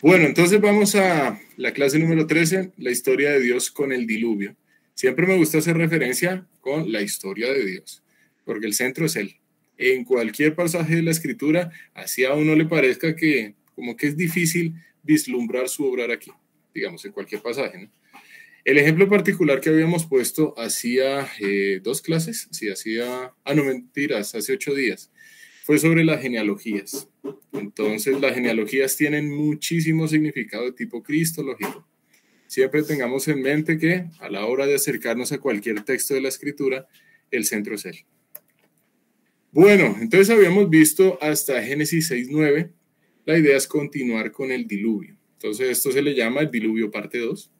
Bueno, entonces vamos a la clase número 13, la historia de Dios con el diluvio. Siempre me gusta hacer referencia con la historia de Dios, porque el centro es Él. En cualquier pasaje de la Escritura, así a uno le parezca que como que es difícil vislumbrar su obrar aquí, digamos, en cualquier pasaje, ¿no? El ejemplo particular que habíamos puesto hacía 2 clases, sí, no mentiras, hace 8 días, fue sobre las genealogías. Entonces, las genealogías tienen muchísimo significado de tipo cristológico. Siempre tengamos en mente que a la hora de acercarnos a cualquier texto de la Escritura, el centro es Él. Bueno, entonces habíamos visto hasta Génesis 6:9. La idea es continuar con el diluvio. Entonces, esto se le llama el diluvio parte 2.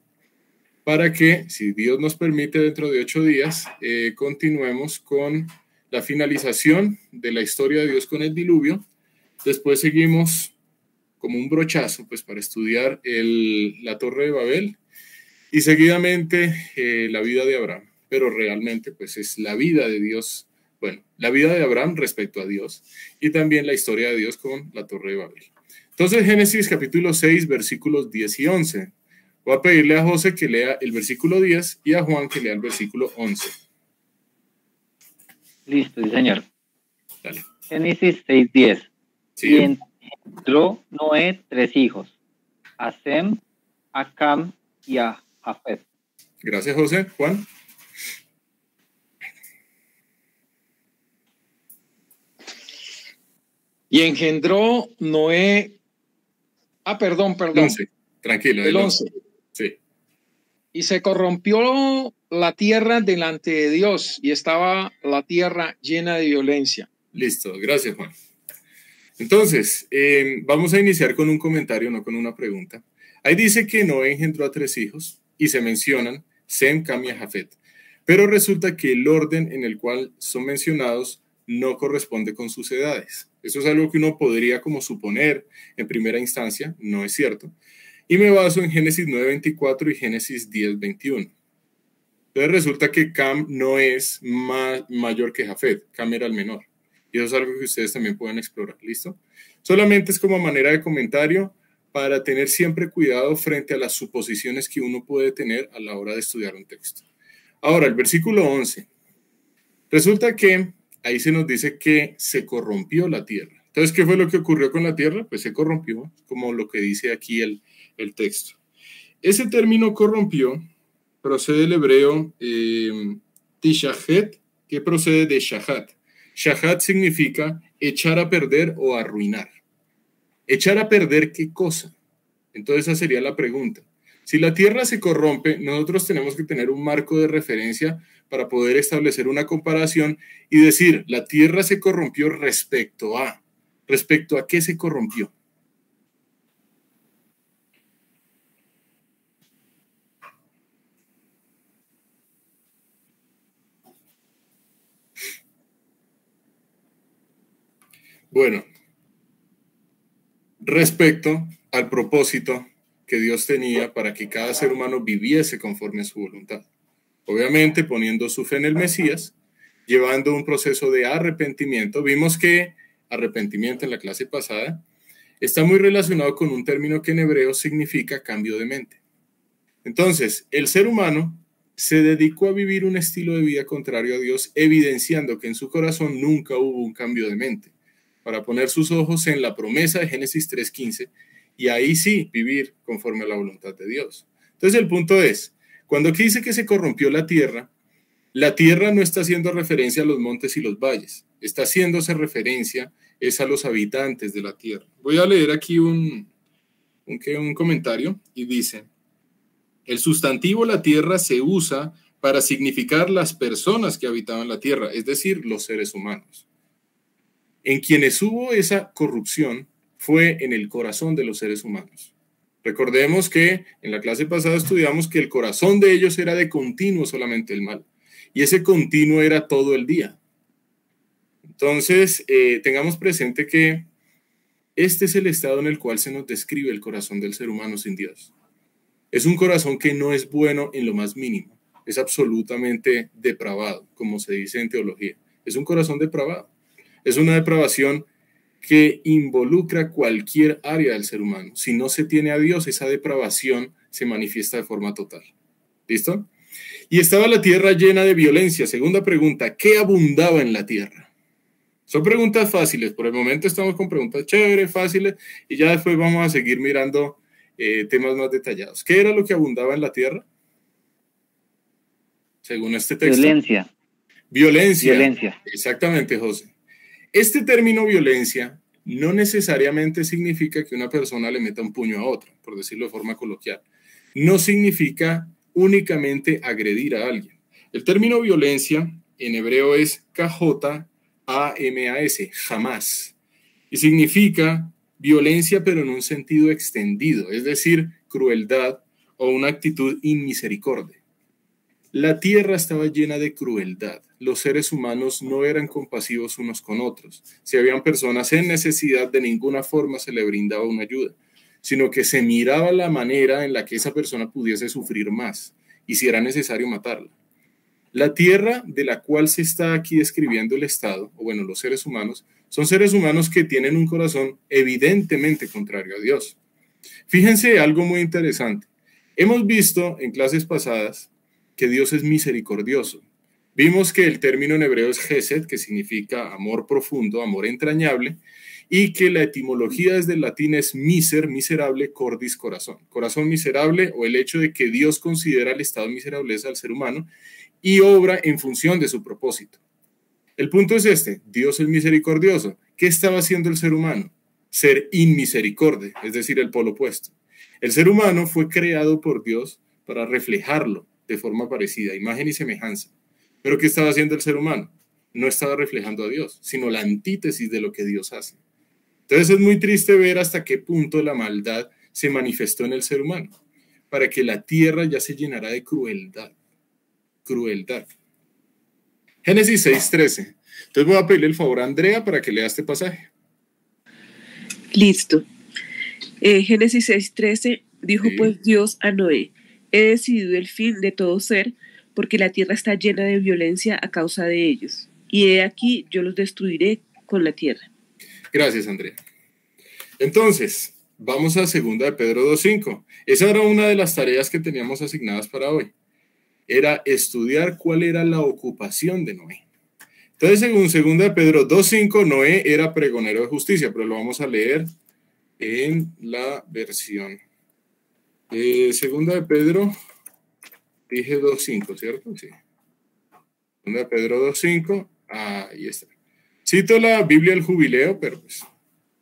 Para que, si Dios nos permite, dentro de 8 días, continuemos con la finalización de la historia de Dios con el diluvio. Después seguimos como un brochazo, pues, para estudiar la Torre de Babel y seguidamente la vida de Abraham. Pero realmente, pues, es la vida de Dios, bueno, la vida de Abraham respecto a Dios y también la historia de Dios con la Torre de Babel. Entonces, Génesis capítulo 6, versículos 10 y 11. Voy a pedirle a José que lea el versículo 10 y a Juan que lea el versículo 11. Listo, sí, señor. Dale. Génesis 6:10. Sí. Y engendró Noé 3 hijos, a Sem, a Cam y a Jafet. Gracias, José. Juan. Y engendró Noé. Perdón. El 11. Tranquilo. El 11. Sí. Y se corrompió la tierra delante de Dios, y estaba la tierra llena de violencia. Listo, gracias, Juan. Entonces, vamos a iniciar con un comentario, no con una pregunta. Ahí dice que Noé engendró a 3 hijos y se mencionan Sem, Cam y Jafet. Pero resulta que el orden en el cual son mencionados no corresponde con sus edades. Eso es algo que uno podría como suponer en primera instancia, no es cierto. Y me baso en Génesis 9:24 y Génesis 10:21. Entonces resulta que Cam no es mayor que Jafet, Cam era el menor. Y eso es algo que ustedes también pueden explorar, ¿listo? Solamente es como manera de comentario para tener siempre cuidado frente a las suposiciones que uno puede tener a la hora de estudiar un texto. Ahora, el versículo 11. Resulta que ahí se nos dice que se corrompió la tierra. Entonces, ¿qué fue lo que ocurrió con la tierra? Pues se corrompió, como lo que dice aquí el texto. Ese término corrompió procede del hebreo tishahet, que procede de shahat. Shahat significa echar a perder o arruinar. ¿Echar a perder qué cosa? Entonces esa sería la pregunta. Si la tierra se corrompe, nosotros tenemos que tener un marco de referencia para poder establecer una comparación y decir, la tierra se corrompió respecto a qué se corrompió. Bueno, respecto al propósito que Dios tenía para que cada ser humano viviese conforme a su voluntad. Obviamente poniendo su fe en el Mesías, llevando un proceso de arrepentimiento. Vimos que arrepentimiento en la clase pasada está muy relacionado con un término que en hebreo significa cambio de mente. Entonces, el ser humano se dedicó a vivir un estilo de vida contrario a Dios, evidenciando que en su corazón nunca hubo un cambio de mente, para poner sus ojos en la promesa de Génesis 3:15 y ahí sí vivir conforme a la voluntad de Dios. Entonces el punto es, cuando aquí dice que se corrompió la tierra no está haciendo referencia a los montes y los valles, está haciéndose referencia es a los habitantes de la tierra. Voy a leer aquí un comentario y dice, el sustantivo la tierra se usa para significar las personas que habitaban la tierra, es decir, los seres humanos. En quienes hubo esa corrupción fue en el corazón de los seres humanos. Recordemos que en la clase pasada estudiamos que el corazón de ellos era de continuo solamente el mal. Y ese continuo era todo el día. Entonces, tengamos presente que este es el estado en el cual se nos describe el corazón del ser humano sin Dios. Es un corazón que no es bueno en lo más mínimo. Es absolutamente depravado, como se dice en teología. Es un corazón depravado. Es una depravación que involucra cualquier área del ser humano. Si no se tiene a Dios, esa depravación se manifiesta de forma total. ¿Listo? Y estaba la tierra llena de violencia. Segunda pregunta, ¿qué abundaba en la tierra? Son preguntas fáciles. Por el momento estamos con preguntas chéveres, fáciles, y ya después vamos a seguir mirando temas más detallados. ¿Qué era lo que abundaba en la tierra? Según este texto. Violencia. Violencia. Exactamente, José. Este término violencia no necesariamente significa que una persona le meta un puño a otra, por decirlo de forma coloquial. No significa únicamente agredir a alguien. El término violencia en hebreo es KJAMAS, jamás, y significa violencia pero en un sentido extendido, es decir, crueldad o una actitud inmisericordia. La tierra estaba llena de crueldad. Los seres humanos no eran compasivos unos con otros. Si habían personas en necesidad, de ninguna forma se le brindaba una ayuda, sino que se miraba la manera en la que esa persona pudiese sufrir más y si era necesario matarla. La tierra de la cual se está aquí describiendo el Estado, o bueno, los seres humanos, son seres humanos que tienen un corazón evidentemente contrario a Dios. Fíjense algo muy interesante. Hemos visto en clases pasadas que Dios es misericordioso. Vimos que el término en hebreo es Gesed, que significa amor profundo, amor entrañable, y que la etimología desde el latín es miser, miserable, cordis, corazón. Corazón miserable, o el hecho de que Dios considera el estado de miserableza al ser humano y obra en función de su propósito. El punto es este: Dios es misericordioso. ¿Qué estaba haciendo el ser humano? Ser inmisericorde, es decir, el polo opuesto. El ser humano fue creado por Dios para reflejarlo de forma parecida, imagen y semejanza. ¿Pero qué estaba haciendo el ser humano? No estaba reflejando a Dios, sino la antítesis de lo que Dios hace. Entonces es muy triste ver hasta qué punto la maldad se manifestó en el ser humano, para que la tierra ya se llenara de crueldad. Crueldad. Génesis 6:13. Entonces voy a pedirle el favor a Andrea para que lea este pasaje. Listo. Génesis 6:13 dijo Sí. pues Dios a Noé: he decidido el fin de todo ser, porque la tierra está llena de violencia a causa de ellos. Y he aquí, yo los destruiré con la tierra. Gracias, Andrea. Entonces, vamos a 2 de Pedro 2:5. Esa era una de las tareas que teníamos asignadas para hoy. Era estudiar cuál era la ocupación de Noé. Entonces, según 2 de Pedro 2:5, Noé era pregonero de justicia, pero lo vamos a leer en la versión. 2 de Pedro, dije 2:5, ¿cierto? Sí. 2 de Pedro 2:5, ahí está. Cito la Biblia del Jubileo, pero pues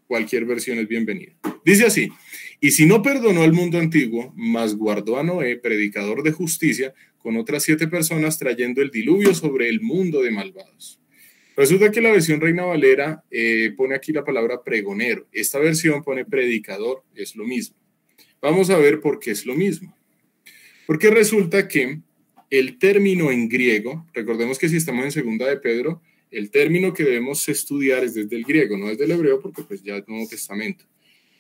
cualquier versión es bienvenida. Dice así: y si no perdonó al mundo antiguo, mas guardó a Noé, predicador de justicia, con otras 7 personas, trayendo el diluvio sobre el mundo de malvados. Resulta que la versión Reina Valera pone aquí la palabra pregonero. Esta versión pone predicador, es lo mismo. Vamos a ver por qué es lo mismo. Porque resulta que el término en griego, recordemos que si estamos en 2 de Pedro, el término que debemos estudiar es desde el griego, no desde el hebreo, porque pues ya es Nuevo Testamento.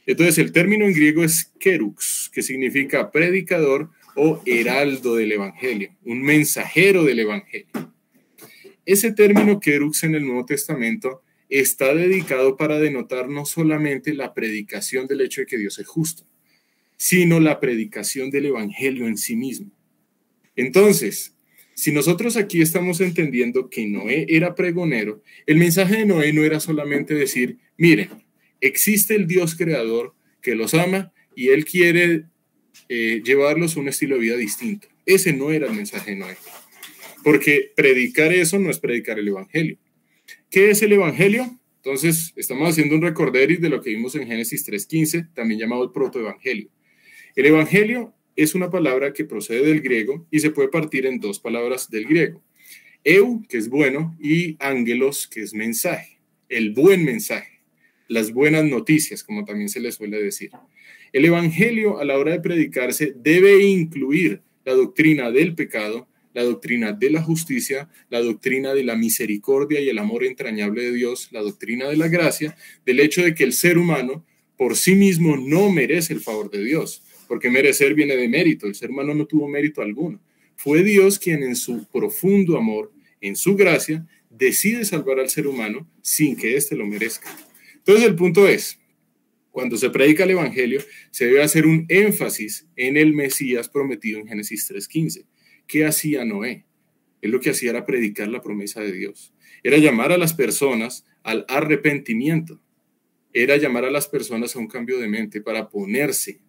Entonces el término en griego es kerux, que significa predicador o heraldo del evangelio, un mensajero del evangelio. Ese término kerux en el Nuevo Testamento está dedicado para denotar no solamente la predicación del hecho de que Dios es justo, sino la predicación del evangelio en sí mismo. Entonces, si nosotros aquí estamos entendiendo que Noé era pregonero, el mensaje de Noé no era solamente decir: miren, existe el Dios creador que los ama y él quiere llevarlos a un estilo de vida distinto. Ese no era el mensaje de Noé, porque predicar eso no es predicar el evangelio. ¿Qué es el evangelio? Entonces, estamos haciendo un recorderis de lo que vimos en Génesis 3:15, también llamado el protoevangelio. El evangelio es una palabra que procede del griego y se puede partir en 2 palabras del griego: eu, que es bueno, y angelos, que es mensaje, el buen mensaje, las buenas noticias, como también se le suele decir. El evangelio, a la hora de predicarse, debe incluir la doctrina del pecado, la doctrina de la justicia, la doctrina de la misericordia y el amor entrañable de Dios, la doctrina de la gracia, del hecho de que el ser humano por sí mismo no merece el favor de Dios, porque merecer viene de mérito. El ser humano no tuvo mérito alguno. Fue Dios quien en su profundo amor, en su gracia, decide salvar al ser humano sin que éste lo merezca. Entonces el punto es, cuando se predica el Evangelio, se debe hacer un énfasis en el Mesías prometido en Génesis 3:15. ¿Qué hacía Noé? Él lo que hacía era predicar la promesa de Dios. Era llamar a las personas al arrepentimiento. Era llamar a las personas a un cambio de mente para ponerse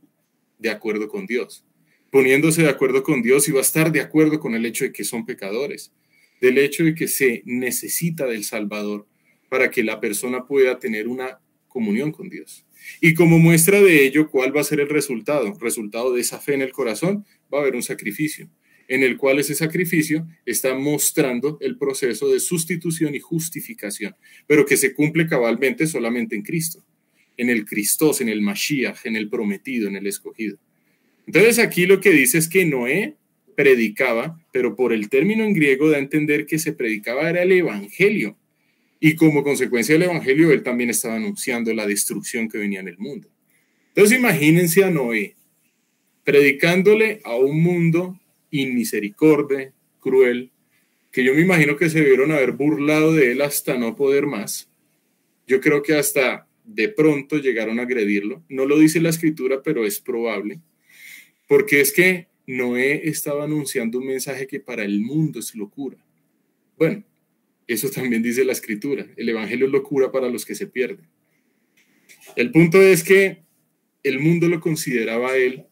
de acuerdo con Dios. Poniéndose de acuerdo con Dios, iba a estar de acuerdo con el hecho de que son pecadores, del hecho de que se necesita del Salvador para que la persona pueda tener una comunión con Dios. Y como muestra de ello, ¿cuál va a ser el resultado? Resultado de esa fe en el corazón, va a haber un sacrificio, en el cual ese sacrificio está mostrando el proceso de sustitución y justificación, pero que se cumple cabalmente solamente en Cristo, en el Cristos, en el Mashiach, en el prometido, en el escogido. Entonces aquí lo que dice es que Noé predicaba, pero por el término en griego da a entender que se predicaba era el Evangelio, y como consecuencia del Evangelio él también estaba anunciando la destrucción que venía en el mundo. Entonces imagínense a Noé predicándole a un mundo inmisericordia, cruel, que yo me imagino que se debieron haber burlado de él hasta no poder más. Yo creo que hasta de pronto llegaron a agredirlo. No lo dice la escritura, pero es probable, porque es que Noé estaba anunciando un mensaje que para el mundo es locura. Bueno, eso también dice la escritura. El evangelio es locura para los que se pierden. El punto es que el mundo lo consideraba a él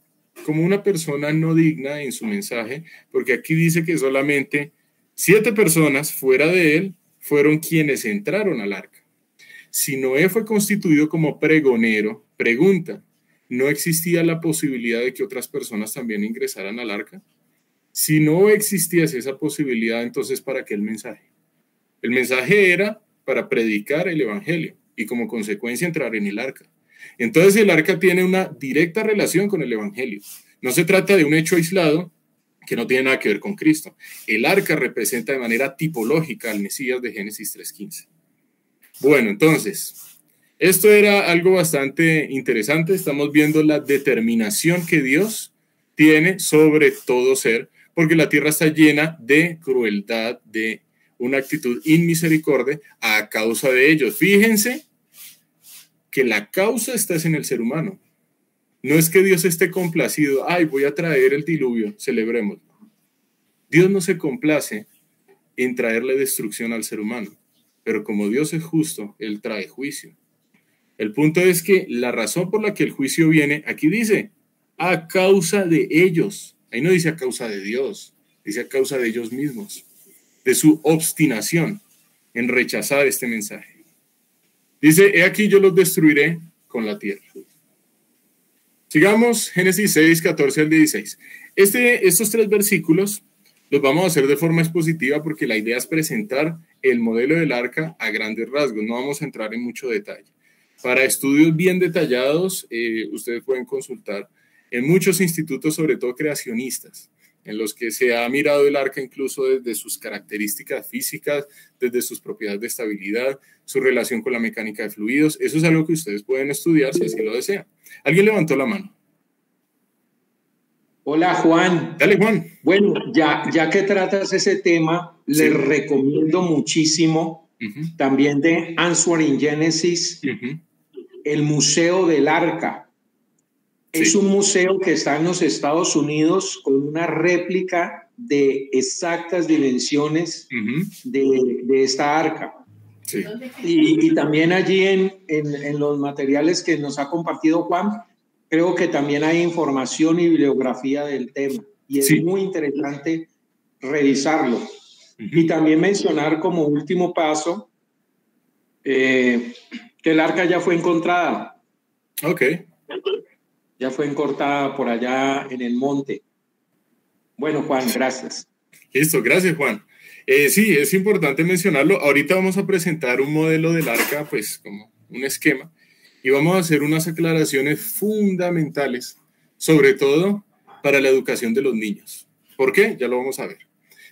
como una persona no digna en su mensaje, porque aquí dice que solamente 7 personas fuera de él fueron quienes entraron al arca. Si Noé fue constituido como pregonero, pregunta, ¿no existía la posibilidad de que otras personas también ingresaran al arca? Si no existiese esa posibilidad, entonces ¿para qué el mensaje? El mensaje era para predicar el evangelio y como consecuencia entrar en el arca. Entonces el arca tiene una directa relación con el evangelio. No se trata de un hecho aislado que no tiene nada que ver con Cristo. El arca representa de manera tipológica al Mesías de Génesis 3:15. Bueno, entonces, esto era algo bastante interesante. Estamos viendo la determinación que Dios tiene sobre todo ser, porque la tierra está llena de crueldad, de una actitud inmisericordia a causa de ellos. Fíjense que la causa está en el ser humano. No es que Dios esté complacido, ay, voy a traer el diluvio, celebremos. Dios no se complace en traerle destrucción al ser humano, pero como Dios es justo, Él trae juicio. El punto es que la razón por la que el juicio viene, aquí dice, a causa de ellos. Ahí no dice a causa de Dios, dice a causa de ellos mismos, de su obstinación en rechazar este mensaje. Dice, he aquí yo los destruiré con la tierra. Sigamos, Génesis 6, 14 al 16. Estos 3 versículos los vamos a hacer de forma expositiva porque la idea es presentar el modelo del arca a grandes rasgos. No vamos a entrar en mucho detalle. Para estudios bien detallados, ustedes pueden consultar en muchos institutos, sobre todo creacionistas, en los que se ha mirado el arca incluso desde sus características físicas, desde sus propiedades de estabilidad, su relación con la mecánica de fluidos. Eso es algo que ustedes pueden estudiar si así lo desean. ¿Alguien levantó la mano? Hola, Juan. Dale, Juan. Bueno, ya que tratas ese tema, Sí. les recomiendo muchísimo también de Answering Genesis, el Museo del Arca. Sí. Es un museo que está en los Estados Unidos con una réplica de exactas dimensiones de esta arca. Sí. Y también allí en los materiales que nos ha compartido Juan, creo que también hay información y bibliografía del tema. Y es Sí. muy interesante revisarlo. Y también mencionar como último paso que el arca ya fue encontrada. Ok. Ya fue encontrada por allá en el monte. Bueno, Juan, gracias. Listo, gracias, Juan. Sí, es importante mencionarlo. Ahorita vamos a presentar un modelo del arca, pues como un esquema, y vamos a hacer unas aclaraciones fundamentales, sobre todo para la educación de los niños. ¿Por qué? Ya lo vamos a ver.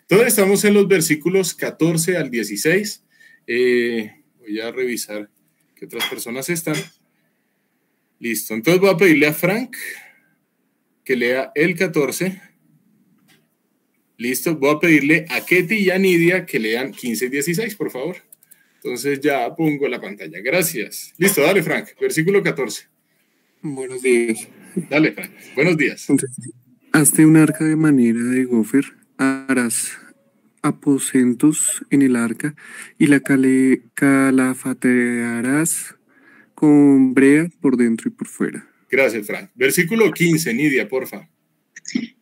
Entonces estamos en los versículos 14 al 16. Voy a revisar qué otras personas están. Listo, entonces voy a pedirle a Frank que lea el 14. Listo, voy a pedirle a Ketty y a Nidia que lean 15 y 16, por favor. Entonces ya pongo la pantalla. Gracias. Listo, dale, Frank. Versículo 14. Buenos días. Dale, Frank. Buenos días. Entonces, hazte un arca de madera de gofer, harás aposentos en el arca y la calafatearás con brea por dentro y por fuera. Gracias, Frank. Versículo 15, Nidia, porfa.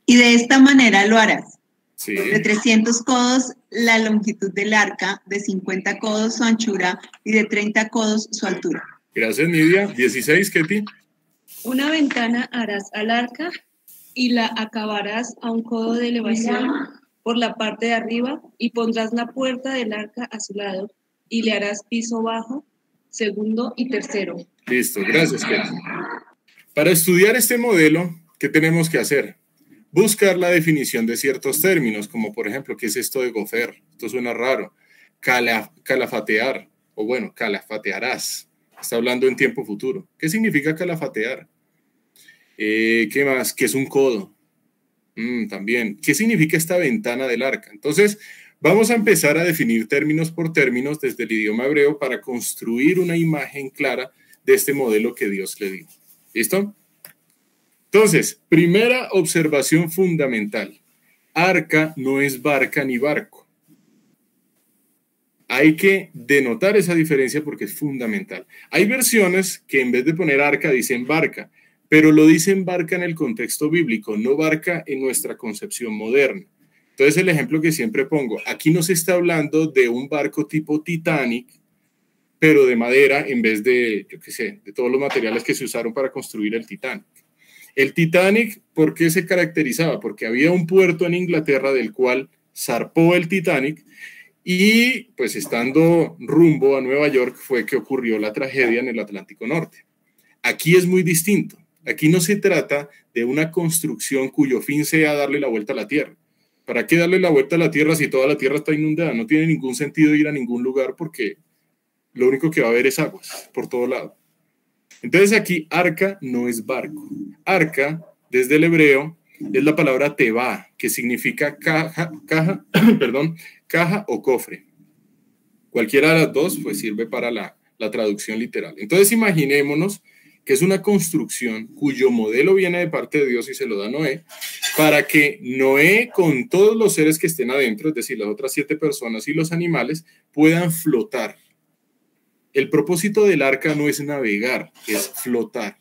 Y de esta manera lo harás. Sí. De 300 codos la longitud del arca, de 50 codos su anchura y de 30 codos su altura. Gracias, Nidia. 16, Ketty. Una ventana harás al arca y la acabarás a un codo de elevación por la parte de arriba y pondrás la puerta del arca a su lado y le harás piso bajo, segundo y tercero. Listo, gracias, Ketty. Para estudiar este modelo, ¿qué tenemos que hacer? Buscar la definición de ciertos términos, como por ejemplo, ¿qué es esto de gofer? Esto suena raro. Calafatear, o bueno, calafatearás. Está hablando en tiempo futuro. ¿Qué significa calafatear? ¿Qué más? ¿Qué es un codo? También. ¿Qué significa esta ventana del arca? Entonces, vamos a empezar a definir términos por términos desde el idioma hebreo para construir una imagen clara de este modelo que Dios le dio. ¿Listo? Entonces, primera observación fundamental. Arca no es barca ni barco. Hay que denotar esa diferencia porque es fundamental. Hay versiones que en vez de poner arca dicen barca, pero lo dicen barca en el contexto bíblico, no barca en nuestra concepción moderna. Entonces, el ejemplo que siempre pongo, aquí no se está hablando de un barco tipo Titanic, pero de madera en vez de, yo qué sé, de todos los materiales que se usaron para construir el Titanic. El Titanic, ¿por qué se caracterizaba? Porque había un puerto en Inglaterra del cual zarpó el Titanic y pues estando rumbo a Nueva York fue que ocurrió la tragedia en el Atlántico Norte. Aquí es muy distinto. Aquí no se trata de una construcción cuyo fin sea darle la vuelta a la Tierra. ¿Para qué darle la vuelta a la Tierra si toda la Tierra está inundada? No tiene ningún sentido ir a ningún lugar porque lo único que va a haber es aguas por todo lado. Entonces aquí arca no es barco. Arca, desde el hebreo, es la palabra teba, que significa caja o cofre. Cualquiera de las dos pues sirve para la traducción literal. Entonces imaginémonos que es una construcción cuyo modelo viene de parte de Dios y se lo da a Noé, para que Noé con todos los seres que estén adentro, es decir, las otras 7 personas y los animales, puedan flotar. El propósito del arca no es navegar, es flotar.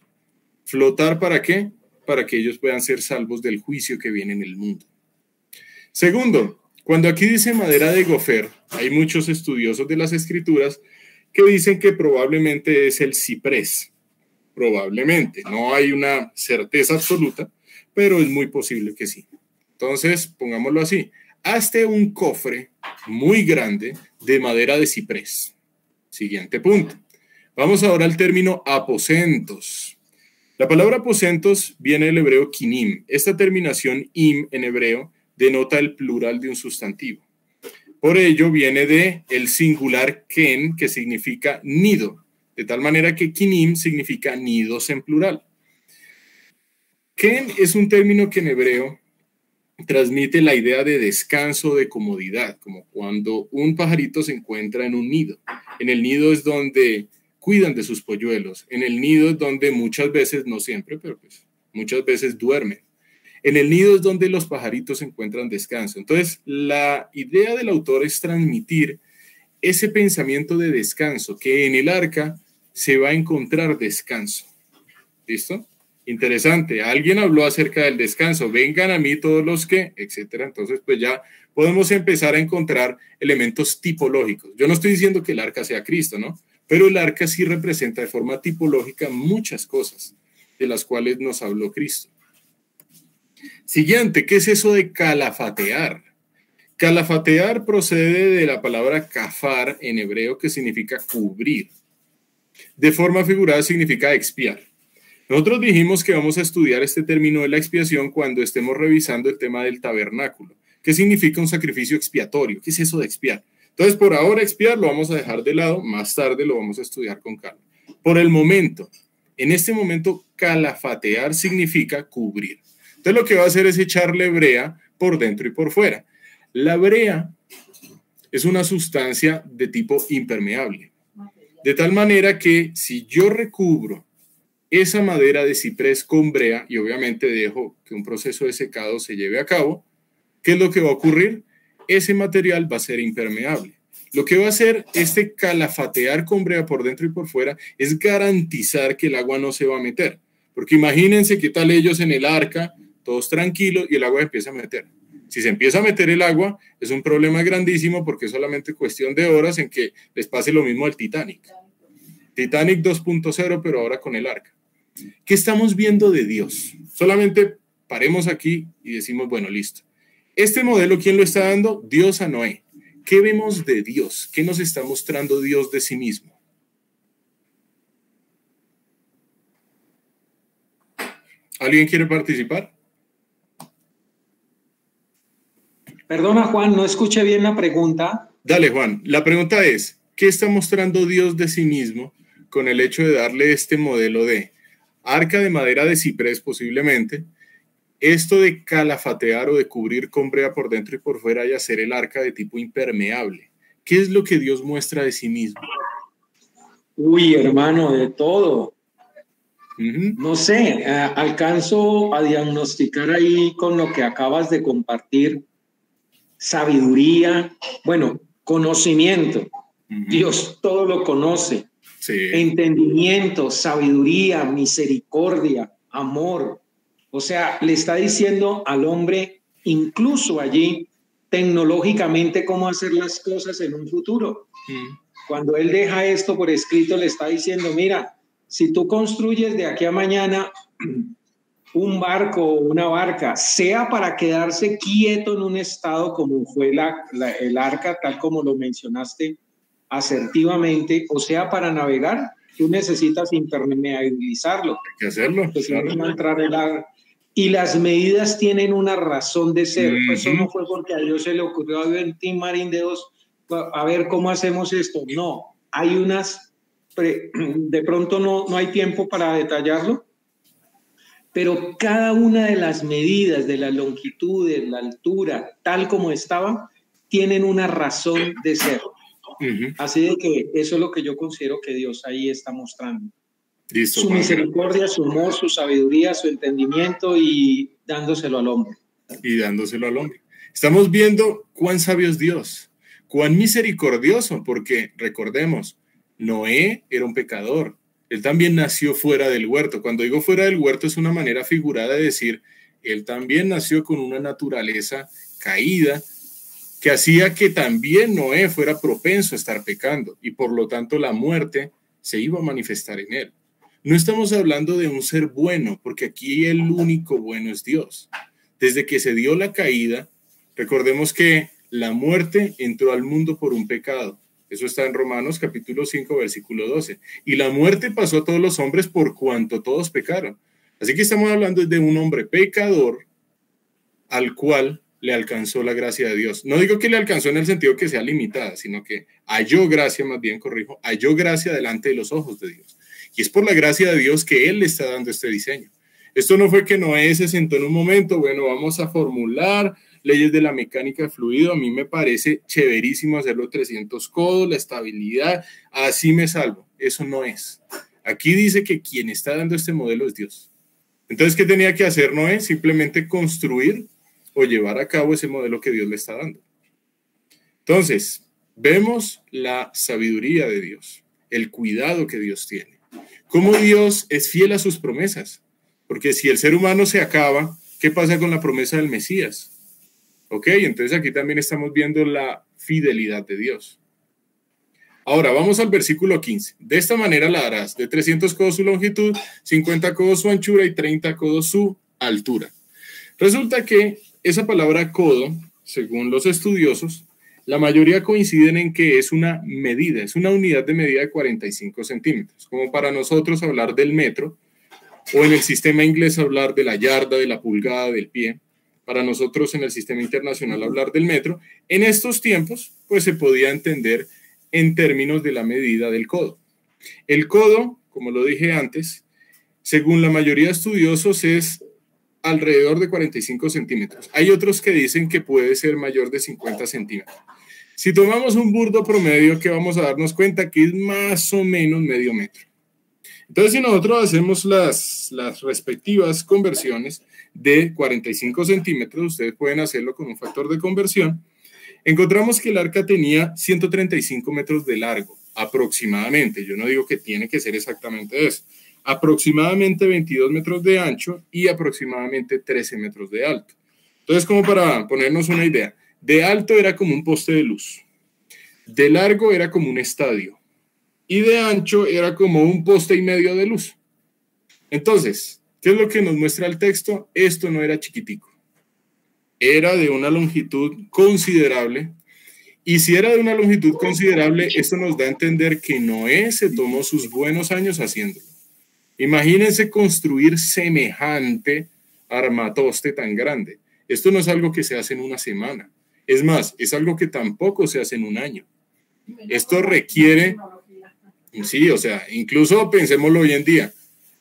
¿Flotar para qué? Para que ellos puedan ser salvos del juicio que viene en el mundo. Segundo, cuando aquí dice madera de gofer, hay muchos estudiosos de las escrituras que dicen que probablemente es el ciprés. Probablemente, no hay una certeza absoluta, pero es muy posible que sí. Entonces, pongámoslo así, hazte un cofre muy grande de madera de ciprés. Siguiente punto. Vamos ahora al término aposentos. La palabra aposentos viene del hebreo kinim. Esta terminación im en hebreo denota el plural de un sustantivo. Por ello viene de el singular ken, que significa nido, de tal manera que kinim significa nidos en plural. Ken es un término que en hebreo transmite la idea de descanso, de comodidad, como cuando un pajarito se encuentra en un nido. En el nido es donde cuidan de sus polluelos. En el nido es donde muchas veces, no siempre, pero pues muchas veces duermen. En el nido es donde los pajaritos encuentran descanso. Entonces, la idea del autor es transmitir ese pensamiento de descanso, que en el arca se va a encontrar descanso. ¿Listo? Interesante. Alguien habló acerca del descanso. Vengan a mí todos los que, etcétera. Entonces, pues ya podemos empezar a encontrar elementos tipológicos. Yo no estoy diciendo que el arca sea Cristo, ¿no? Pero el arca sí representa de forma tipológica muchas cosas de las cuales nos habló Cristo. Siguiente, ¿qué es eso de calafatear? Calafatear procede de la palabra kafar en hebreo, que significa cubrir. De forma figurada significa expiar. Nosotros dijimos que vamos a estudiar este término de la expiación cuando estemos revisando el tema del tabernáculo. ¿Qué significa un sacrificio expiatorio? ¿Qué es eso de expiar? Entonces, por ahora expiar lo vamos a dejar de lado, más tarde lo vamos a estudiar con calma. Por el momento, en este momento, calafatear significa cubrir. Entonces, lo que va a hacer es echarle brea por dentro y por fuera. La brea es una sustancia de tipo impermeable. De tal manera que si yo recubro esa madera de ciprés con brea y obviamente dejo que un proceso de secado se lleve a cabo, ¿qué es lo que va a ocurrir? Ese material va a ser impermeable. Lo que va a hacer este calafatear con brea por dentro y por fuera es garantizar que el agua no se va a meter. Porque imagínense qué tal ellos en el arca, todos tranquilos, y el agua empieza a meter. Si se empieza a meter el agua, es un problema grandísimo porque es solamente cuestión de horas en que les pase lo mismo al Titanic. Titanic 2.0, pero ahora con el arca. ¿Qué estamos viendo de Dios? Solamente paremos aquí y decimos, bueno, listo. Este modelo, ¿quién lo está dando? Dios a Noé. ¿Qué vemos de Dios? ¿Qué nos está mostrando Dios de sí mismo? ¿Alguien quiere participar? Perdona, Juan, no escuché bien la pregunta. Dale, Juan. La pregunta es, ¿qué está mostrando Dios de sí mismo con el hecho de darle este modelo de arca de madera de ciprés posiblemente, esto de calafatear o de cubrir con brea por dentro y por fuera y hacer el arca de tipo impermeable? ¿Qué es lo que Dios muestra de sí mismo? Uy, hermano, de todo. Uh-huh. No sé, alcanzo a diagnosticar ahí con lo que acabas de compartir. Sabiduría, bueno, conocimiento. Uh-huh. Dios todo lo conoce. Sí. Entendimiento, sabiduría, misericordia, amor. O sea, le está diciendo al hombre, incluso allí, tecnológicamente, cómo hacer las cosas en un futuro. Uh-huh. Cuando él deja esto por escrito, le está diciendo, mira, si tú construyes de aquí a mañana un barco o una barca, sea para quedarse quieto en un estado como fue el arca, tal como lo mencionaste asertivamente, o sea para navegar, tú necesitas impermeabilizarlo. Hay que hacerlo. Claro. No entrar el agua. Y las medidas tienen una razón de ser. Uh-huh. Eso no fue porque a Dios se le ocurrió a ver Tim Marín de dos, a ver cómo hacemos esto. No, hay unas, de pronto no hay tiempo para detallarlo, pero cada una de las medidas de las longitudes, la altura, tal como estaba, tienen una razón de ser. Uh-huh. Así de que eso es lo que yo considero que Dios ahí está mostrando. Listo, su misericordia, su amor, su sabiduría, su entendimiento y dándoselo al hombre. Y dándoselo al hombre. Estamos viendo cuán sabio es Dios, cuán misericordioso, porque recordemos, Noé era un pecador. Él también nació fuera del huerto. Cuando digo fuera del huerto es una manera figurada de decir, él también nació con una naturaleza caída que hacía que también Noé fuera propenso a estar pecando y por lo tanto la muerte se iba a manifestar en él. No estamos hablando de un ser bueno, porque aquí el único bueno es Dios. Desde que se dio la caída, recordemos que la muerte entró al mundo por un pecado. Eso está en Romanos capítulo 5, versículo 12. Y la muerte pasó a todos los hombres por cuanto todos pecaron. Así que estamos hablando de un hombre pecador al cual le alcanzó la gracia de Dios. No digo que le alcanzó en el sentido que sea limitada, sino que halló gracia, más bien corrijo, halló gracia delante de los ojos de Dios. Y es por la gracia de Dios que Él le está dando este diseño. Esto no fue que Noé se sentó en un momento, bueno, vamos a formular leyes de la mecánica de fluido. A mí me parece chéverísimo hacerlo 300 codos, la estabilidad, así me salvo. Eso no es. Aquí dice que quien está dando este modelo es Dios. Entonces, ¿qué tenía que hacer Noé? Simplemente construir o llevar a cabo ese modelo que Dios le está dando. Entonces, vemos la sabiduría de Dios, el cuidado que Dios tiene. Cómo Dios es fiel a sus promesas. Porque si el ser humano se acaba, ¿qué pasa con la promesa del Mesías? Ok, entonces aquí también estamos viendo la fidelidad de Dios. Ahora, vamos al versículo 15. De esta manera la harás, de 300 codos su longitud, 50 codos su anchura y 30 codos su altura. Resulta que esa palabra codo, según los estudiosos, la mayoría coinciden en que es una medida, es una unidad de medida de 45 centímetros. Como para nosotros hablar del metro, o en el sistema inglés hablar de la yarda, de la pulgada, del pie. Para nosotros en el sistema internacional hablar del metro. En estos tiempos, pues se podía entender en términos de la medida del codo. El codo, como lo dije antes, según la mayoría de estudiosos es alrededor de 45 centímetros. Hay otros que dicen que puede ser mayor de 50 centímetros. Si tomamos un burdo promedio, que vamos a darnos cuenta que es más o menos medio metro. Entonces, si nosotros hacemos las respectivas conversiones de 45 centímetros, ustedes pueden hacerlo con un factor de conversión, encontramos que el arca tenía 135 metros de largo, aproximadamente. Yo no digo que tiene que ser exactamente eso. Aproximadamente 22 metros de ancho y aproximadamente 13 metros de alto. Entonces, como para ponernos una idea, de alto era como un poste de luz, de largo era como un estadio y de ancho era como un poste y medio de luz. Entonces, ¿qué es lo que nos muestra el texto? Esto no era chiquitico, era de una longitud considerable. Y si era de una longitud considerable, esto nos da a entender que Noé se tomó sus buenos años haciéndolo. Imagínense construir semejante armatoste tan grande. Esto no es algo que se hace en una semana. Es más, es algo que tampoco se hace en un año. Esto requiere, sí, o sea, incluso pensémoslo hoy en día.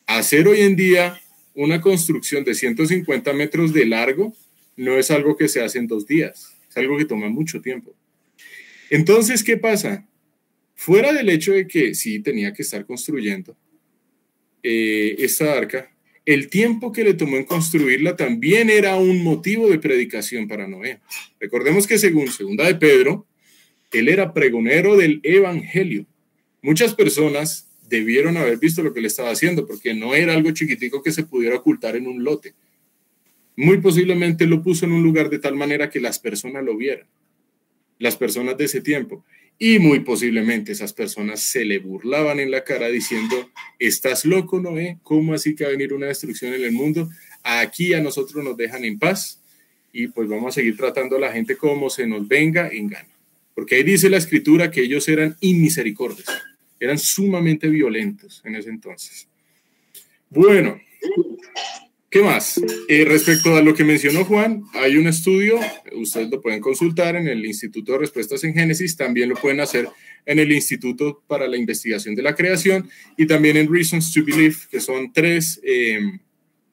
Hacer hoy en día una construcción de 150 metros de largo no es algo que se hace en 2 días. Es algo que toma mucho tiempo. Entonces, ¿qué pasa? Fuera del hecho de que sí tenía que estar construyendo esta arca, el tiempo que le tomó en construirla también era un motivo de predicación para Noé. Recordemos que según Segunda de Pedro, él era pregonero del evangelio. Muchas personas debieron haber visto lo que él estaba haciendo, porque no era algo chiquitico que se pudiera ocultar en un lote. Muy posiblemente lo puso en un lugar de tal manera que las personas lo vieran, las personas de ese tiempo. Y muy posiblemente esas personas se le burlaban en la cara diciendo: ¿estás loco, Noé? ¿Cómo así que va a venir una destrucción en el mundo? Aquí a nosotros nos dejan en paz y pues vamos a seguir tratando a la gente como se nos venga en gana. Porque ahí dice la escritura que ellos eran inmisericordios, eran sumamente violentos en ese entonces. Bueno, ¿qué más? Respecto a lo que mencionó Juan, hay un estudio, ustedes lo pueden consultar en el Instituto de Respuestas en Génesis, también lo pueden hacer en el Instituto para la Investigación de la Creación y también en Reasons to Believe, que son 3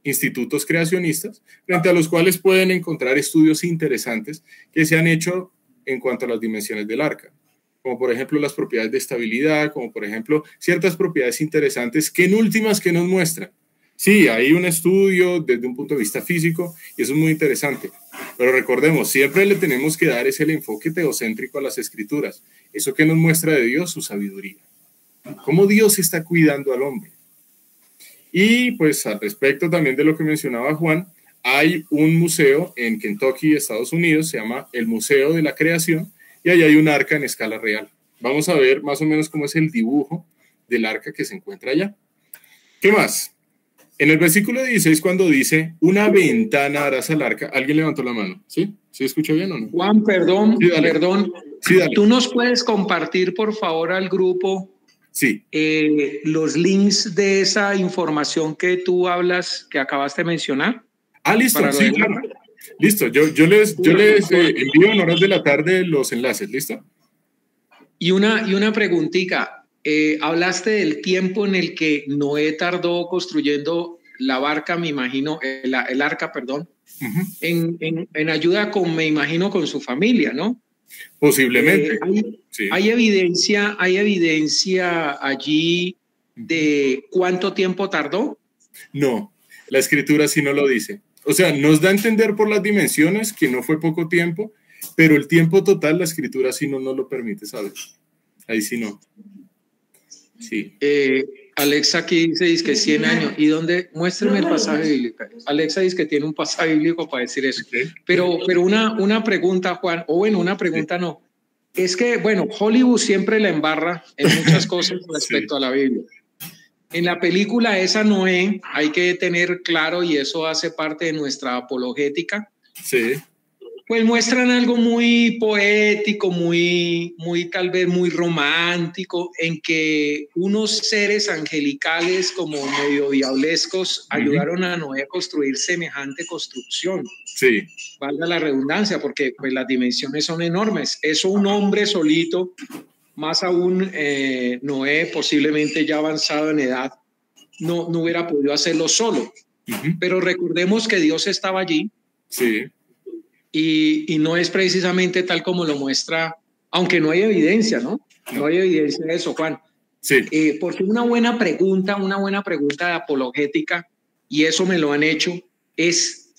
institutos creacionistas, frente a los cuales pueden encontrar estudios interesantes que se han hecho en cuanto a las dimensiones del arca, como por ejemplo las propiedades de estabilidad, como por ejemplo ciertas propiedades interesantes que en últimas que nos muestran. Sí, hay un estudio desde un punto de vista físico y eso es muy interesante, pero recordemos, siempre le tenemos que dar el enfoque teocéntrico a las escrituras. Eso que nos muestra de Dios, su sabiduría. Cómo Dios está cuidando al hombre. Y pues al respecto también de lo que mencionaba Juan, hay un museo en Kentucky, Estados Unidos, se llama el Museo de la Creación y ahí hay un arca en escala real. Vamos a ver más o menos cómo es el dibujo del arca que se encuentra allá. ¿Qué más? En el versículo 16, cuando dice, una ventana harás al arca, alguien levantó la mano, ¿sí? ¿Sí escuchó bien o no? Juan, perdón, Sí, perdón. Sí, dale. ¿Tú nos puedes compartir, por favor, al grupo Sí. Los links de esa información que tú hablas, que acabaste de mencionar? Listo, sí, claro. Listo, yo les envío en horas de la tarde los enlaces, ¿listo? Y una preguntita. Hablaste del tiempo en el que Noé tardó construyendo la barca, me imagino, el arca, perdón, en ayuda me imagino, con su familia, ¿no? Posiblemente. Sí. ¿Hay evidencia allí de cuánto tiempo tardó? No, la escritura sí no lo dice. O sea, nos da a entender por las dimensiones que no fue poco tiempo, pero el tiempo total la escritura sí no nos lo permite saber. Ahí sí no. Sí. Alexa aquí dice que 100 años. ¿Y dónde? Muéstrame el pasaje bíblico. Alexa dice que tiene un pasaje bíblico para decir eso. Okay. Pero una pregunta, Juan, o bueno, una pregunta sí. No. Es que, bueno, Hollywood siempre la embarra en muchas cosas respecto sí. A la Biblia. En la película esa Noé, hay que tener claro, y eso hace parte de nuestra apologética. Sí. Pues muestran algo muy poético, muy tal vez muy romántico, en que unos seres angelicales como medio diablescos ayudaron a Noé a construir semejante construcción. Sí. Valga la redundancia, porque pues las dimensiones son enormes. Eso un hombre solito, más aún Noé posiblemente ya avanzado en edad, no hubiera podido hacerlo solo. Pero recordemos que Dios estaba allí. Sí. Y no es precisamente tal como lo muestra aunque no hay evidencia, ¿no? No hay evidencia de eso, Juan. Sí. Porque una buena pregunta de apologética, y eso me lo han hecho, es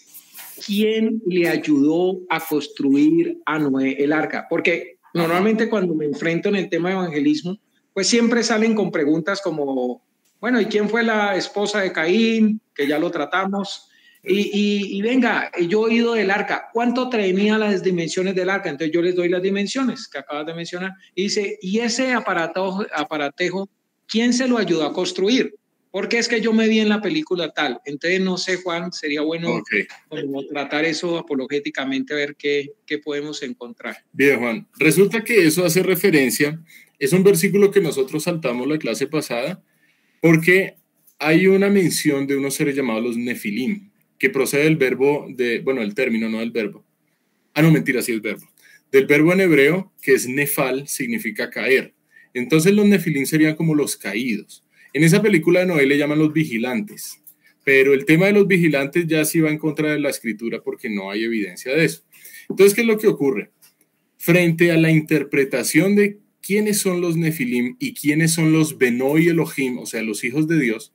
¿quién le ayudó a construir a Noé el arca? Porque normalmente cuando me enfrento en el tema de evangelismo, pues siempre salen con preguntas como, bueno, ¿y quién fue la esposa de Caín? Que ya lo tratamos. Y venga, yo he oído del arca, ¿cuánto tenía las dimensiones del arca? Entonces yo les doy las dimensiones que acabas de mencionar. Y dice, ¿y ese aparatejo, quién se lo ayudó a construir? Porque es que yo me vi en la película tal. Entonces no sé, Juan, sería bueno como tratar eso apologéticamente, a ver qué podemos encontrar. Bien, Juan. Resulta que eso hace referencia, es un versículo que nosotros saltamos la clase pasada, porque hay una mención de unos seres llamados los Nefilim, que procede del verbo el término, no del verbo. No, mentira, sí es verbo. Del verbo en hebreo, que es nefal, significa caer. Entonces los Nefilim serían como los caídos. En esa película de Noé le llaman los vigilantes, pero el tema de los vigilantes ya sí va en contra de la escritura porque no hay evidencia de eso. Entonces, ¿qué es lo que ocurre? Frente a la interpretación de quiénes son los Nefilim y quiénes son los Benoi Elohim, o sea, los hijos de Dios,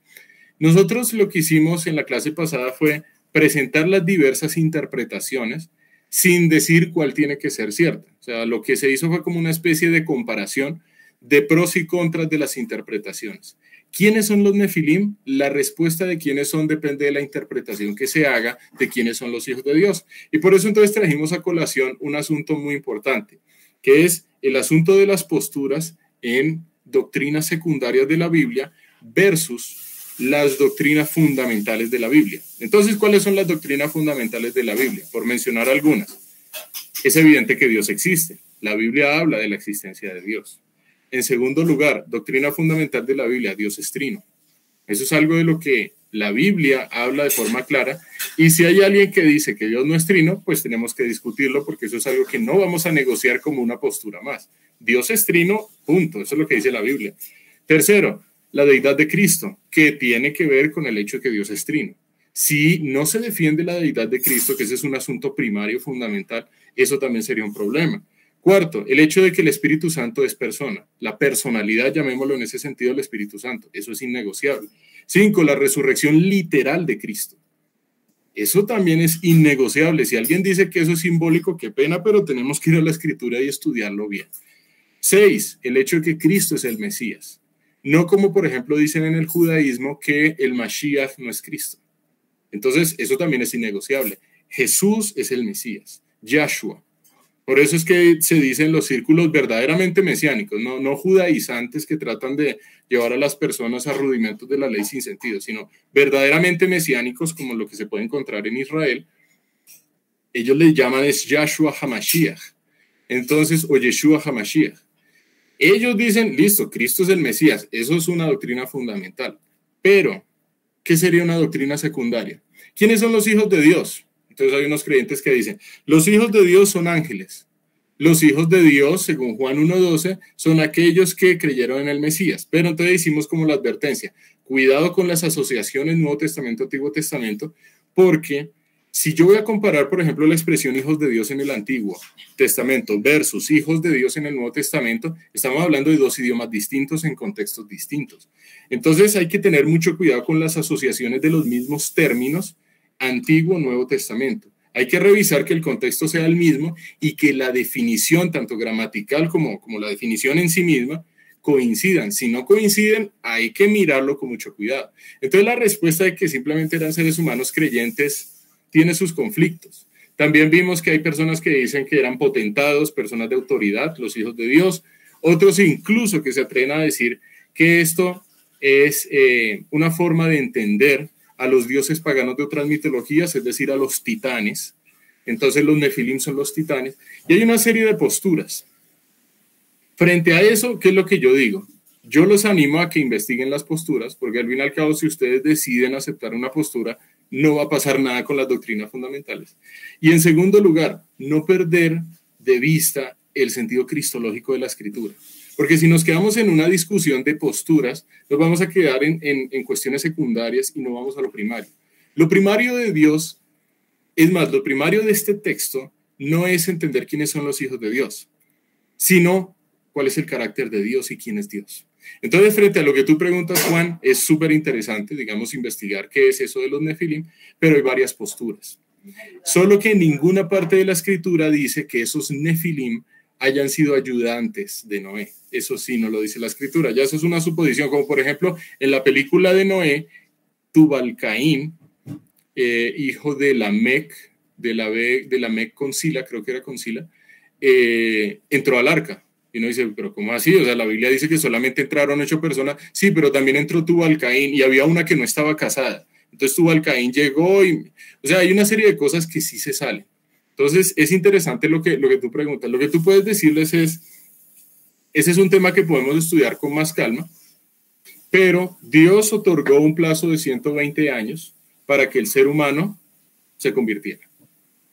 nosotros lo que hicimos en la clase pasada fue presentar las diversas interpretaciones sin decir cuál tiene que ser cierta. O sea, lo que se hizo fue como una especie de comparación de pros y contras de las interpretaciones. ¿Quiénes son los Nefilim? La respuesta de quiénes son depende de la interpretación que se haga de quiénes son los hijos de Dios. Y por eso entonces trajimos a colación un asunto muy importante, que es el asunto de las posturas en doctrinas secundarias de la Biblia versus las doctrinas fundamentales de la Biblia. Entonces, ¿cuáles son las doctrinas fundamentales de la Biblia? Por mencionar algunas. Es evidente que Dios existe. La Biblia habla de la existencia de Dios. En segundo lugar, doctrina fundamental de la Biblia, Dios es trino. Eso es algo de lo que la Biblia habla de forma clara. Y si hay alguien que dice que Dios no es trino, pues tenemos que discutirlo porque eso es algo que no vamos a negociar como una postura más. Dios es trino, punto. Eso es lo que dice la Biblia. Tercero, la deidad de Cristo, que tiene que ver con el hecho de que Dios es trino. Si no se defiende la deidad de Cristo, que ese es un asunto primario, fundamental, eso también sería un problema. Cuarto, el hecho de que el Espíritu Santo es persona. La personalidad, llamémoslo en ese sentido, del Espíritu Santo. Eso es innegociable. 5, la resurrección literal de Cristo. Eso también es innegociable. Si alguien dice que eso es simbólico, qué pena, pero tenemos que ir a la Escritura y estudiarlo bien. 6, el hecho de que Cristo es el Mesías. No como, por ejemplo, dicen en el judaísmo que el Mashiach no es Cristo. Entonces, eso también es innegociable. Jesús es el Mesías, Yahshua. Por eso es que se dice en los círculos verdaderamente mesiánicos, no judaizantes que tratan de llevar a las personas a rudimentos de la ley sin sentido, sino verdaderamente mesiánicos, como lo que se puede encontrar en Israel. Ellos le llaman es Yahshua HaMashiach. Entonces, o Yeshua HaMashiach. Ellos dicen, listo, Cristo es el Mesías. Eso es una doctrina fundamental. Pero, ¿qué sería una doctrina secundaria? ¿Quiénes son los hijos de Dios? Entonces hay unos creyentes que dicen, los hijos de Dios son ángeles. Los hijos de Dios, según Juan 1:12, son aquellos que creyeron en el Mesías. Pero entonces hicimos como la advertencia, cuidado con las asociaciones Nuevo Testamento, Antiguo Testamento, porque si yo voy a comparar, por ejemplo, la expresión hijos de Dios en el Antiguo Testamento versus hijos de Dios en el Nuevo Testamento, estamos hablando de dos idiomas distintos en contextos distintos. Entonces hay que tener mucho cuidado con las asociaciones de los mismos términos, Antiguo, Nuevo Testamento. Hay que revisar que el contexto sea el mismo y que la definición, tanto gramatical como la definición en sí misma, coincidan. Si no coinciden, hay que mirarlo con mucho cuidado. Entonces la respuesta de que simplemente eran seres humanos creyentes tiene sus conflictos. También vimos que hay personas que dicen que eran potentados, personas de autoridad, los hijos de Dios. Otros incluso que se atreven a decir que esto es una forma de entender a los dioses paganos de otras mitologías, es decir, a los titanes. Entonces los Nefilim son los titanes. Y hay una serie de posturas. Frente a eso, ¿qué es lo que yo digo? Yo los animo a que investiguen las posturas, porque al fin y al cabo, si ustedes deciden aceptar una postura, no va a pasar nada con las doctrinas fundamentales. Y en segundo lugar, no perder de vista el sentido cristológico de la escritura. Porque si nos quedamos en una discusión de posturas, nos vamos a quedar en cuestiones secundarias y no vamos a lo primario. Lo primario de Dios, es más, lo primario de este texto no es entender quiénes son los hijos de Dios. sino cuál es el carácter de Dios y quién es Dios. Entonces, frente a lo que tú preguntas, Juan, es súper interesante, digamos, investigar qué es eso de los nefilim, pero hay varias posturas. Solo que en ninguna parte de la escritura dice que esos nefilim hayan sido ayudantes de Noé. Eso sí no lo dice la escritura. Ya eso es una suposición, como por ejemplo, en la película de Noé, Tubal-Caín, hijo de Lamec, de Lamec con Sila, creo que era con Sila, entró al arca. Y uno dice, pero ¿cómo así? O sea, la Biblia dice que solamente entraron 8 personas. Sí, pero también entró Tubal-Caín y había una que no estaba casada. Entonces Tubal-Caín llegó y... O sea, hay una serie de cosas que sí se salen. Entonces, es interesante lo que tú preguntas. Lo que tú puedes decirles es, ese es un tema que podemos estudiar con más calma, pero Dios otorgó un plazo de 120 años para que el ser humano se convirtiera.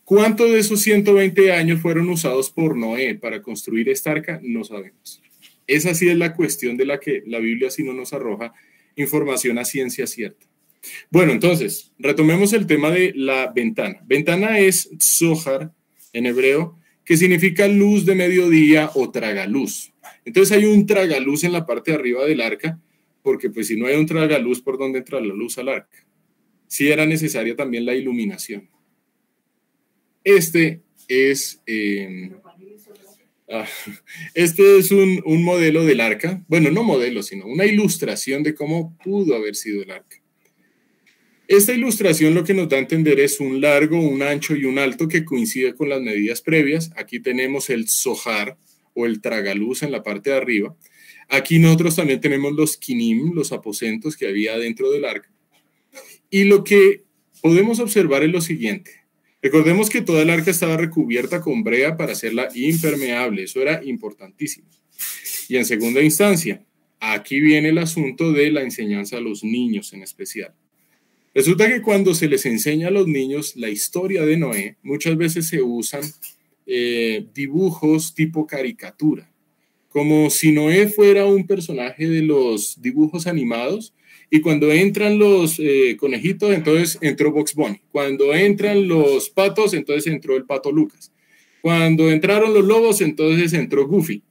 ¿Cuántos de esos 120 años fueron usados por Noé para construir esta arca? No sabemos. Esa sí es la cuestión de la que la Biblia sí no nos arroja información a ciencia cierta. Bueno, entonces, retomemos el tema de la ventana. Ventana es zohar en hebreo, que significa luz de mediodía o tragaluz. Entonces hay un tragaluz en la parte de arriba del arca, porque pues si no hay un tragaluz, ¿por dónde entra la luz al arca? Sí era necesaria también la iluminación. Este es un modelo del arca. Bueno, no modelo, sino una ilustración de cómo pudo haber sido el arca. Esta ilustración lo que nos da a entender es un largo, un ancho y un alto que coincide con las medidas previas. Aquí tenemos el zohar o el tragaluz en la parte de arriba. Aquí nosotros también tenemos los kinim, los aposentos que había dentro del arca. Y lo que podemos observar es lo siguiente. Recordemos que toda el arca estaba recubierta con brea para hacerla impermeable. Eso era importantísimo. Y en segunda instancia, aquí viene el asunto de la enseñanza a los niños en especial. Resulta que cuando se les enseña a los niños la historia de Noé, muchas veces se usan dibujos tipo caricatura, como si Noé fuera un personaje de los dibujos animados, y cuando entran los conejitos, entonces entró Bugs Bunny. Cuando entran los patos, entonces entró el pato Lucas. Cuando entraron los lobos, entonces entró Goofy.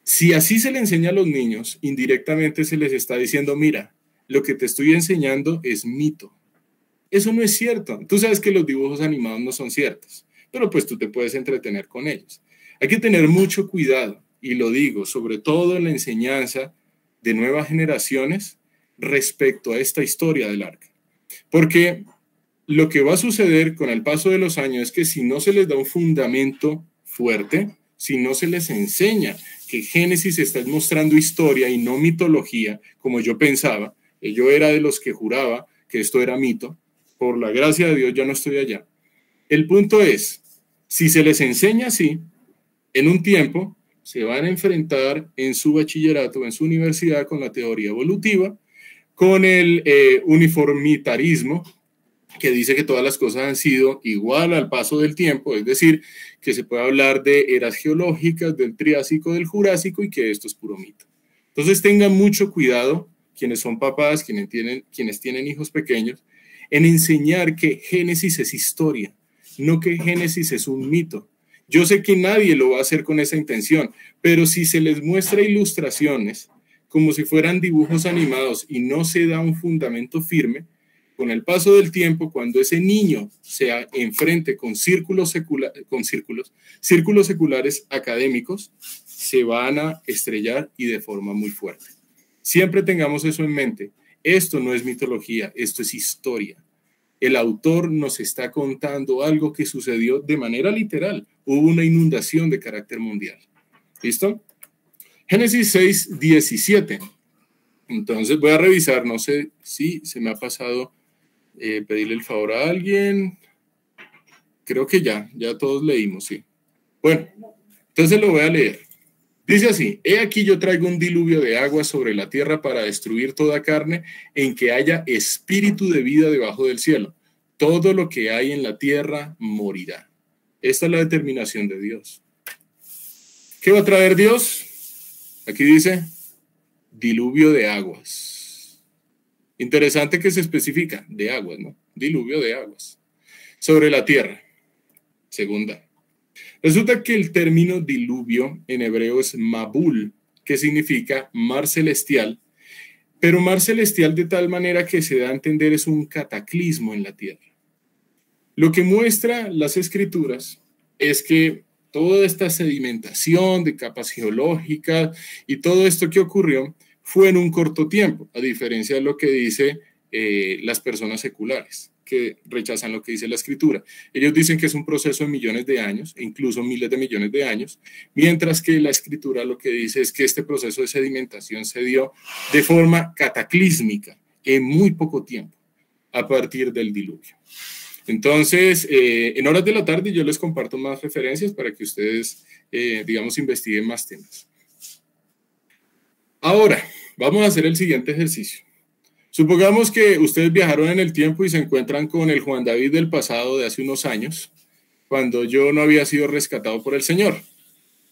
Si así se le enseña a los niños, indirectamente se les está diciendo, mira, lo que te estoy enseñando es mito. Eso no es cierto. Tú sabes que los dibujos animados no son ciertos, pero pues tú te puedes entretener con ellos. Hay que tener mucho cuidado, y lo digo, sobre todo en la enseñanza de nuevas generaciones respecto a esta historia del arca. Porque lo que va a suceder con el paso de los años es que si no se les da un fundamento fuerte, si no se les enseña que Génesis está mostrando historia y no mitología, como yo pensaba, yo era de los que juraba que esto era mito, por la gracia de Dios ya no estoy allá. El punto es, si se les enseña así, en un tiempo se van a enfrentar en su bachillerato, en su universidad, con la teoría evolutiva, con el uniformitarismo, que dice que todas las cosas han sido igual al paso del tiempo, es decir, que se puede hablar de eras geológicas, del Triásico, del Jurásico, y que esto es puro mito. Entonces tengan mucho cuidado, quienes son papás, quienes tienen hijos pequeños, en enseñar que Génesis es historia, no que Génesis es un mito. Yo sé que nadie lo va a hacer con esa intención, pero si se les muestra ilustraciones como si fueran dibujos animados y no se da un fundamento firme, con el paso del tiempo, cuando ese niño se enfrente con círculos seculares académicos, se van a estrellar y de forma muy fuerte. Siempre tengamos eso en mente. Esto no es mitología, esto es historia. El autor nos está contando algo que sucedió de manera literal. Hubo una inundación de carácter mundial. ¿Listo? Génesis 6, 17. Entonces voy a revisar, no sé si se me ha pasado pedirle el favor a alguien. Creo que ya todos leímos, sí. Bueno, entonces lo voy a leer. Dice así: he aquí yo traigo un diluvio de agua sobre la tierra para destruir toda carne en que haya espíritu de vida debajo del cielo. Todo lo que hay en la tierra morirá. Esta es la determinación de Dios. ¿Qué va a traer Dios? Aquí dice diluvio de aguas. Interesante que se especifica de aguas, ¿no? Diluvio de aguas sobre la tierra. Segunda. Resulta que el término diluvio en hebreo es mabul, que significa mar celestial, pero mar celestial de tal manera que se da a entender es un cataclismo en la tierra. Lo que muestra las escrituras es que toda esta sedimentación de capas geológicas y todo esto que ocurrió fue en un corto tiempo, a diferencia de lo que dice las personas seculares, que rechazan lo que dice la escritura. Ellos dicen que es un proceso de millones de años, e incluso miles de millones de años, mientras que la escritura lo que dice es que este proceso de sedimentación se dio de forma cataclísmica, en muy poco tiempo, a partir del diluvio. Entonces, en horas de la tarde yo les comparto más referencias para que ustedes, digamos, investiguen más temas. Ahora, vamos a hacer el siguiente ejercicio. Supongamos que ustedes viajaron en el tiempo y se encuentran con el Juan David del pasado de hace unos años, cuando yo no había sido rescatado por el Señor.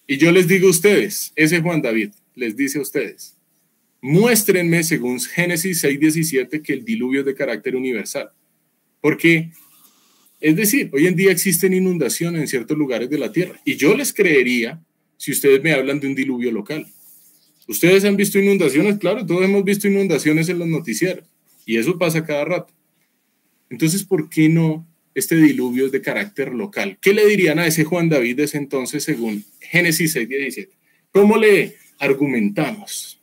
Y yo les digo a ustedes, ese Juan David les dice a ustedes, muéstrenme según Génesis 6:17 que el diluvio es de carácter universal. Porque, es decir, hoy en día existen inundaciones en ciertos lugares de la tierra. Y yo les creería si ustedes me hablan de un diluvio local. Ustedes han visto inundaciones, claro, todos hemos visto inundaciones en los noticieros y eso pasa cada rato. Entonces, ¿por qué no este diluvio es de carácter local? ¿Qué le dirían a ese Juan David de ese entonces según Génesis 6:17? ¿Cómo le argumentamos?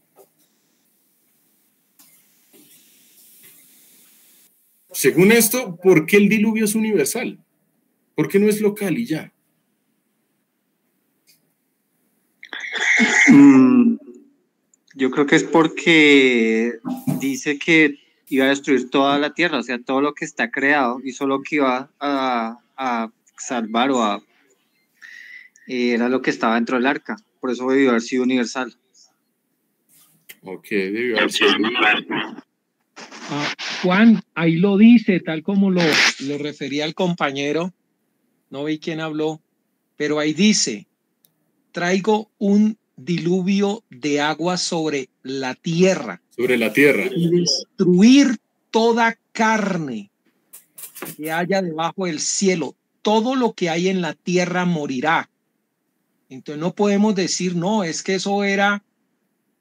Según esto, ¿por qué el diluvio es universal? ¿Por qué no es local y ya? Yo creo que es porque dice que iba a destruir toda la tierra, o sea, todo lo que está creado, y solo que iba a salvar era lo que estaba dentro del arca. Por eso debió haber sido universal. Ok, debió haber sido universal. Juan, ahí lo dice, tal como lo refería el compañero, no vi quién habló, pero ahí dice, traigo un diluvio de agua sobre la tierra. Sobre la tierra. Y destruir toda carne que haya debajo del cielo. Todo lo que hay en la tierra morirá. Entonces no podemos decir, no, es que eso era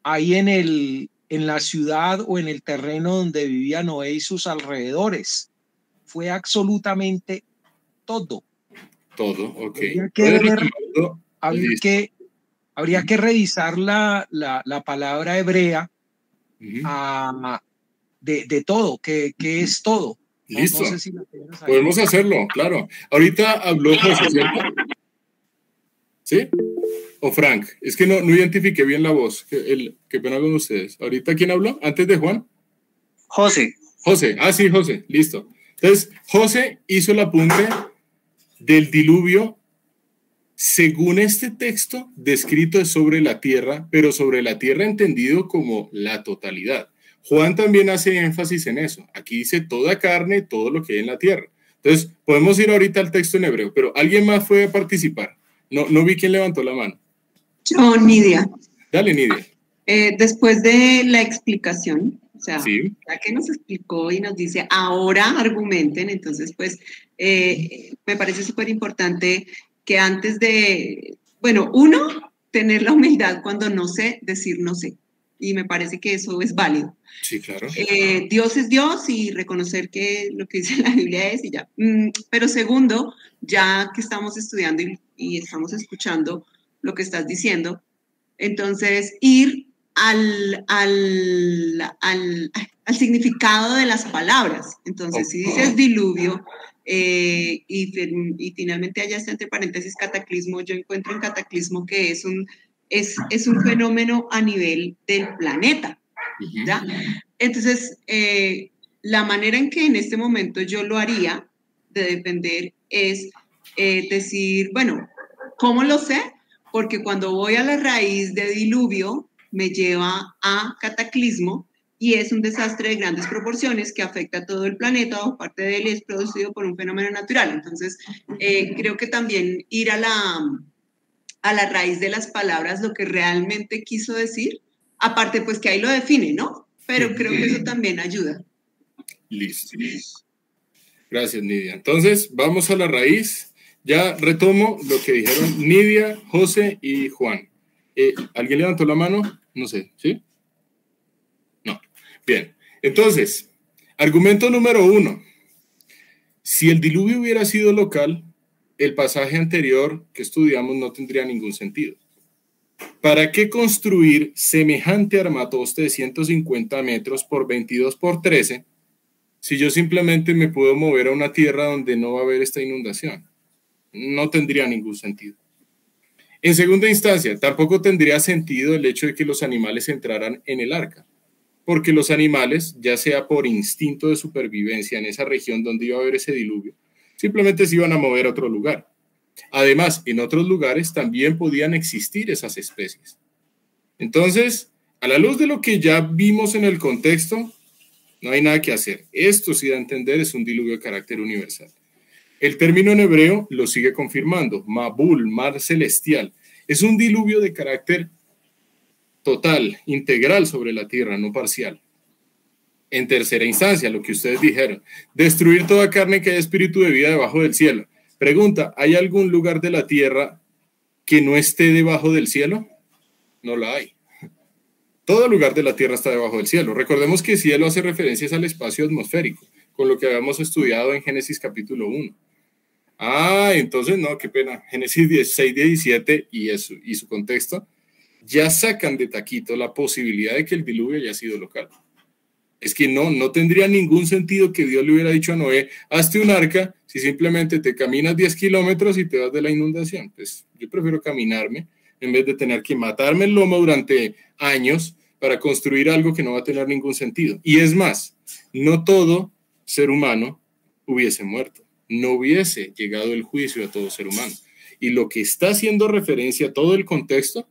ahí en la ciudad o en el terreno donde vivía Noé y sus alrededores. Fue absolutamente todo. Todo, ok. Habría que revisar la palabra hebrea de todo, que es todo. Listo. No sé si la tienes ahí. Podemos hacerlo, claro. Ahorita habló José, ¿cierto? ¿Sí? O Frank. Es que no identifiqué bien la voz. Qué pena con ustedes. ¿Ahorita quién habló? ¿Antes de Juan? José. José. Ah, sí, José. Listo. Entonces, José hizo el apunte del diluvio. Según este texto, descrito es sobre la tierra, pero sobre la tierra entendido como la totalidad. Juan también hace énfasis en eso. Aquí dice toda carne, todo lo que hay en la tierra. Entonces, podemos ir ahorita al texto en hebreo, pero ¿alguien más fue a participar? No vi quién levantó la mano. Yo, Nidia. Dale, Nidia. Después de la explicación, o sea, sí, ya que nos explicó y nos dice, ahora argumenten, entonces, pues, me parece súper importante que antes de, bueno, uno, tener la humildad cuando no sé, decir no sé. Y me parece que eso es válido. Sí, claro. Dios es Dios y reconocer que lo que dice la Biblia es y ya. Pero segundo, ya que estamos estudiando y estamos escuchando lo que estás diciendo, entonces ir al significado de las palabras. Entonces, si dices diluvio, y finalmente allá está entre paréntesis cataclismo, yo encuentro en cataclismo que es un fenómeno a nivel del planeta, ¿ya? Entonces, la manera en que en este momento yo lo haría de defender es decir, bueno, ¿cómo lo sé? Porque cuando voy a la raíz de diluvio, me lleva a cataclismo, y es un desastre de grandes proporciones que afecta a todo el planeta, o parte de él es producido por un fenómeno natural. Entonces, creo que también ir a la raíz de las palabras, lo que realmente quiso decir, aparte pues que ahí lo define, ¿no? Pero creo que eso también ayuda. Listo. Gracias, Nidia. Entonces, vamos a la raíz. ya retomo lo que dijeron Nidia, José y Juan. ¿Alguien levantó la mano? No sé, ¿sí? No. Bien, entonces, argumento número 1. Si el diluvio hubiera sido local, el pasaje anterior que estudiamos no tendría ningún sentido. ¿Para qué construir semejante armatoste de 150 metros por 22 por 13 si yo simplemente me puedo mover a una tierra donde no va a haber esta inundación? No tendría ningún sentido. En segunda instancia, tampoco tendría sentido el hecho de que los animales entraran en el arca, porque los animales, ya sea por instinto de supervivencia en esa región donde iba a haber ese diluvio, simplemente se iban a mover a otro lugar. Además, en otros lugares también podían existir esas especies. Entonces, a la luz de lo que ya vimos en el contexto, no hay nada que hacer. Esto, sí da a entender, es un diluvio de carácter universal. El término en hebreo lo sigue confirmando, Mabul, mar celestial. Es un diluvio de carácter total, integral sobre la tierra, no parcial. En tercera instancia, lo que ustedes dijeron, destruir toda carne que haya espíritu de vida debajo del cielo. Pregunta, ¿hay algún lugar de la tierra que no esté debajo del cielo? No la hay. Todo lugar de la tierra está debajo del cielo. Recordemos que cielo hace referencias al espacio atmosférico, con lo que habíamos estudiado en Génesis capítulo 1. Entonces, no, qué pena. Génesis 16, 17 y su contexto ya sacan de taquito la posibilidad de que el diluvio haya sido local. Es que no tendría ningún sentido que Dios le hubiera dicho a Noé, hazte un arca si simplemente te caminas 10 kilómetros y te vas de la inundación. Pues yo prefiero caminarme en vez de tener que matarme el lomo durante años para construir algo que no va a tener ningún sentido. Y es más, no todo ser humano hubiese muerto, no hubiese llegado el juicio a todo ser humano. Y lo que está haciendo referencia a todo el contexto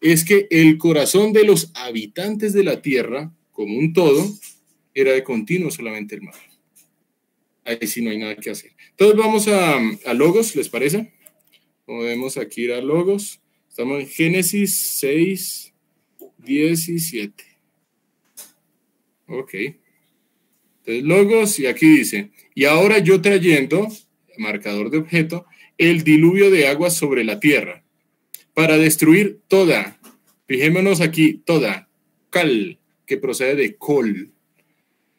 es que el corazón de los habitantes de la tierra, como un todo, era de continuo solamente el mal. Ahí sí no hay nada que hacer. Entonces vamos a Logos, ¿les parece? Podemos aquí ir a Logos. Estamos en Génesis 6, 17. Ok. Entonces Logos, y aquí dice, y ahora yo trayendo, marcador de objeto, el diluvio de aguas sobre la tierra, para destruir toda, fijémonos aquí, toda, cal, que procede de col.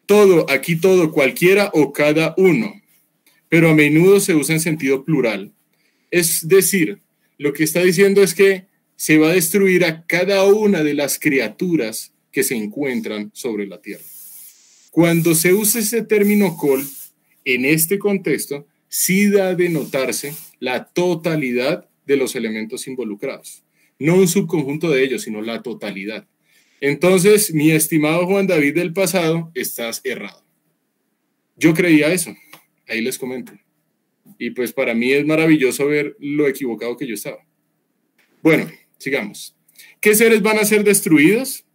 Todo, aquí todo, cualquiera o cada uno, pero a menudo se usa en sentido plural. Es decir, lo que está diciendo es que se va a destruir a cada una de las criaturas que se encuentran sobre la tierra. Cuando se usa ese término col, en este contexto, sí da de notarse la totalidad de los elementos involucrados. No un subconjunto de ellos, sino la totalidad. Entonces, mi estimado Juan David del pasado, estás errado. Yo creía eso, ahí les comento. Y pues para mí es maravilloso ver lo equivocado que yo estaba. Bueno, sigamos. ¿Qué seres van a ser destruidos?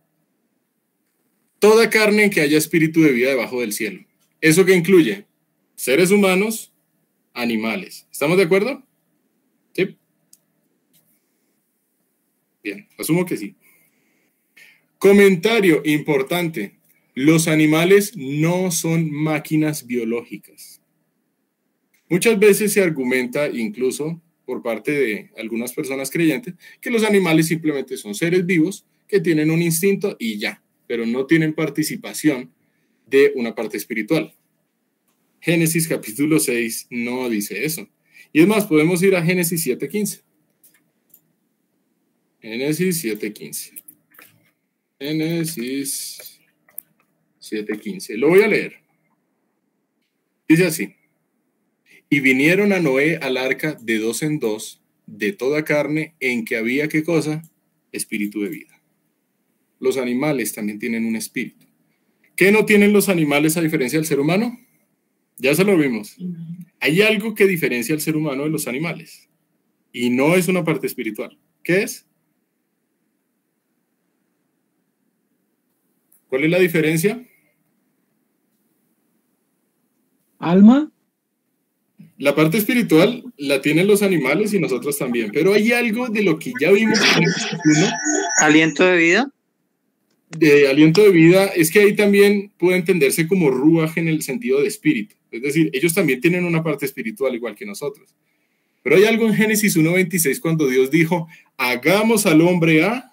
Toda carne en que haya espíritu de vida debajo del cielo. ¿Eso qué incluye? Seres humanos, animales. ¿Estamos de acuerdo? ¿Sí? Bien, asumo que sí. Comentario importante. Los animales no son máquinas biológicas. Muchas veces se argumenta, incluso por parte de algunas personas creyentes, que los animales simplemente son seres vivos que tienen un instinto y ya, pero no tienen participación de una parte espiritual. Génesis capítulo 6 no dice eso. Y es más, podemos ir a Génesis 7:15. Génesis 7:15. Génesis 7:15. Lo voy a leer. Dice así. Y vinieron a Noé al arca de 2 en 2, de toda carne, en que había, ¿qué cosa? Espíritu de vida. Los animales también tienen un espíritu. ¿Qué no tienen los animales a diferencia del ser humano? Ya se lo vimos. Hay algo que diferencia al ser humano de los animales. Y no es una parte espiritual. ¿Qué es? ¿Cuál es la diferencia? ¿Alma? La parte espiritual la tienen los animales y nosotros también, pero hay algo de lo que ya vimos en el capítulo. ¿Aliento de vida? De aliento de vida, es que ahí también puede entenderse como ruaj en el sentido de espíritu. Es decir, ellos también tienen una parte espiritual igual que nosotros. Pero hay algo en Génesis 1:26 cuando Dios dijo, hagamos al hombre a...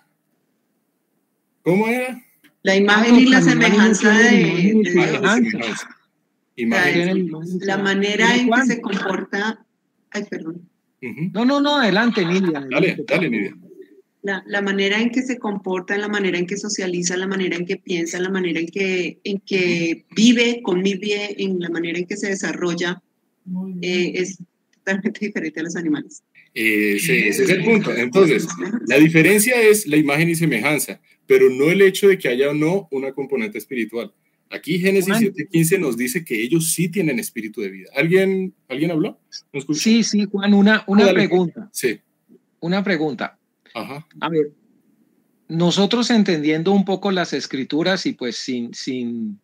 ¿Cómo era? La imagen y la los animales semejanza tienen de imagen y Dios. semejanza. Imagen. La manera en que se comporta... Ay, perdón. No, adelante, Nidia. Dale, Nidia. La manera en que se comporta, la manera en que socializa, la manera en que piensa, la manera en que vive, convive, en la manera en que se desarrolla, es totalmente diferente a los animales. Ese es el punto. Entonces, la diferencia es la imagen y semejanza, pero no el hecho de que haya o no una componente espiritual. Aquí Génesis 7:15 nos dice que ellos sí tienen espíritu de vida. ¿Alguien habló? ¿No escucha? Sí, Juan, una pregunta. Sí. Una pregunta. Ajá. A ver, nosotros entendiendo un poco las escrituras y pues sin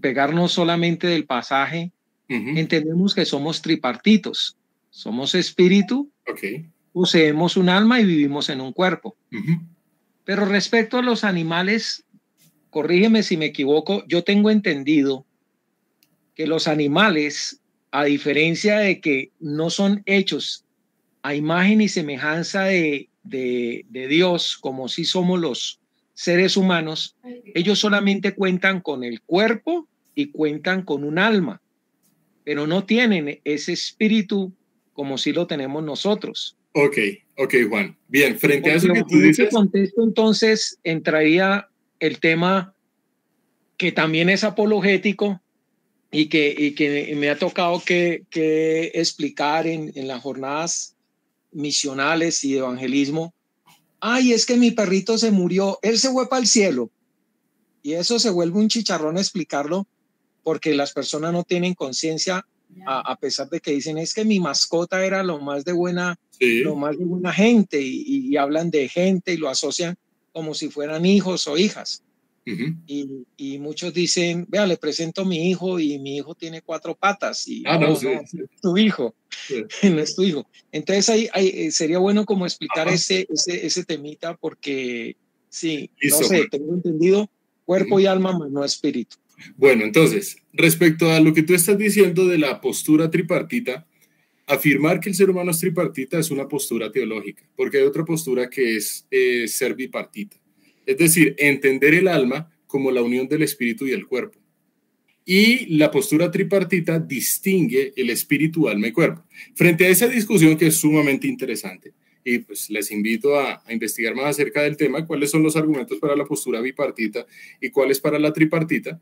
pegarnos solamente del pasaje, entendemos que somos tripartitos. Somos espíritu, poseemos un alma y vivimos en un cuerpo. Pero respecto a los animales, corrígeme si me equivoco, yo tengo entendido que los animales, a diferencia de que no son hechos a imagen y semejanza de Dios, como si somos los seres humanos, ellos solamente cuentan con el cuerpo y cuentan con un alma, pero no tienen ese espíritu como si lo tenemos nosotros. Ok, Juan. Bien, frente a eso que tú dices... En ese contexto, entonces, entraría el tema que también es apologético y que me ha tocado que explicar en las jornadas misionales y de evangelismo. Ay, es que mi perrito se murió, él se fue para el cielo. Y eso se vuelve un chicharrón explicarlo porque las personas no tienen conciencia, a pesar de que dicen, es que mi mascota era lo más de buena gente y hablan de gente y lo asocian como si fueran hijos o hijas. Y muchos dicen, vea, le presento a mi hijo y mi hijo tiene 4 patas y no es tu hijo, no es tu hijo. Entonces ahí sería bueno como explicar ese temita porque sí, listo, no sé, tengo entendido cuerpo y alma, más no espíritu. Bueno, entonces, respecto a lo que tú estás diciendo de la postura tripartita, afirmar que el ser humano es tripartita es una postura teológica, porque hay otra postura que es ser bipartita. Es decir, entender el alma como la unión del espíritu y el cuerpo. Y la postura tripartita distingue el espíritu, alma y cuerpo. Frente a esa discusión que es sumamente interesante, y pues les invito a investigar más acerca del tema, cuáles son los argumentos para la postura bipartita y cuáles para la tripartita,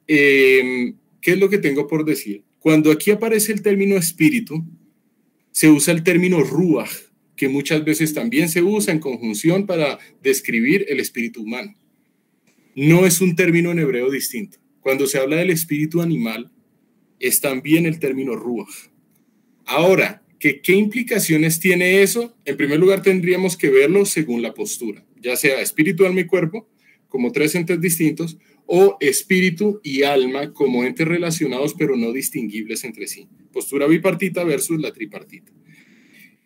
¿qué es lo que tengo por decir? Cuando aquí aparece el término espíritu, se usa el término ruach, que muchas veces también se usa en conjunción para describir el espíritu humano. No es un término en hebreo distinto. Cuando se habla del espíritu animal, es también el término ruach. Ahora, ¿qué implicaciones tiene eso? En primer lugar, tendríamos que verlo según la postura, ya sea espíritu, alma y cuerpo, como 3 entes distintos, o espíritu y alma como entes relacionados pero no distinguibles entre sí. Postura bipartita versus la tripartita.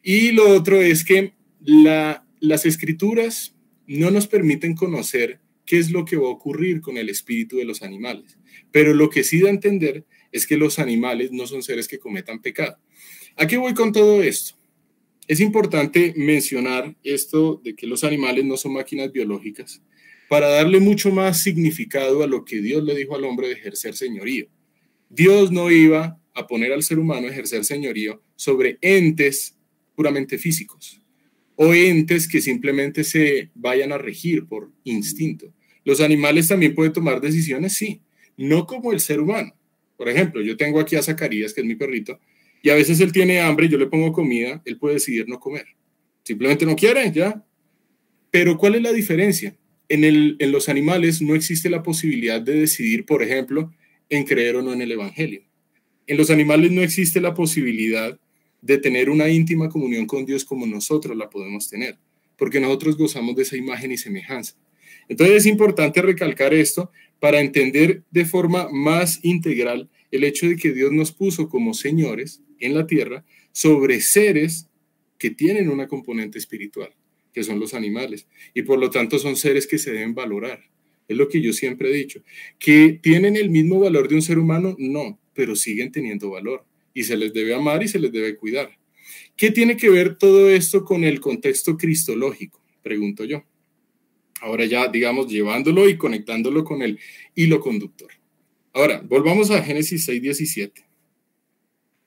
Y lo otro es que las escrituras no nos permiten conocer qué es lo que va a ocurrir con el espíritu de los animales, pero lo que sí da a entender es que los animales no son seres que cometan pecado. ¿A qué voy con todo esto? Es importante mencionar esto de que los animales no son máquinas biológicas para darle mucho más significado a lo que Dios le dijo al hombre de ejercer señorío. Dios no iba a poner al ser humano a ejercer señorío sobre entes puramente físicos o entes que simplemente se vayan a regir por instinto. Los animales también pueden tomar decisiones, sí, no como el ser humano. Por ejemplo, yo tengo aquí a Zacarías, que es mi perrito, y a veces él tiene hambre, yo le pongo comida, él puede decidir no comer. Simplemente no quiere, ya. Pero ¿cuál es la diferencia? En los animales no existe la posibilidad de decidir, por ejemplo, en creer o no en el evangelio. En los animales no existe la posibilidad de tener una íntima comunión con Dios como nosotros la podemos tener, porque nosotros gozamos de esa imagen y semejanza. Entonces es importante recalcar esto para entender de forma más integral el hecho de que Dios nos puso como señores en la tierra sobre seres que tienen una componente espiritual, que son los animales, y por lo tanto son seres que se deben valorar. Es lo que yo siempre he dicho. ¿Que tienen el mismo valor de un ser humano? No, pero siguen teniendo valor, y se les debe amar y se les debe cuidar. ¿Qué tiene que ver todo esto con el contexto cristológico? Pregunto yo. Ahora ya, digamos, llevándolo y conectándolo con el hilo conductor. Ahora, volvamos a Génesis 6:17.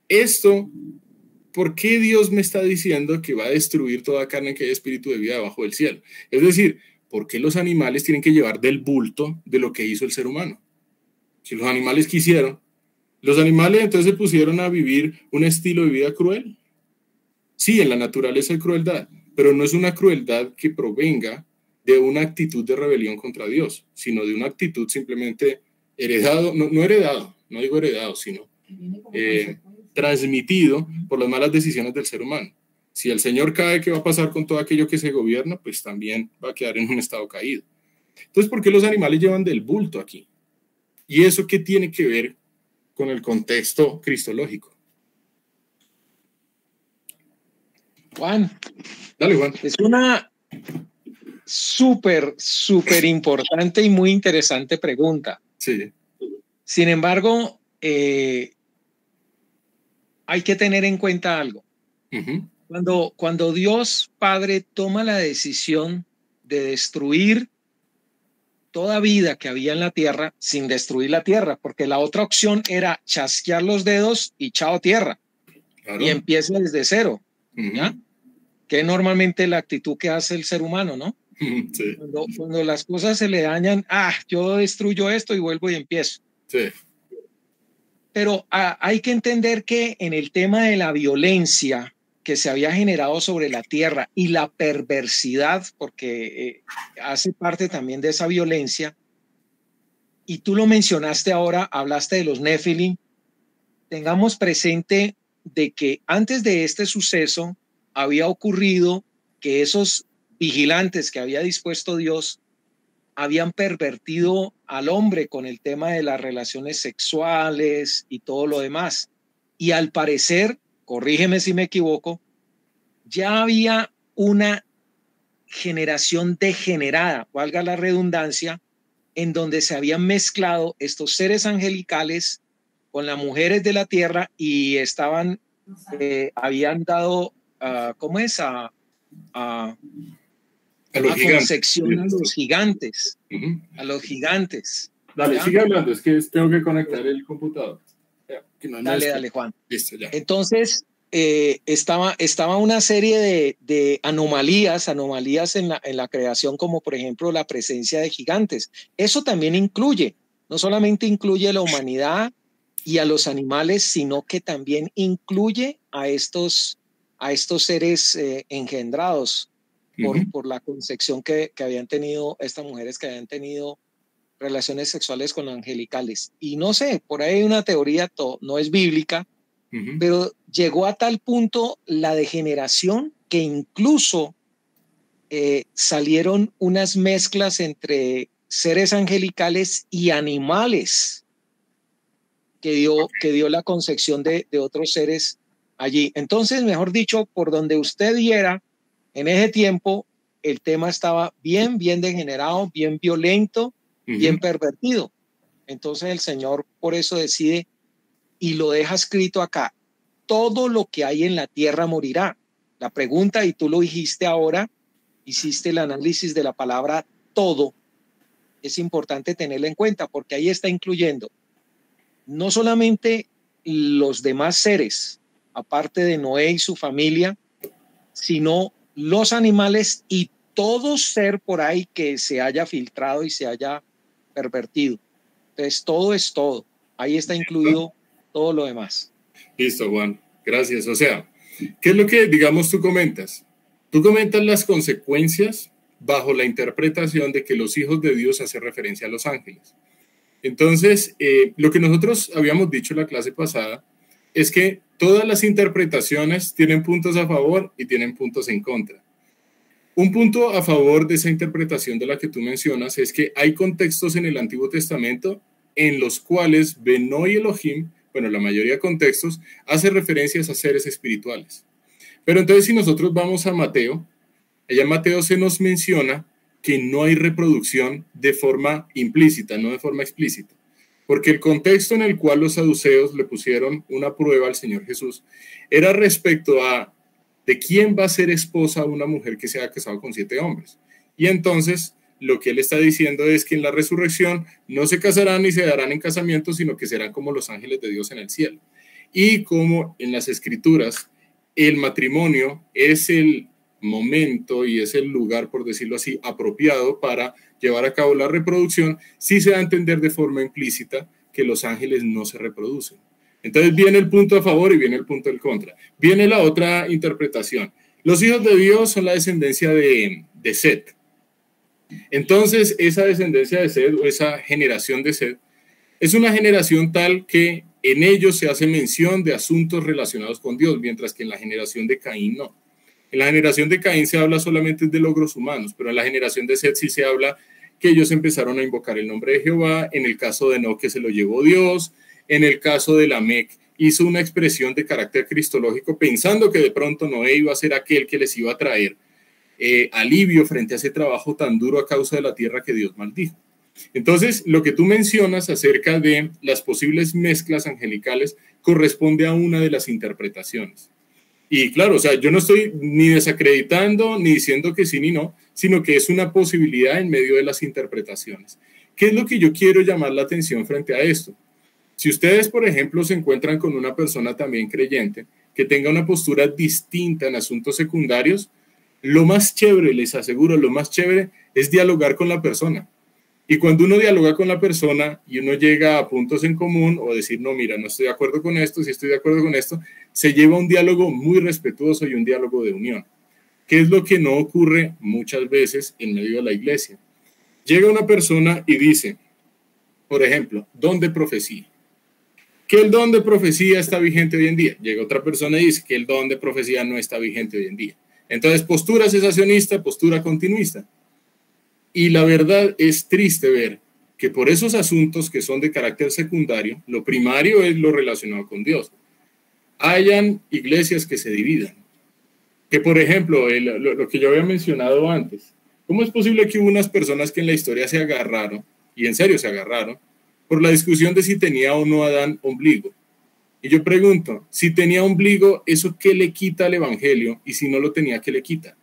Esto, ¿por qué Dios me está diciendo que va a destruir toda carne que haya espíritu de vida debajo del cielo? Es decir, ¿por qué los animales tienen que llevar del bulto de lo que hizo el ser humano? Si los animales quisieron, los animales entonces se pusieron a vivir un estilo de vida cruel. Sí, en la naturaleza hay crueldad, pero no es una crueldad que provenga de una actitud de rebelión contra Dios, sino de una actitud simplemente heredado, no digo heredado, sino transmitido por las malas decisiones del ser humano. Si el Señor cae, ¿qué va a pasar con todo aquello que se gobierna? Pues también va a quedar en un estado caído. Entonces, ¿por qué los animales llevan del bulto aquí? ¿Y eso qué tiene que ver con el contexto cristológico? Juan. Dale, Juan. Es una súper importante y muy interesante pregunta. Sí. Sin embargo, hay que tener en cuenta algo. Cuando Dios Padre toma la decisión de destruir toda vida que había en la tierra sin destruir la tierra, porque la otra opción era chasquear los dedos y chao tierra, claro, y empieza desde cero, ¿ya? Que es normalmente la actitud que hace el ser humano, ¿no? Sí. Cuando las cosas se le dañan, yo destruyo esto y vuelvo y empiezo. Sí. Pero hay que entender que en el tema de la violencia que se había generado sobre la tierra y la perversidad, porque hace parte también de esa violencia, y tú lo mencionaste ahora, hablaste de los Nefilim, tengamos presente de que antes de este suceso había ocurrido que esos vigilantes que había dispuesto Dios habían pervertido al hombre con el tema de las relaciones sexuales y todo lo demás. Y al parecer, corrígeme si me equivoco, ya había una generación degenerada, valga la redundancia, en donde se habían mezclado estos seres angelicales con las mujeres de la tierra y habían dado, ¿cómo es? A concepción a los gigantes. A los gigantes. Dale, sigue hablando, es que tengo que conectar el computador. Dale, Juan. Listo, ya. Entonces, estaba una serie de anomalías en la creación, como por ejemplo la presencia de gigantes. Eso también no solamente incluye a la humanidad y a los animales, sino que también incluye a estos seres engendrados por la concepción que habían tenido estas mujeres que habían tenido relaciones sexuales con angelicales. Y no sé, por ahí hay una teoría, no es bíblica, pero llegó a tal punto la degeneración que incluso salieron unas mezclas entre seres angelicales y animales que dio la concepción de otros seres allí. Entonces, mejor dicho, por donde usted viera, en ese tiempo, el tema estaba bien degenerado, bien violento, bien pervertido. Entonces el Señor por eso decide y lo deja escrito acá: todo lo que hay en la tierra morirá. La pregunta, y tú lo dijiste ahora, hiciste el análisis de la palabra todo, es importante tenerla en cuenta porque ahí está incluyendo no solamente los demás seres, aparte de Noé y su familia, sino los animales y todo ser por ahí que se haya filtrado y se haya pervertido. Entonces, todo es todo. Ahí está incluido todo lo demás. Listo, Juan. Gracias. O sea, ¿qué es lo que, digamos, tú comentas? Tú comentas las consecuencias bajo la interpretación de que los hijos de Dios hacen referencia a los ángeles. Entonces, lo que nosotros habíamos dicho en la clase pasada es que todas las interpretaciones tienen puntos a favor y tienen puntos en contra. Un punto a favor de esa interpretación de la que tú mencionas es que hay contextos en el Antiguo Testamento en los cuales Beno y Elohim, bueno, la mayoría de contextos, hace referencias a seres espirituales. Pero entonces si nosotros vamos a Mateo, allá en Mateo se nos menciona que no hay reproducción de forma implícita, no de forma explícita. porque el contexto en el cual los saduceos le pusieron una prueba al Señor Jesús era respecto a de quién va a ser esposa una mujer que se haya casado con 7 hombres. Y entonces lo que él está diciendo es que en la resurrección no se casarán ni se darán en casamiento, sino que serán como los ángeles de Dios en el cielo. Y como en las Escrituras el matrimonio es el momento y es el lugar, por decirlo así, apropiado para llevar a cabo la reproducción, sí se da a entender de forma implícita que los ángeles no se reproducen. Entonces viene el punto a favor y viene el punto en contra. Viene la otra interpretación. Los hijos de Dios son la descendencia de Set. Entonces esa descendencia de Set o esa generación de Set es una generación tal que en ellos se hace mención de asuntos relacionados con Dios, mientras que en la generación de Caín no. En la generación de Caín se habla solamente de logros humanos, pero en la generación de Set sí se habla que ellos empezaron a invocar el nombre de Jehová. En el caso de Enoc, que se lo llevó Dios. En el caso de Lamec, hizo una expresión de carácter cristológico pensando que de pronto Noé iba a ser aquel que les iba a traer alivio frente a ese trabajo tan duro a causa de la tierra que Dios maldijo. Entonces, lo que tú mencionas acerca de las posibles mezclas angelicales corresponde a una de las interpretaciones. Y claro, o sea, yo no estoy ni desacreditando ni diciendo que sí ni no, sino que es una posibilidad en medio de las interpretaciones. ¿Qué es lo que yo quiero llamar la atención frente a esto? Si ustedes, por ejemplo, se encuentran con una persona también creyente que tenga una postura distinta en asuntos secundarios, lo más chévere, les aseguro, lo más chévere es dialogar con la persona. Y cuando uno dialoga con la persona y uno llega a puntos en común o decir, no, mira, no estoy de acuerdo con esto, sí estoy de acuerdo con esto, se lleva un diálogo muy respetuoso y un diálogo de unión, que es lo que no ocurre muchas veces en medio de la iglesia. Llega una persona y dice, por ejemplo, don de profecía. Que el don de profecía está vigente hoy en día. Llega otra persona y dice que el don de profecía no está vigente hoy en día. Entonces, postura cesacionista, postura continuista. Y la verdad es triste ver que por esos asuntos que son de carácter secundario, lo primario es lo relacionado con Dios. Hayan iglesias que se dividan. Que, por ejemplo, lo que yo había mencionado antes, ¿cómo es posible que hubo unas personas que en la historia se agarraron, y en serio se agarraron, por la discusión de si tenía o no Adán ombligo? Y yo pregunto, si tenía ombligo, ¿eso qué le quita al evangelio? Y si no lo tenía, ¿qué le quita?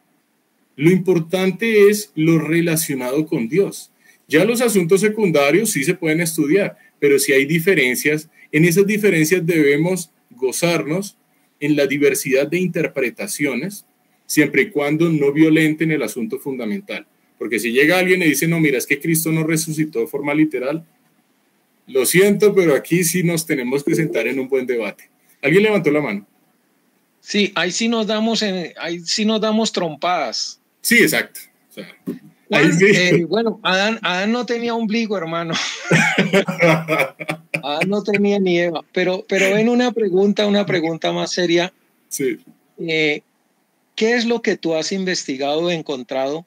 Lo importante es lo relacionado con Dios. Ya los asuntos secundarios sí se pueden estudiar, pero si hay diferencias, en esas diferencias debemos gozarnos en la diversidad de interpretaciones, siempre y cuando no violenten el asunto fundamental. Porque si llega alguien y dice, no, mira, es que Cristo no resucitó de forma literal, lo siento, pero aquí sí nos tenemos que sentar en un buen debate. ¿Alguien levantó la mano? Sí, ahí sí nos damos trompadas. Sí, exacto. O sea, bueno, Adán no tenía ombligo, hermano. Adán no tenía ni Eva. Pero ven una pregunta más seria. Sí. ¿Qué es lo que tú has investigado o encontrado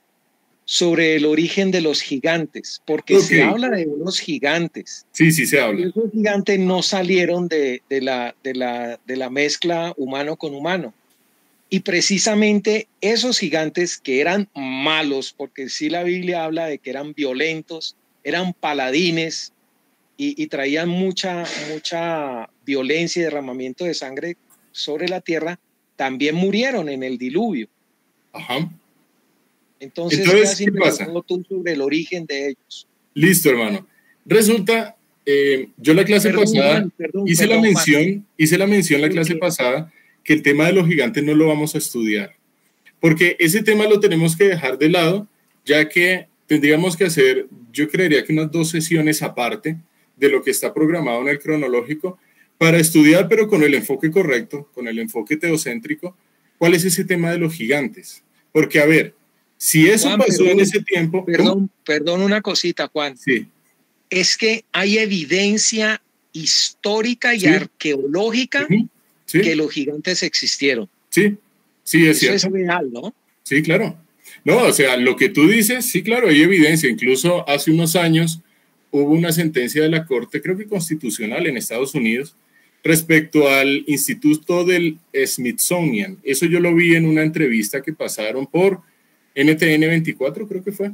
sobre el origen de los gigantes? Porque se habla de unos gigantes. Sí, se habla. Esos gigantes no salieron de la mezcla humano con humano. Y precisamente esos gigantes que eran malos, porque sí la Biblia habla de que eran violentos, eran paladines y traían mucha violencia y derramamiento de sangre sobre la tierra, también murieron en el diluvio. Ajá. Entonces ¿qué pasa? Tú sobre el origen de ellos. Listo, hermano. Resulta, yo la clase pasada hice la mención la clase pasada que el tema de los gigantes no lo vamos a estudiar, porque ese tema lo tenemos que dejar de lado, ya que tendríamos que hacer, yo creería que unas 2 sesiones aparte de lo que está programado en el cronológico para estudiar, pero con el enfoque correcto, con el enfoque teocéntrico, cuál es ese tema de los gigantes. Porque, a ver, si eso Juan, pasó en ese tiempo... Perdón una cosita, Juan. Sí. Es que hay evidencia histórica y arqueológica que los gigantes existieron. Sí, es cierto. Eso es real, ¿no? Sí, claro. No, o sea, lo que tú dices, sí, claro, hay evidencia. Incluso hace unos años hubo una sentencia de la Corte, creo que constitucional en Estados Unidos, respecto al Instituto del Smithsonian. Eso yo lo vi en una entrevista que pasaron por NTN 24, creo que fue.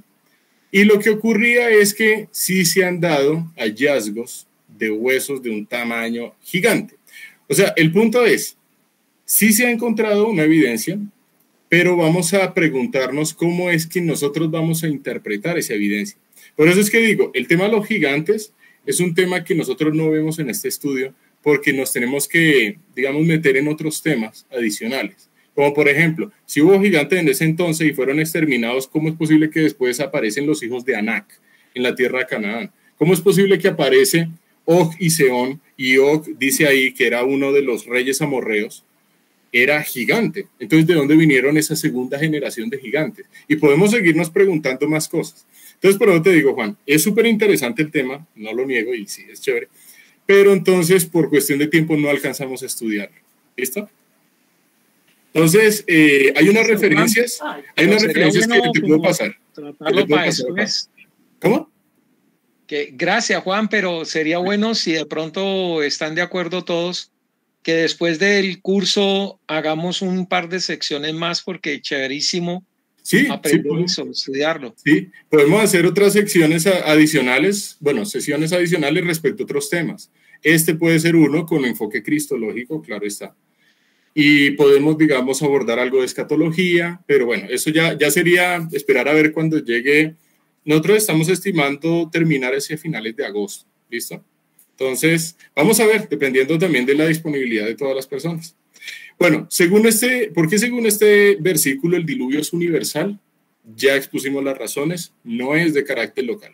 Y lo que ocurría es que sí se han dado hallazgos de huesos de un tamaño gigante. O sea, el punto es, sí se ha encontrado una evidencia, pero vamos a preguntarnos cómo es que nosotros vamos a interpretar esa evidencia. Por eso es que digo, el tema de los gigantes es un tema que nosotros no vemos en este estudio porque nos tenemos que, digamos, meter en otros temas adicionales. Como por ejemplo, si hubo gigantes en ese entonces y fueron exterminados, ¿cómo es posible que después aparecen los hijos de Anac en la tierra de Canaán? ¿Cómo es posible que aparece Og y Sehón? Y Og dice ahí que era uno de los reyes amorreos, era gigante. Entonces, ¿de dónde vinieron esa segunda generación de gigantes? Y podemos seguirnos preguntando más cosas. Entonces, por eso te digo, Juan, es súper interesante el tema, no lo niego y sí, es chévere, pero entonces por cuestión de tiempo no alcanzamos a estudiarlo. ¿Listo? Entonces, hay unas referencias, que te puedo pasar. ¿Cómo? Gracias, Juan, pero sería bueno si de pronto están de acuerdo todos que después del curso hagamos un par de secciones más porque chéverísimo aprender eso, estudiarlo. Sí, podemos hacer otras secciones adicionales, bueno, sesiones adicionales respecto a otros temas. Este puede ser uno con enfoque cristológico, claro está. Y podemos, digamos, abordar algo de escatología, pero bueno, eso ya sería esperar a ver cuando llegue. Nosotros estamos estimando terminar hacia finales de agosto, ¿listo? Entonces, vamos a ver, dependiendo también de la disponibilidad de todas las personas. Bueno, ¿por qué según este versículo el diluvio es universal? Ya expusimos las razones, no es de carácter local.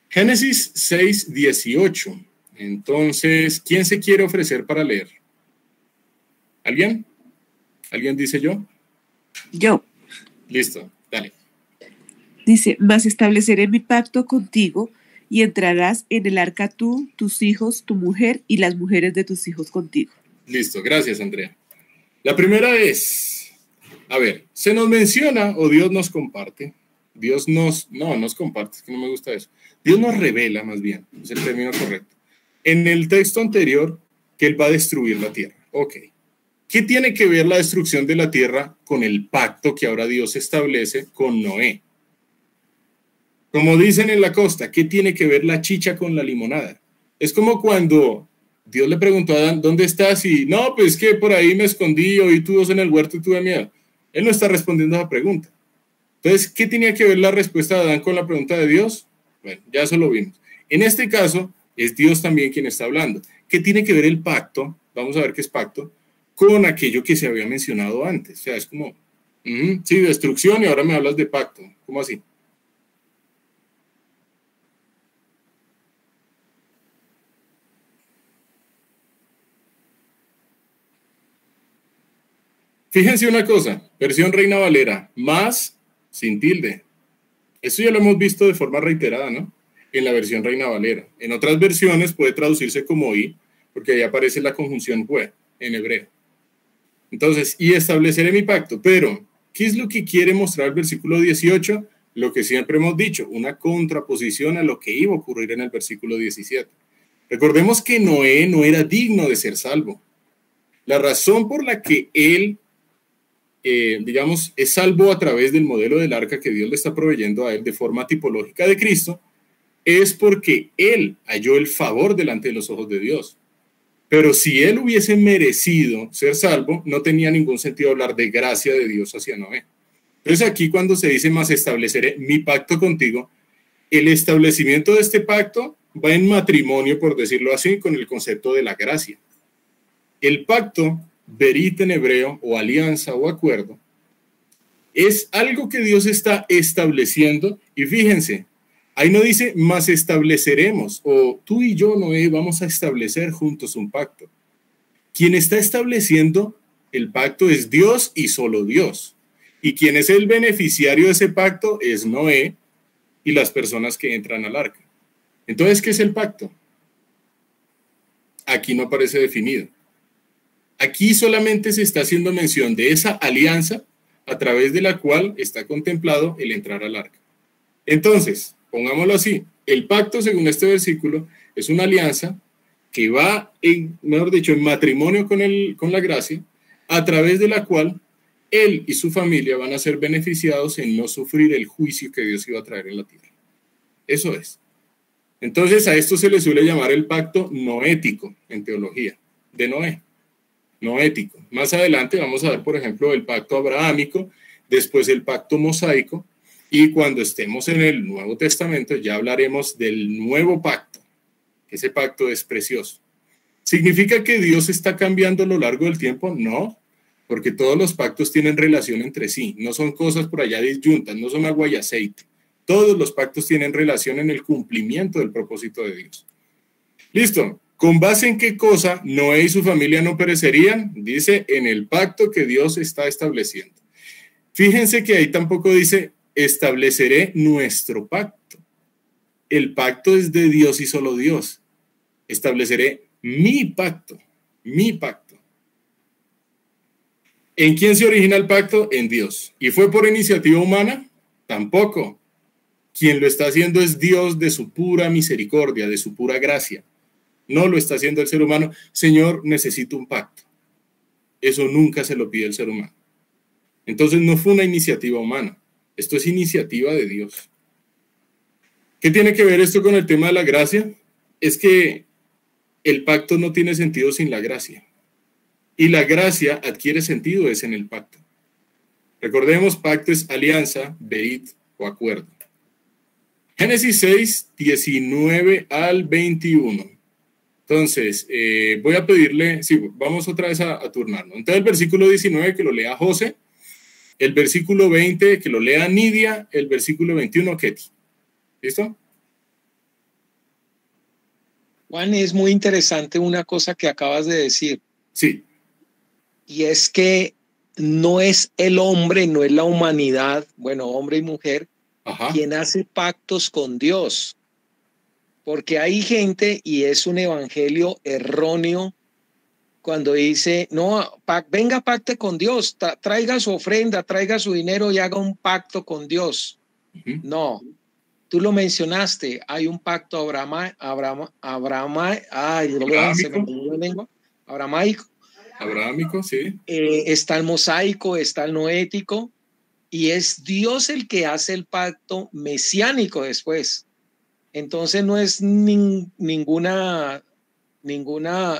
Génesis 6:18. Entonces, ¿quién se quiere ofrecer para leer? ¿Alguien? ¿Alguien dice yo? Yo. Listo, dale. Dice, mas estableceré mi pacto contigo y entrarás en el arca tú, tus hijos, tu mujer y las mujeres de tus hijos contigo. Listo, gracias, Andrea. La primera es, a ver, se nos menciona o Dios nos comparte. No nos comparte, es que no me gusta eso. Dios nos revela, más bien, es el término correcto. En el texto anterior, que Él va a destruir la tierra. Ok. ¿Qué tiene que ver la destrucción de la tierra con el pacto que ahora Dios establece con Noé? Como dicen en la costa, ¿qué tiene que ver la chicha con la limonada? Es como cuando Dios le preguntó a Adán, ¿dónde estás? Y no, pues que por ahí me escondí, oí tu voz en el huerto y tuve miedo. Él no está respondiendo a la pregunta. Entonces, ¿qué tenía que ver la respuesta de Adán con la pregunta de Dios? Bueno, ya eso lo vimos. En este caso, es Dios también quien está hablando. ¿Qué tiene que ver el pacto? Vamos a ver qué es pacto, con aquello que se había mencionado antes. O sea, es como, sí, destrucción y ahora me hablas de pacto. ¿Cómo así? Fíjense una cosa, versión Reina Valera, más sin tilde. Esto ya lo hemos visto de forma reiterada, ¿no? En la versión Reina Valera. En otras versiones puede traducirse como y, porque ahí aparece la conjunción fue en hebreo. Entonces, y estableceré mi pacto. Pero, ¿qué es lo que quiere mostrar el versículo 18? Lo que siempre hemos dicho, una contraposición a lo que iba a ocurrir en el versículo 17. Recordemos que Noé no era digno de ser salvo. La razón por la que él digamos, es salvo a través del modelo del arca que Dios le está proveyendo a él de forma tipológica de Cristo, es porque él halló el favor delante de los ojos de Dios. Pero si él hubiese merecido ser salvo, no tenía ningún sentido hablar de gracia de Dios hacia Noé. Entonces aquí cuando se dice, más estableceré mi pacto contigo, el establecimiento de este pacto va en matrimonio, por decirlo así, con el concepto de la gracia. El pacto, berit en hebreo, o alianza o acuerdo, es algo que Dios está estableciendo, y fíjense, ahí no dice, mas estableceremos, o tú y yo, Noé, vamos a establecer juntos un pacto. Quien está estableciendo el pacto es Dios y solo Dios, y quien es el beneficiario de ese pacto es Noé y las personas que entran al arca. Entonces, ¿qué es el pacto? Aquí no aparece definido. Aquí solamente se está haciendo mención de esa alianza a través de la cual está contemplado el entrar al arca. Entonces, pongámoslo así, el pacto, según este versículo, es una alianza que va, mejor dicho, en matrimonio con la gracia, a través de la cual él y su familia van a ser beneficiados en no sufrir el juicio que Dios iba a traer en la tierra. Eso es. Entonces a esto se le suele llamar el pacto noético en teología, de Noé, noético. Más adelante vamos a ver, por ejemplo, el pacto abrahámico, después el pacto mosaico, y cuando estemos en el Nuevo Testamento ya hablaremos del nuevo pacto. Ese pacto es precioso. ¿Significa que Dios está cambiando a lo largo del tiempo? No, porque todos los pactos tienen relación entre sí, no son cosas por allá disyuntas, no son agua y aceite. Todos los pactos tienen relación en el cumplimiento del propósito de Dios. Listo. ¿Con base en qué cosa Noé y su familia no perecerían? Dice, en el pacto que Dios está estableciendo. Fíjense que ahí tampoco dice, estableceré nuestro pacto. El pacto es de Dios y solo Dios. Estableceré mi pacto, mi pacto. ¿En quién se origina el pacto? En Dios. ¿Y fue por iniciativa humana? Tampoco. Quien lo está haciendo es Dios de su pura misericordia, de su pura gracia. No lo está haciendo el ser humano. Señor, necesito un pacto. Eso nunca se lo pide el ser humano. Entonces no fue una iniciativa humana. Esto es iniciativa de Dios. ¿Qué tiene que ver esto con el tema de la gracia? Es que el pacto no tiene sentido sin la gracia. Y la gracia adquiere sentido es en el pacto. Recordemos, pacto es alianza, beit o acuerdo. Génesis 6, 19 al 21. Entonces, voy a pedirle, sí, vamos otra vez a turnarnos. Entonces, el versículo 19 que lo lea José, el versículo 20 que lo lea Nidia, el versículo 21 Ketty. ¿Listo? Juan, es muy interesante una cosa que acabas de decir. Sí. Y es que no es el hombre, no es la humanidad, bueno, hombre y mujer, Ajá. quien hace pactos con Dios. Porque hay gente, y es un evangelio erróneo, cuando dice, no, venga, pacte con Dios, traiga su ofrenda, traiga su dinero y haga un pacto con Dios. No, tú lo mencionaste, hay un pacto abrahámico, sí. Está el mosaico, está el noético, y es Dios el que hace el pacto mesiánico después. Entonces no es ninguna,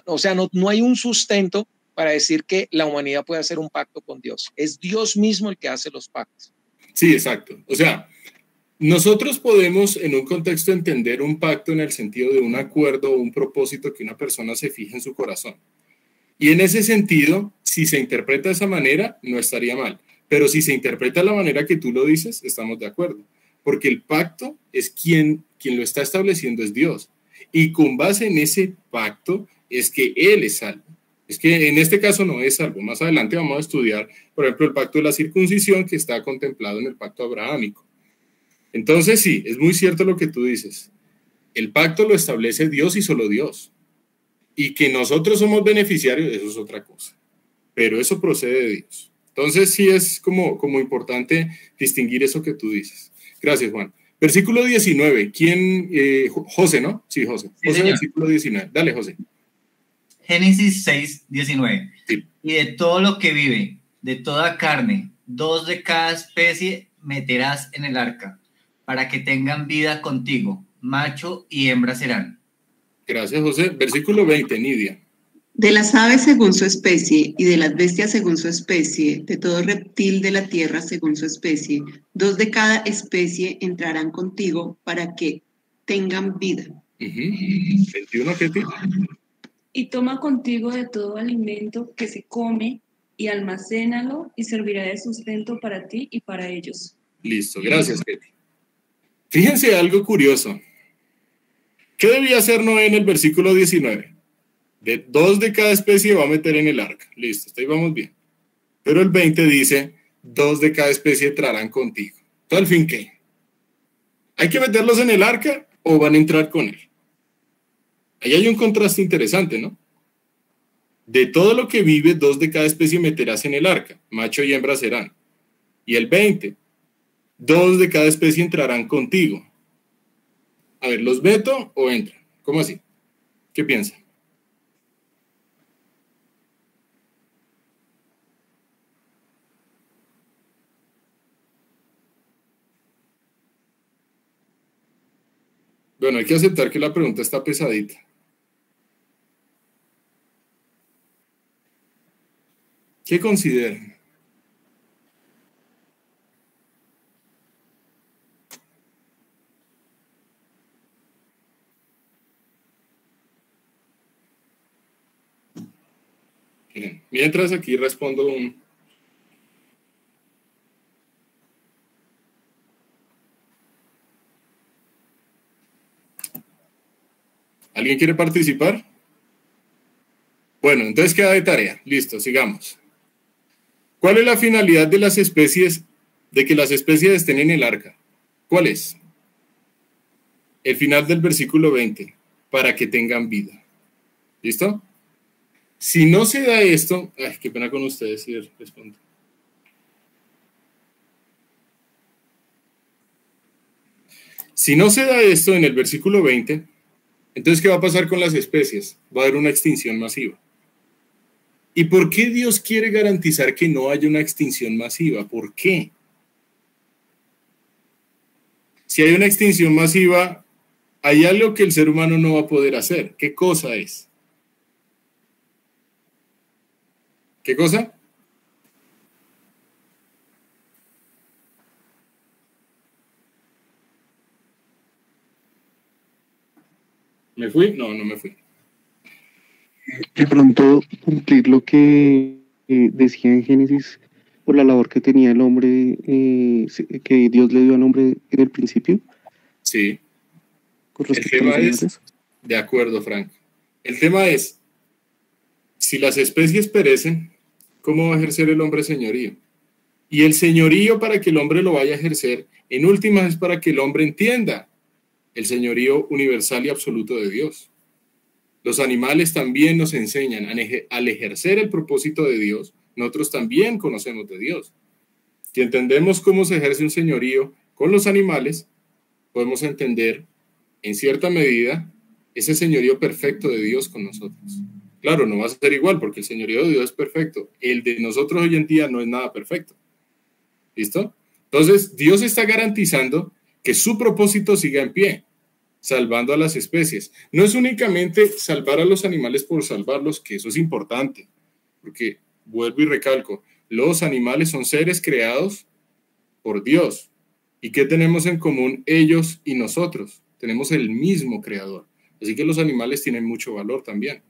o sea, no hay un sustento para decir que la humanidad puede hacer un pacto con Dios. Es Dios mismo el que hace los pactos. Sí, exacto. O sea, nosotros podemos en un contexto entender un pacto en el sentido de un acuerdo o un propósito que una persona se fija en su corazón. Y en ese sentido, si se interpreta de esa manera, no estaría mal. Pero si se interpreta de la manera que tú lo dices, estamos de acuerdo. Porque el pacto es quien lo está estableciendo es Dios. Y con base en ese pacto es que Él es salvo. Es que en este caso no es salvo. Más adelante vamos a estudiar, por ejemplo, el pacto de la circuncisión que está contemplado en el pacto abrahámico. Entonces sí, es muy cierto lo que tú dices. El pacto lo establece Dios y solo Dios. Y que nosotros somos beneficiarios, eso es otra cosa. Pero eso procede de Dios. Entonces sí es como importante distinguir eso que tú dices. Gracias, Juan. Versículo 19. ¿Quién? José, ¿no? Sí, José. Sí, José, señor. versículo 19. Dale, José. Génesis 6, 19. Sí. Y de todo lo que vive, de toda carne, 2 de cada especie meterás en el arca, para que tengan vida contigo. Macho y hembra serán. Gracias, José. Versículo 20, Nidia. De las aves según su especie, y de las bestias según su especie, de todo reptil de la tierra según su especie, 2 de cada especie entrarán contigo para que tengan vida. 21, ¿qué tipo? Y toma contigo de todo alimento que se come y almacénalo y servirá de sustento para ti y para ellos. Listo, gracias, Ketty. Fíjense algo curioso. ¿Qué debía hacer Noé en el versículo 19? De 2 de cada especie va a meter en el arca. Listo, hasta ahí vamos bien. Pero el 20 dice, 2 de cada especie entrarán contigo. ¿Entonces, al fin qué? ¿Hay que meterlos en el arca o van a entrar con él? Ahí hay un contraste interesante, ¿no? De todo lo que vive, 2 de cada especie meterás en el arca. Macho y hembra serán. Y el 20, 2 de cada especie entrarán contigo. A ver, ¿los meto o entran? ¿Cómo así? ¿Qué piensan? Bueno, hay que aceptar que la pregunta está pesadita. ¿Qué consideran? Bien. Mientras aquí respondo un... ¿Alguien quiere participar? Bueno, entonces queda de tarea. Listo, sigamos. ¿Cuál es la finalidad de las especies, de que las especies estén en el arca? ¿Cuál es? El final del versículo 20, para que tengan vida. ¿Listo? Si no se da esto, ay, qué pena con ustedes si respondo. Si no se da esto en el versículo 20, entonces, ¿qué va a pasar con las especies? Va a haber una extinción masiva. ¿Y por qué Dios quiere garantizar que no haya una extinción masiva? ¿Por qué? Si hay una extinción masiva, hay algo que el ser humano no va a poder hacer. ¿Qué cosa es? ¿Qué cosa? ¿Me fui? No, no me fui. De pronto cumplir lo que decía en Génesis por la labor que tenía el hombre, que Dios le dio al hombre en el principio. Sí. Con El respecto a tema los es, animales. de acuerdo, Frank. El tema es, si las especies perecen, ¿cómo va a ejercer el hombre señorío? Y el señorío, para que el hombre lo vaya a ejercer, en últimas es para que el hombre entienda el señorío universal y absoluto de Dios. Los animales también nos enseñan, al ejercer el propósito de Dios, nosotros también conocemos de Dios. Si entendemos cómo se ejerce un señorío con los animales, podemos entender, en cierta medida, ese señorío perfecto de Dios con nosotros. Claro, no va a ser igual, porque el señorío de Dios es perfecto. El de nosotros hoy en día no es nada perfecto. ¿Listo? Entonces, Dios está garantizando que su propósito siga en pie, salvando a las especies. No es únicamente salvar a los animales por salvarlos, que eso es importante, porque, vuelvo y recalco, los animales son seres creados por Dios. ¿Y qué tenemos en común ellos y nosotros? Tenemos el mismo creador. Así que los animales tienen mucho valor también.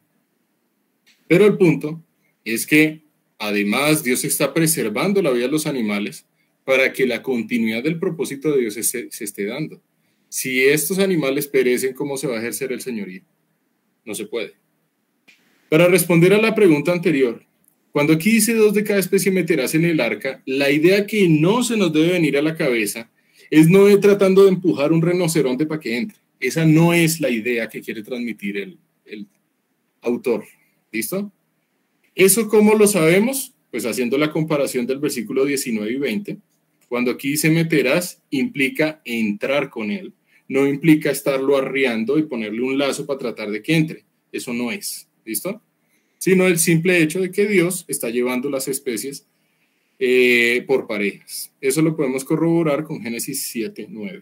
Pero el punto es que, además, Dios está preservando la vida de los animales para que la continuidad del propósito de Dios se esté dando. Si estos animales perecen, ¿cómo se va a ejercer el señorío? No se puede. Para responder a la pregunta anterior, cuando aquí dice 2 de cada especie meterás en el arca, la idea que no se nos debe venir a la cabeza es no ir tratando de empujar un rinoceronte para que entre. Esa no es la idea que quiere transmitir el autor. ¿Listo? ¿Eso cómo lo sabemos? Pues haciendo la comparación del versículo 19 y 20. Cuando aquí dice meterás, implica entrar con él. No implica estarlo arriando y ponerle un lazo para tratar de que entre. Eso no es. ¿Listo? Sino el simple hecho de que Dios está llevando las especies por parejas. Eso lo podemos corroborar con Génesis 7, 9.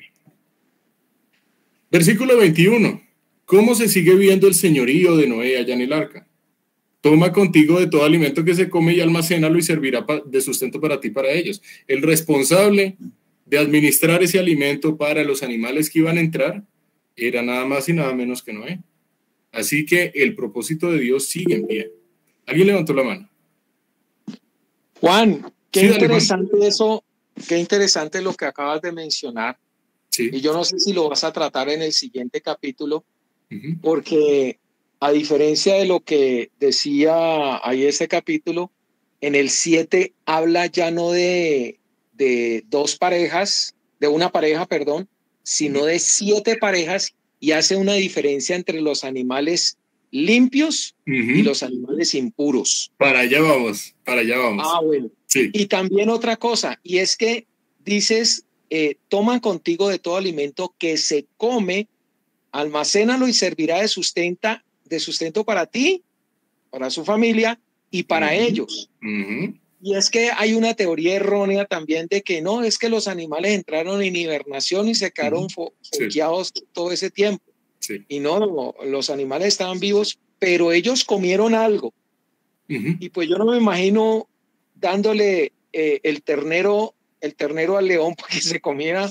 Versículo 21. ¿Cómo se sigue viendo el señorío de Noé allá en el arca? Toma contigo de todo alimento que se come y almacénalo y servirá de sustento para ti y para ellos. El responsable de administrar ese alimento para los animales que iban a entrar era nada más y nada menos que Noé. Así que el propósito de Dios sigue en pie. ¿Alguien levantó la mano? Juan, qué Sí, dale, interesante Juan. Eso, qué interesante lo que acabas de mencionar. Sí. Y yo no sé si lo vas a tratar en el siguiente capítulo, porque a diferencia de lo que decía ahí este capítulo, en el 7 habla ya no de dos parejas, de una pareja, perdón, sino de 7 parejas, y hace una diferencia entre los animales limpios y los animales impuros. Para allá vamos, para allá vamos. Ah, bueno. Sí. Y también otra cosa, y es que dices, toman contigo de todo alimento que se come, almacénalo y servirá de sustento para ti, para su familia y para ellos. Y es que hay una teoría errónea también de que no, es que los animales entraron en hibernación y se quedaron foqueados todo ese tiempo. Sí. Y no, los animales estaban vivos, pero ellos comieron algo. Y pues yo no me imagino dándole el ternero al león para que se comiera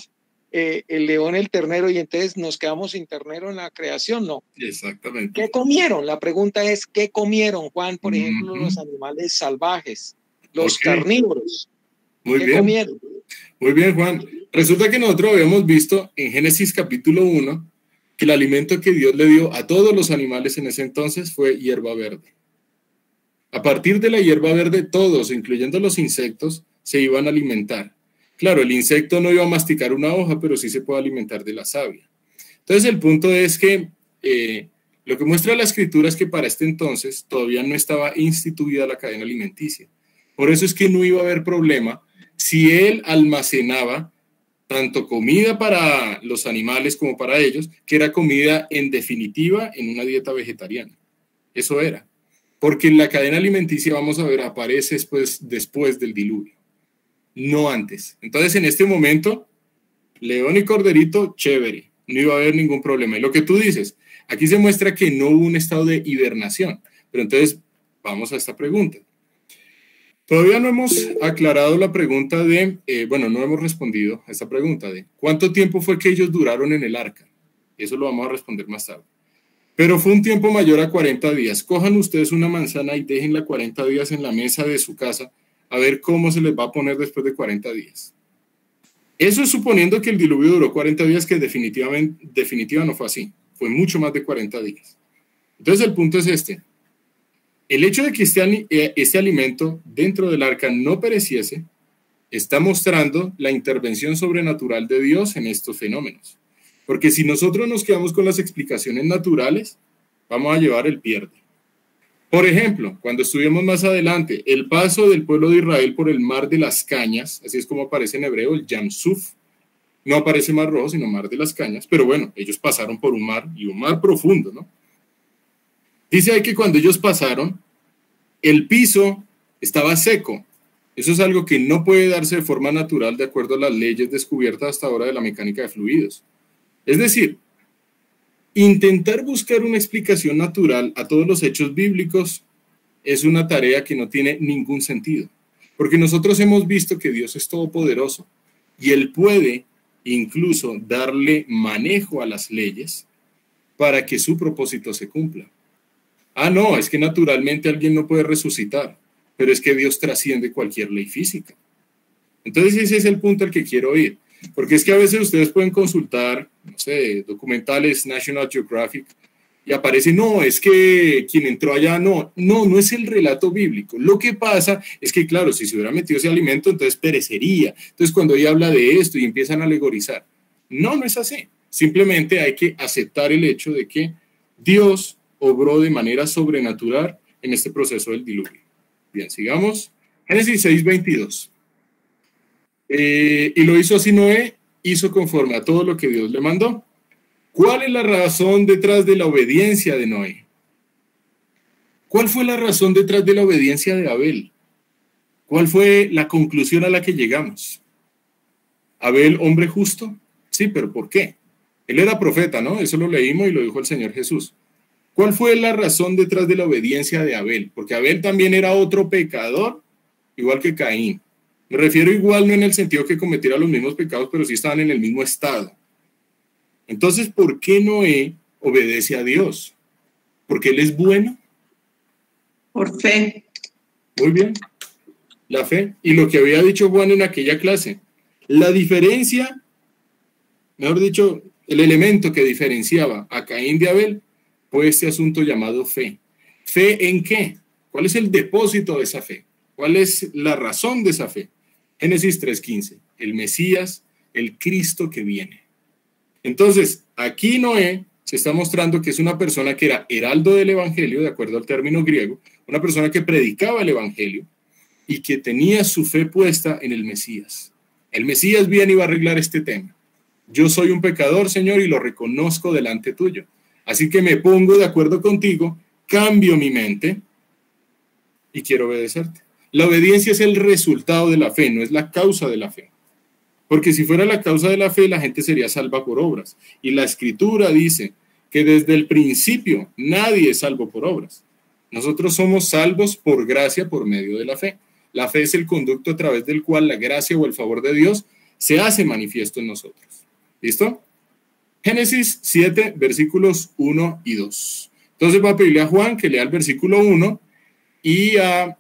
el león el ternero y entonces nos quedamos sin ternero en la creación, no. Exactamente. ¿Qué comieron? La pregunta es, ¿qué comieron, Juan? Por ejemplo, los animales salvajes, los carnívoros. Muy ¿Qué bien. comieron? Muy bien, Juan. Resulta que nosotros habíamos visto en Génesis capítulo 1 que el alimento que Dios le dio a todos los animales en ese entonces fue hierba verde. A partir de la hierba verde, todos, incluyendo los insectos, se iban a alimentar. Claro, el insecto no iba a masticar una hoja, pero sí se puede alimentar de la savia. Entonces, el punto es que lo que muestra la escritura es que para este entonces todavía no estaba instituida la cadena alimenticia. Por eso es que no iba a haber problema si él almacenaba tanto comida para los animales como para ellos, que era comida en definitiva en una dieta vegetariana. Eso era. Porque la cadena alimenticia, vamos a ver, aparece después del diluvio, no antes. Entonces, en este momento, león y corderito, chévere, no iba a haber ningún problema. Y lo que tú dices, aquí se muestra que no hubo un estado de hibernación. Pero entonces, vamos a esta pregunta. Todavía no hemos aclarado la pregunta de, no hemos respondido a esta pregunta de ¿cuánto tiempo fue que ellos duraron en el arca? Eso lo vamos a responder más tarde. Pero fue un tiempo mayor a 40 días. Cojan ustedes una manzana y déjenla 40 días en la mesa de su casa a ver cómo se les va a poner después de 40 días. Eso es suponiendo que el diluvio duró 40 días, que definitiva no fue así. Fue mucho más de 40 días. Entonces el punto es este. El hecho de que este alimento dentro del arca no pereciese está mostrando la intervención sobrenatural de Dios en estos fenómenos. Porque si nosotros nos quedamos con las explicaciones naturales, vamos a llevar el pierde. Por ejemplo, cuando estudiemos más adelante, el paso del pueblo de Israel por el mar de las cañas, así es como aparece en hebreo, el Yam Suf, no aparece mar rojo, sino mar de las cañas, pero bueno, ellos pasaron por un mar, y un mar profundo, ¿no? Dice ahí que cuando ellos pasaron, el piso estaba seco. Eso es algo que no puede darse de forma natural de acuerdo a las leyes descubiertas hasta ahora de la mecánica de fluidos. Es decir, intentar buscar una explicación natural a todos los hechos bíblicos es una tarea que no tiene ningún sentido, porque nosotros hemos visto que Dios es todopoderoso y Él puede incluso darle manejo a las leyes para que su propósito se cumpla. Ah, no, es que naturalmente alguien no puede resucitar, pero es que Dios trasciende cualquier ley física. Entonces ese es el punto al que quiero ir. Porque es que a veces ustedes pueden consultar, no sé, documentales National Geographic y aparece, no, es que quien entró allá, no es el relato bíblico. Lo que pasa es que, claro, si se hubiera metido ese alimento, entonces perecería. Entonces cuando ella habla de esto y empiezan a alegorizar, no es así. Simplemente hay que aceptar el hecho de que Dios obró de manera sobrenatural en este proceso del diluvio. Bien, sigamos. Génesis 6:22. Y lo hizo así Noé, hizo conforme a todo lo que Dios le mandó. ¿Cuál es la razón detrás de la obediencia de Noé? ¿Cuál fue la razón detrás de la obediencia de Abel? ¿Cuál fue la conclusión a la que llegamos? ¿Abel, hombre justo? Sí, pero ¿por qué? Él era profeta, ¿no? Eso lo leímos y lo dijo el Señor Jesús. ¿Cuál fue la razón detrás de la obediencia de Abel? Porque Abel también era otro pecador, igual que Caín. Me refiero igual no en el sentido que cometiera los mismos pecados, pero sí estaban en el mismo estado. Entonces, ¿por qué Noé obedece a Dios? ¿Porque él es bueno? Por fe. Muy bien. La fe. Y lo que había dicho Juan en aquella clase. La diferencia, mejor dicho, el elemento que diferenciaba a Caín de Abel fue este asunto llamado fe. ¿Fe en qué? ¿Cuál es el depósito de esa fe? ¿Cuál es la razón de esa fe? Génesis 3:15, el Mesías, el Cristo que viene. Entonces, aquí Noé se está mostrando que es una persona que era heraldo del Evangelio, de acuerdo al término griego, una persona que predicaba el Evangelio y que tenía su fe puesta en el Mesías. El Mesías viene y va a arreglar este tema. Yo soy un pecador, Señor, y lo reconozco delante tuyo. Así que me pongo de acuerdo contigo, cambio mi mente y quiero obedecerte. La obediencia es el resultado de la fe, no es la causa de la fe. Porque si fuera la causa de la fe, la gente sería salva por obras. Y la Escritura dice que desde el principio nadie es salvo por obras. Nosotros somos salvos por gracia por medio de la fe. La fe es el conducto a través del cual la gracia o el favor de Dios se hace manifiesto en nosotros. ¿Listo? Génesis 7, versículos 1 y 2. Entonces voy a pedirle a Juan que lea el versículo 1 y a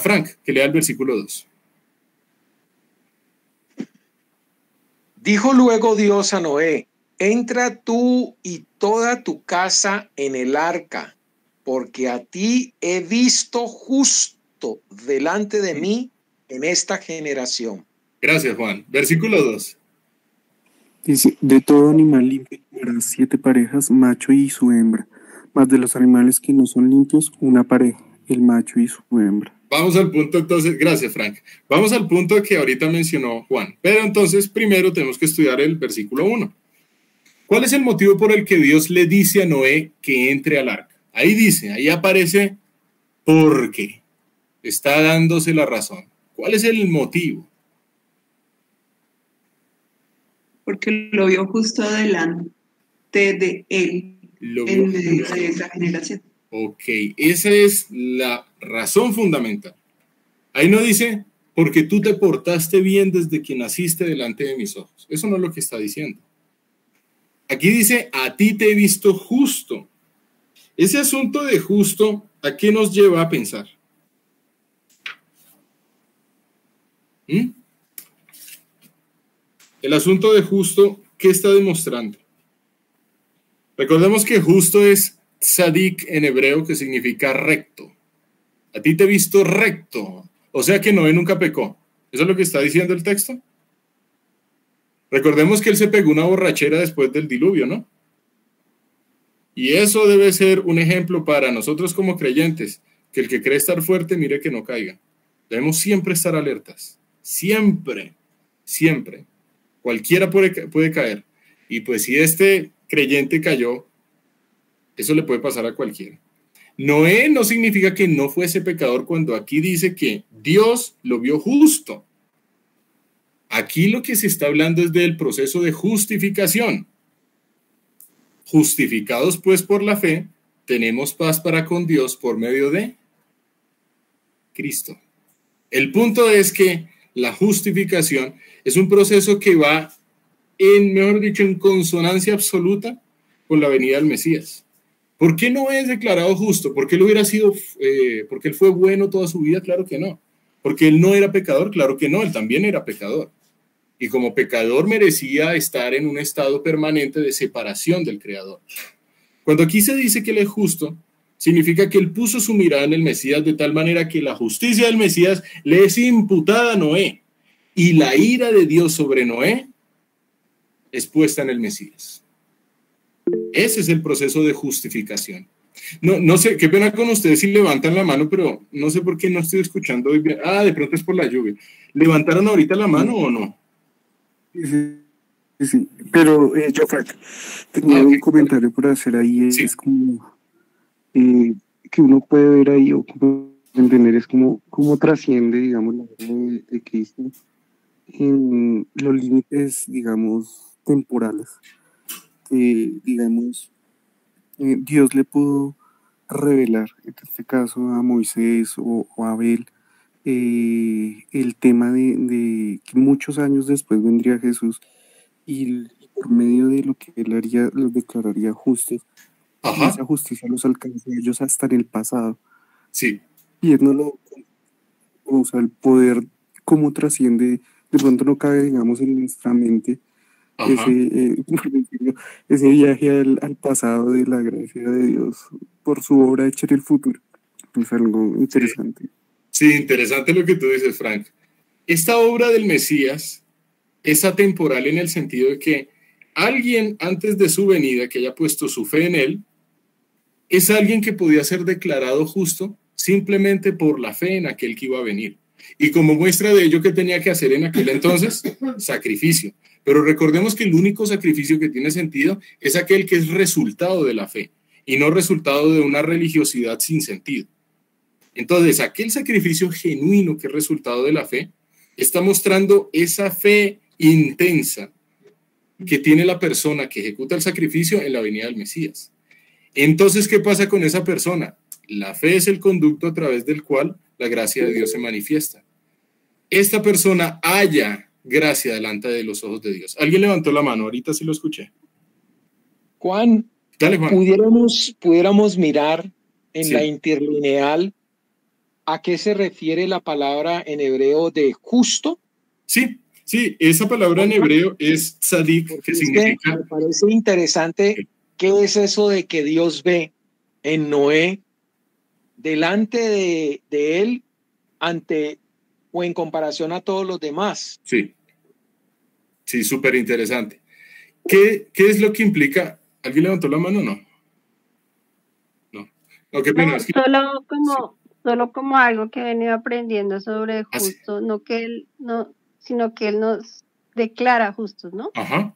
Frank que lea el versículo 2. Dijo luego Dios a Noé: entra tú y toda tu casa en el arca, porque a ti he visto justo delante de mí en esta generación. Gracias, Juan. Versículo 2. Dice, de todo animal limpio tomarás 7 parejas, macho y su hembra, mas de los animales que no son limpios, una pareja, el macho y su hembra. Vamos al punto entonces, gracias Frank, vamos al punto que ahorita mencionó Juan, pero entonces primero tenemos que estudiar el versículo 1. ¿Cuál es el motivo por el que Dios le dice a Noé que entre al arca? Ahí dice, ahí aparece porque está dándose la razón. ¿Cuál es el motivo? Porque lo vio justo delante de él en medio de esa generación. Ok, esa es la razón fundamental. Ahí no dice, porque tú te portaste bien desde que naciste delante de mis ojos. Eso no es lo que está diciendo. Aquí dice, a ti te he visto justo. Ese asunto de justo, ¿a qué nos lleva a pensar? El asunto de justo, ¿qué está demostrando? Recordemos que justo es tzadik en hebreo, que significa recto. A ti te he visto recto. O sea que Noé nunca pecó. ¿Eso es lo que está diciendo el texto? Recordemos que él se pegó una borrachera después del diluvio, ¿no? Y eso debe ser un ejemplo para nosotros como creyentes, que el que cree estar fuerte, mire que no caiga. Debemos siempre estar alertas. Siempre, siempre. Cualquiera puede caer. Y pues si este creyente cayó, eso le puede pasar a cualquiera. Noé no significa que no fuese pecador cuando aquí dice que Dios lo vio justo. Aquí lo que se está hablando es del proceso de justificación. Justificados pues por la fe, tenemos paz para con Dios por medio de Cristo. El punto es que la justificación es un proceso que va mejor dicho, en consonancia absoluta con la venida del Mesías. ¿Por qué no es declarado justo? ¿Por qué él hubiera sido, porque él fue bueno toda su vida? Claro que no. ¿Porque él no era pecador? Claro que no, él también era pecador. Y como pecador merecía estar en un estado permanente de separación del Creador. Cuando aquí se dice que él es justo, significa que él puso su mirada en el Mesías de tal manera que la justicia del Mesías le es imputada a Noé. Y la ira de Dios sobre Noé es puesta en el Mesías. Ese es el proceso de justificación. No sé, qué pena con ustedes si levantan la mano, pero no sé por qué no estoy escuchando hoy bien. Ah, de pronto es por la lluvia. ¿Levantaron ahorita la mano o no? Sí. Pero yo, Frank, tenía un comentario por hacer ahí. Sí. Es como que uno puede ver ahí o entender, es como trasciende, digamos, la vida de Cristo en los límites, digamos, temporales. Digamos, Dios le pudo revelar, en este caso a Moisés o a Abel, el tema de que muchos años después vendría Jesús y por medio de lo que él haría, los declararía justos. Y esa justicia los alcanzó a ellos hasta en el pasado. Sí. Viéndolo, o sea, el poder, cómo trasciende, de pronto no cabe, digamos, en nuestra mente ese viaje al pasado de la gracia de Dios por su obra hecha en el futuro. Es algo interesante. Sí, interesante lo que tú dices, Frank. Esta obra del Mesías es atemporal en el sentido de que alguien antes de su venida que haya puesto su fe en él es alguien que podía ser declarado justo simplemente por la fe en aquel que iba a venir. Y como muestra de ello, ¿qué tenía que hacer en aquel entonces? Sacrificio. Pero recordemos que el único sacrificio que tiene sentido es aquel que es resultado de la fe y no resultado de una religiosidad sin sentido. Entonces, aquel sacrificio genuino que es resultado de la fe, está mostrando esa fe intensa que tiene la persona que ejecuta el sacrificio en la venida del Mesías. Entonces, ¿qué pasa con esa persona? La fe es el conducto a través del cual la gracia de Dios se manifiesta. Esta persona halla gracia delante de los ojos de Dios. Alguien levantó la mano, ahorita sí lo escuché. Juan, dale, Juan. Pudiéramos mirar en Sí. la interlineal a qué se refiere la palabra en hebreo de justo. Sí, sí, esa palabra en hebreo es tzadik, Porque que es que significa... me parece interesante qué es eso de que Dios ve en Noé delante de él ante o en comparación a todos los demás. Sí, sí, súper interesante. ¿Qué es lo que implica? ¿Alguien levantó la mano o no? No, qué pena. No, Es que... solo como algo que he venido aprendiendo sobre Ah, sí. justo, no que él no, sino que él nos declara justos, ¿no? Ajá.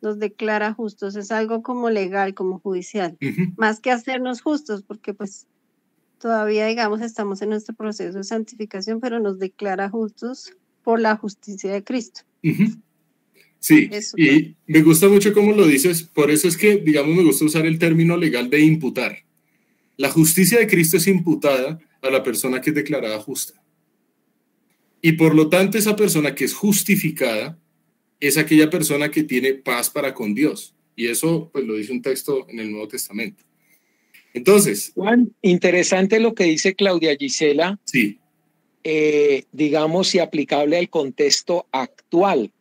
Nos declara justos, es algo como legal, como judicial, Ujú. más que hacernos justos, porque pues todavía, digamos, estamos en nuestro proceso de santificación, pero nos declara justos por la justicia de Cristo. Ujú. Sí, Eso, y me gusta mucho cómo lo dices, por eso es que, digamos, me gusta usar el término legal de imputar. La justicia de Cristo es imputada a la persona que es declarada justa. Y por lo tanto, esa persona que es justificada es aquella persona que tiene paz para con Dios. Y eso, pues, lo dice un texto en el Nuevo Testamento. Entonces, Juan, interesante lo que dice Claudia Gisela, sí, digamos, y aplicable al contexto actual.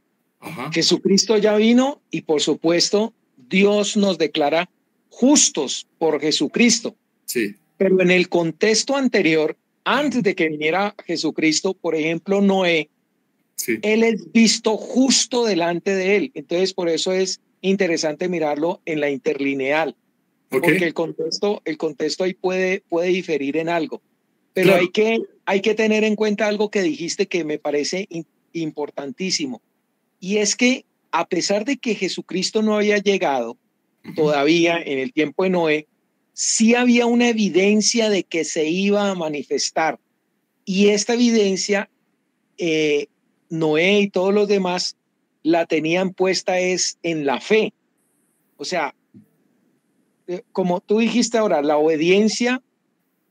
ajá, Jesucristo ya vino y por supuesto Dios nos declara justos por Jesucristo. sí, Pero en el contexto anterior, antes de que viniera Jesucristo, por ejemplo, Noé, sí, él es visto justo delante de él. Entonces, por eso es interesante mirarlo en la interlineal, ok, porque el contexto ahí puede diferir en algo. Pero claro. hay que tener en cuenta algo que dijiste que me parece importantísimo. Y es que a pesar de que Jesucristo no había llegado todavía en el tiempo de Noé, sí había una evidencia de que se iba a manifestar. Y esta evidencia, Noé y todos los demás la tenían puesta es en la fe. O sea, como tú dijiste ahora, la obediencia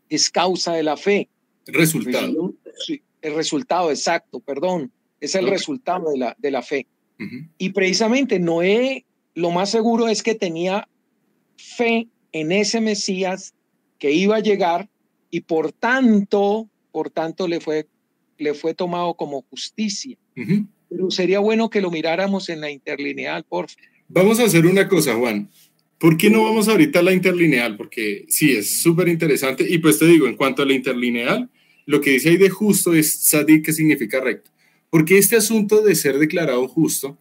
es causa de la fe. Resultado. Sí, el resultado, exacto, perdón. Es el Ok. resultado de la fe. Ujú. Y precisamente Noé, lo más seguro es que tenía fe en ese Mesías que iba a llegar y por tanto le fue tomado como justicia. Ujú. Pero sería bueno que lo miráramos en la interlineal, por favor. Vamos a hacer una cosa, Juan. ¿Por qué no vamos ahorita a la interlineal? Porque sí, es súper interesante. Y pues te digo, en cuanto a la interlineal, lo que dice ahí de justo es tzadik, que significa recto. Porque este asunto de ser declarado justo,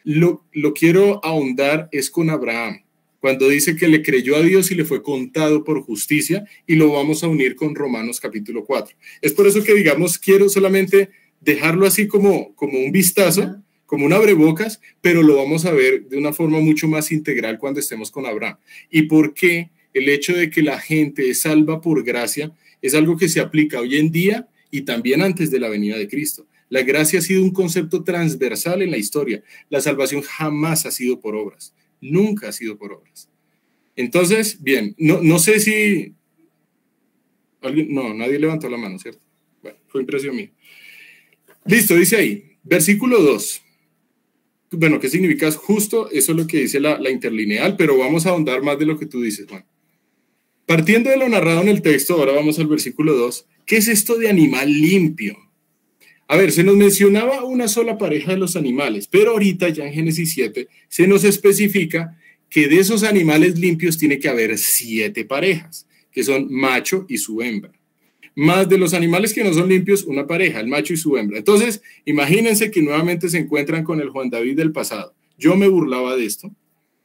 lo quiero ahondar es con Abraham, cuando dice que le creyó a Dios y le fue contado por justicia, y lo vamos a unir con Romanos capítulo 4. Es por eso que, digamos, quiero solamente dejarlo así como un vistazo, como un abrebocas, pero lo vamos a ver de una forma mucho más integral cuando estemos con Abraham. Y por qué el hecho de que la gente es salva por gracia es algo que se aplica hoy en día y también antes de la venida de Cristo. La gracia ha sido un concepto transversal en la historia. La salvación jamás ha sido por obras, nunca ha sido por obras. Entonces, bien, no sé si... nadie levantó la mano, ¿cierto? Bueno, fue impresión mía. Listo, dice ahí, versículo 2. Bueno, ¿qué significa justo? Eso es lo que dice la interlineal, pero vamos a ahondar más de lo que tú dices, Juan. Partiendo de lo narrado en el texto, ahora vamos al versículo 2. ¿Qué es esto de animal limpio? A ver, se nos mencionaba una sola pareja de los animales, pero ahorita ya en Génesis 7 se nos especifica que de esos animales limpios tiene que haber 7 parejas, que son macho y su hembra. Más de los animales que no son limpios, una pareja, el macho y su hembra. Entonces, imagínense que nuevamente se encuentran con el Juan David del pasado. Yo me burlaba de esto,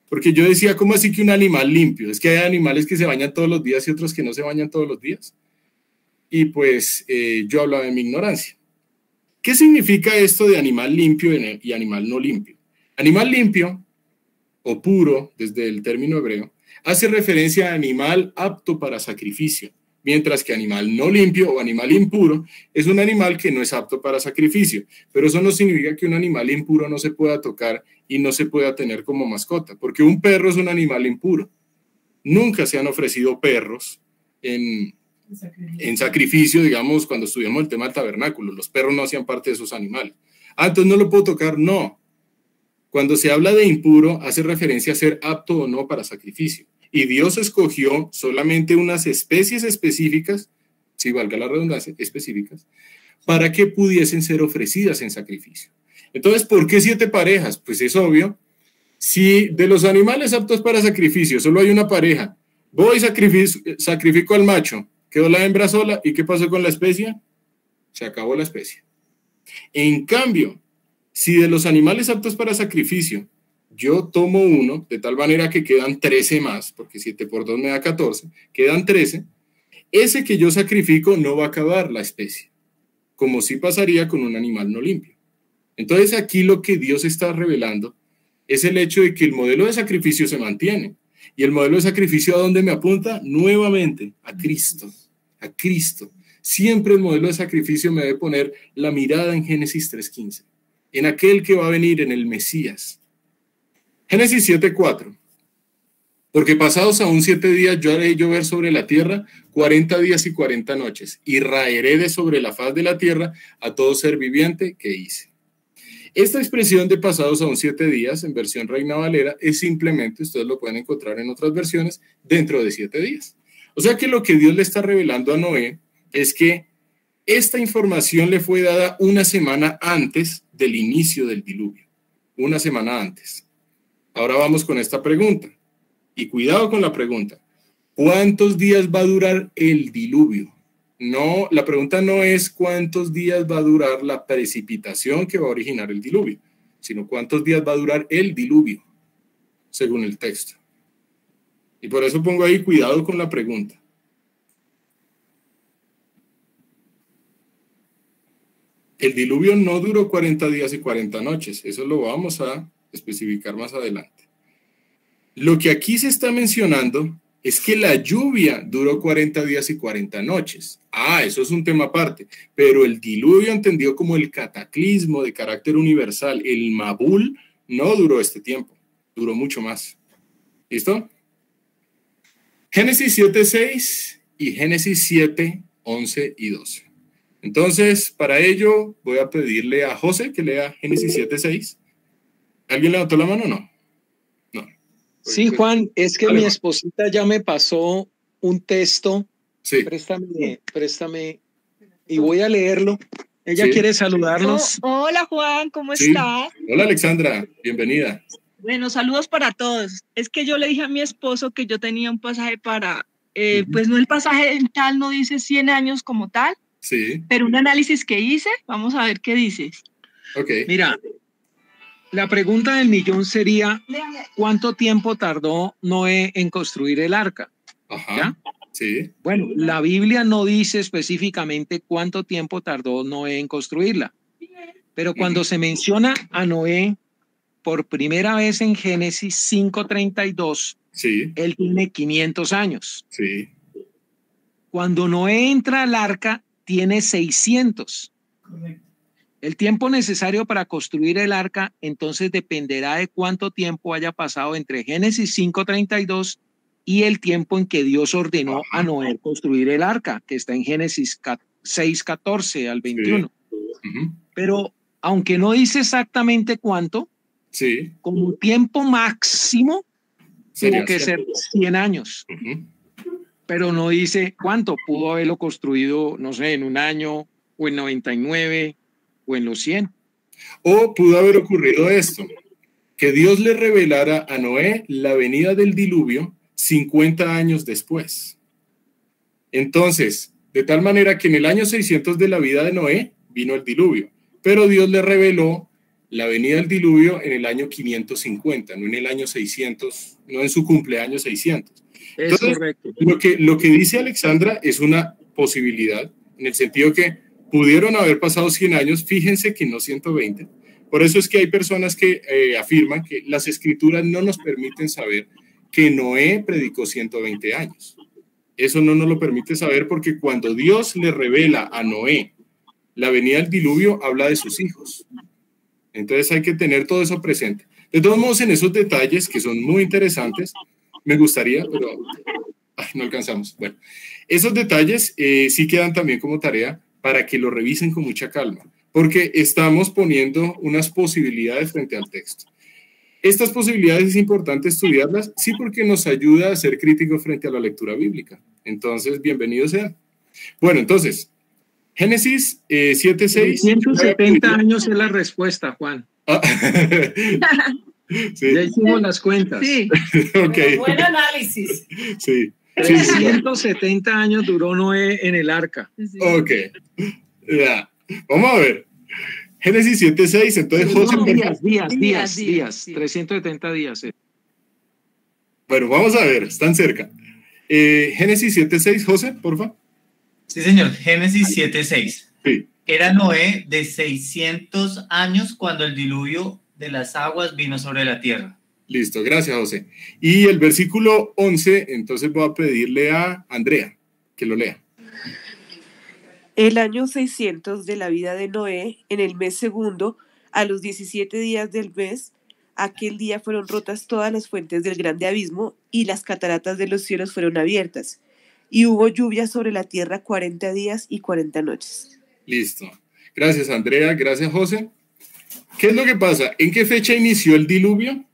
porque yo decía, ¿cómo así que un animal limpio? Es que hay animales que se bañan todos los días y otros que no se bañan todos los días. Y pues yo hablaba de mi ignorancia. ¿Qué significa esto de animal limpio y animal no limpio? Animal limpio o puro, desde el término hebreo, hace referencia a animal apto para sacrificio, mientras que animal no limpio o animal impuro es un animal que no es apto para sacrificio. Pero eso no significa que un animal impuro no se pueda tocar y no se pueda tener como mascota, porque un perro es un animal impuro. Nunca se han ofrecido perros en sacrificio, digamos, cuando estudiamos el tema del tabernáculo. Los perros no hacían parte de esos animales. Entonces no lo puedo tocar. No. Cuando se habla de impuro, hace referencia a ser apto o no para sacrificio. Y Dios escogió solamente unas especies específicas, si valga la redundancia, específicas, para que pudiesen ser ofrecidas en sacrificio. Entonces, ¿por qué 7 parejas? Pues es obvio. Si de los animales aptos para sacrificio solo hay una pareja, voy y sacrifico al macho, quedó la hembra sola, ¿y qué pasó con la especie? Se acabó la especie. En cambio, si de los animales aptos para sacrificio yo tomo uno, de tal manera que quedan 13 más, porque 7 por 2 me da 14, quedan 13, ese que yo sacrifico no va a acabar la especie, como sí pasaría con un animal no limpio. Entonces aquí lo que Dios está revelando es el hecho de que el modelo de sacrificio se mantiene. ¿Y el modelo de sacrificio a dónde me apunta? Nuevamente, a Cristo, a Cristo. Siempre el modelo de sacrificio me debe poner la mirada en Génesis 3:15, en aquel que va a venir, en el Mesías. Génesis 7:4. Porque pasados aún 7 días yo haré llover sobre la tierra 40 días y 40 noches, y raeré de sobre la faz de la tierra a todo ser viviente que hice. Esta expresión de pasados aún 7 días, en versión Reina Valera, es simplemente, ustedes lo pueden encontrar en otras versiones, dentro de 7 días. O sea que lo que Dios le está revelando a Noé es que esta información le fue dada una semana antes del inicio del diluvio. Una semana antes. Ahora vamos con esta pregunta. Y cuidado con la pregunta. ¿Cuántos días va a durar el diluvio? No, la pregunta no es cuántos días va a durar la precipitación que va a originar el diluvio, sino cuántos días va a durar el diluvio, según el texto. Y por eso pongo ahí cuidado con la pregunta. El diluvio no duró 40 días y 40 noches, eso lo vamos a especificar más adelante. Lo que aquí se está mencionando es que la lluvia duró 40 días y 40 noches. Eso es un tema aparte, pero el diluvio entendido como el cataclismo de carácter universal, el Mabul, no duró este tiempo, duró mucho más. ¿Listo? Génesis 7:6 y Génesis 7:11 y 12. Entonces, para ello, voy a pedirle a José que lea Génesis 7:6. ¿Alguien levantó la mano o no? No. Sí, Juan, es que mi esposita ya me pasó un texto. Sí. Préstame. Y voy a leerlo. Ella quiere saludarnos. Hola, Juan, ¿cómo estás? Hola, Alexandra, bienvenida. Bueno, saludos para todos. Es que yo le dije a mi esposo que yo tenía un pasaje para, pues no el pasaje en tal, no dice 100 años como tal, sí, pero un análisis que hice, vamos a ver qué dices. Ok. Mira, la pregunta del millón sería, ¿cuánto tiempo tardó Noé en construir el arca? Ajá, ¿ya? Sí. Bueno, la Biblia no dice específicamente cuánto tiempo tardó Noé en construirla, pero cuando se menciona a Noé por primera vez en Génesis 5:32, sí, él tiene 500 años. Sí. Cuando Noé entra al arca, tiene 600. Correcto. El tiempo necesario para construir el arca entonces dependerá de cuánto tiempo haya pasado entre Génesis 5:32 y el tiempo en que Dios ordenó a Noé construir el arca, que está en Génesis 6:14 al 21. Sí. Pero aunque no dice exactamente cuánto, sí, como tiempo máximo tuvo que ser 100 años. Pero no dice cuánto, pudo haberlo construido, no sé, en un año o en 99 o en los 100. O pudo haber ocurrido esto, que Dios le revelara a Noé la venida del diluvio 50 años después. Entonces, de tal manera que en el año 600 de la vida de Noé vino el diluvio, pero Dios le reveló la venida del diluvio en el año 550, no en el año 600, no en su cumpleaños 600. Entonces, es correcto. Lo que dice Alexandra es una posibilidad, en el sentido que pudieron haber pasado 100 años, fíjense que no 120. Por eso es que hay personas que afirman que las escrituras no nos permiten saber que Noé predicó 120 años. Eso no nos lo permite saber porque cuando Dios le revela a Noé la venida del diluvio, habla de sus hijos. Entonces hay que tener todo eso presente. De todos modos, en esos detalles que son muy interesantes, me gustaría, pero no alcanzamos. Bueno, esos detalles sí quedan también como tarea para que lo revisen con mucha calma, porque estamos poniendo unas posibilidades frente al texto. Estas posibilidades es importante estudiarlas, sí, porque nos ayuda a ser críticos frente a la lectura bíblica. Entonces, bienvenidos sean. Bueno, entonces, Génesis 7:6. 170 años es la respuesta, Juan. Sí. Ya hicimos las cuentas. Sí. Okay. Buen análisis. Sí. 170 años duró Noé en el arca. Ok. Ya. Vamos a ver. Génesis 7:6. Entonces, José. Días. 370 días. Bueno, vamos a ver. Están cerca. Génesis 7:6, José, porfa. Sí, señor. Génesis 7:6. Sí. Era Noé de 600 años cuando el diluvio de las aguas vino sobre la tierra. Listo, gracias, José. Y el versículo 11, entonces voy a pedirle a Andrea que lo lea. El año 600 de la vida de Noé, en el mes segundo, a los 17 días del mes, aquel día fueron rotas todas las fuentes del grande abismo y las cataratas de los cielos fueron abiertas. Y hubo lluvia sobre la tierra 40 días y 40 noches. Listo. Gracias, Andrea. Gracias, José. ¿Qué es lo que pasa? ¿En qué fecha inició el diluvio?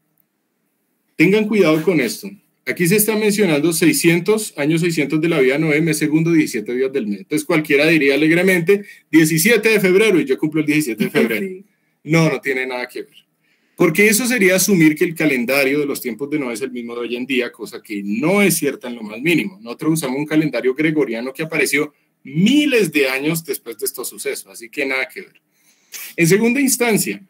Tengan cuidado con esto. Aquí se está mencionando 600, años 600 de la vida de Noé, mes segundo, 17 días del mes. Entonces cualquiera diría alegremente 17 de febrero y yo cumplo el 17 de febrero. Sí. No tiene nada que ver. Porque eso sería asumir que el calendario de los tiempos de Noé es el mismo de hoy en día, cosa que no es cierta en lo más mínimo. Nosotros usamos un calendario gregoriano que apareció miles de años después de estos sucesos, así que nada que ver. En segunda instancia,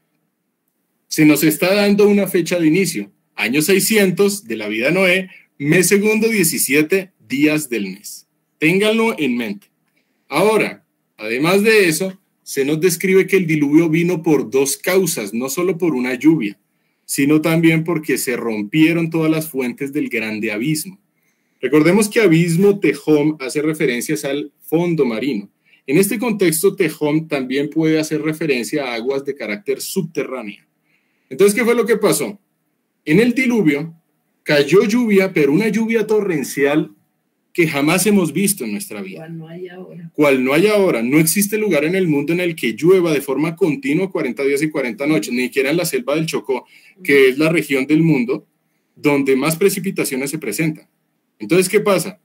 se nos está dando una fecha de inicio, año 600 de la vida de Noé, mes segundo, 17 días del mes. Ténganlo en mente. Ahora, además de eso, se nos describe que el diluvio vino por dos causas, no solo por una lluvia, sino también porque se rompieron todas las fuentes del grande abismo. Recordemos que abismo, Tehom, hace referencias al fondo marino. En este contexto, Tehom también puede hacer referencia a aguas de carácter subterráneo. Entonces, ¿qué fue lo que pasó? En el diluvio cayó lluvia, pero una lluvia torrencial que jamás hemos visto en nuestra vida. ¿Cuál no hay ahora? ¿Cuál no hay ahora? No existe lugar en el mundo en el que llueva de forma continua 40 días y 40 noches, ni siquiera en la selva del Chocó, que es la región del mundo donde más precipitaciones se presentan. Entonces, ¿qué pasa?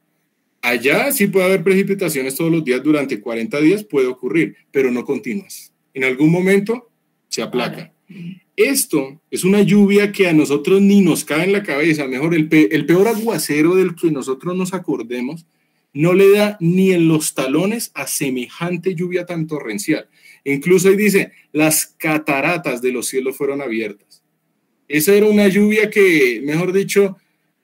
Allá sí puede haber precipitaciones todos los días durante 40 días, puede ocurrir, pero no continuas. En algún momento se aplaca. Esto es una lluvia que a nosotros ni nos cae en la cabeza. Mejor, el peor aguacero del que nosotros nos acordemos no le da ni en los talones a semejante lluvia tan torrencial. Incluso ahí dice, las cataratas de los cielos fueron abiertas. Esa era una lluvia que, mejor dicho,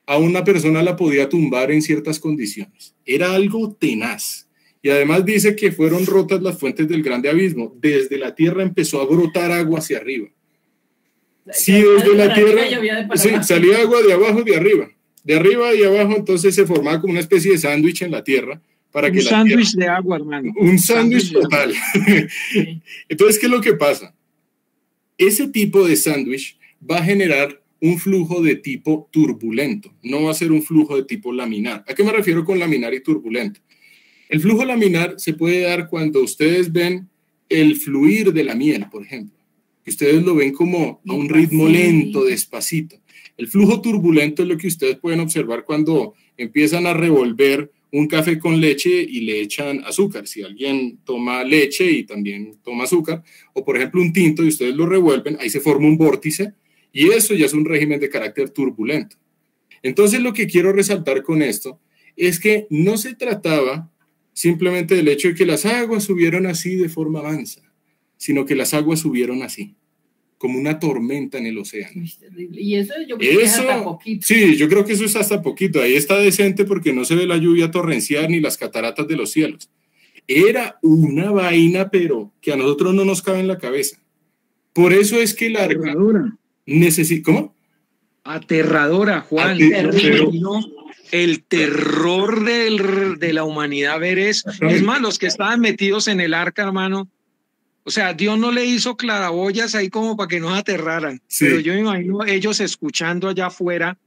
a una persona la podía tumbar en ciertas condiciones. Era algo tenaz. Y además dice que fueron rotas las fuentes del grande abismo. Desde la tierra empezó a brotar agua hacia arriba. Sí, desde la tierra, sí, salía agua de abajo y de arriba. De arriba y abajo, entonces se formaba como una especie de sándwich en la tierra. Para que un sándwich de agua, hermano. Un sándwich total. Sí. Entonces, ¿qué es lo que pasa? Ese tipo de sándwich va a generar un flujo de tipo turbulento, no va a ser un flujo de tipo laminar. ¿A qué me refiero con laminar y turbulento? El flujo laminar se puede dar cuando ustedes ven el fluir de la miel, por ejemplo. Ustedes lo ven como a un ritmo lento, despacito. El flujo turbulento es lo que ustedes pueden observar cuando empiezan a revolver un café con leche y le echan azúcar. Si alguien toma leche y también toma azúcar, o por ejemplo un tinto y ustedes lo revuelven, ahí se forma un vórtice y eso ya es un régimen de carácter turbulento. Entonces lo que quiero resaltar con esto es que no se trataba simplemente del hecho de que las aguas subieron así de forma mansa, sino que las aguas subieron así, como una tormenta en el océano. Y eso yo creo que es hasta poquito. Sí, yo creo que eso es hasta poquito. Ahí está decente porque no se ve la lluvia torrencial ni las cataratas de los cielos. Era una vaina, pero que a nosotros no nos cabe en la cabeza. Por eso es que la arca necesita... ¿Cómo? Aterradora, Juan. el terror de la humanidad ver eso. Es más, los que estaban metidos en el arca, hermano, o sea, Dios no le hizo claraboyas ahí como para que nos aterraran, Sí. pero yo me imagino ellos escuchando allá afuera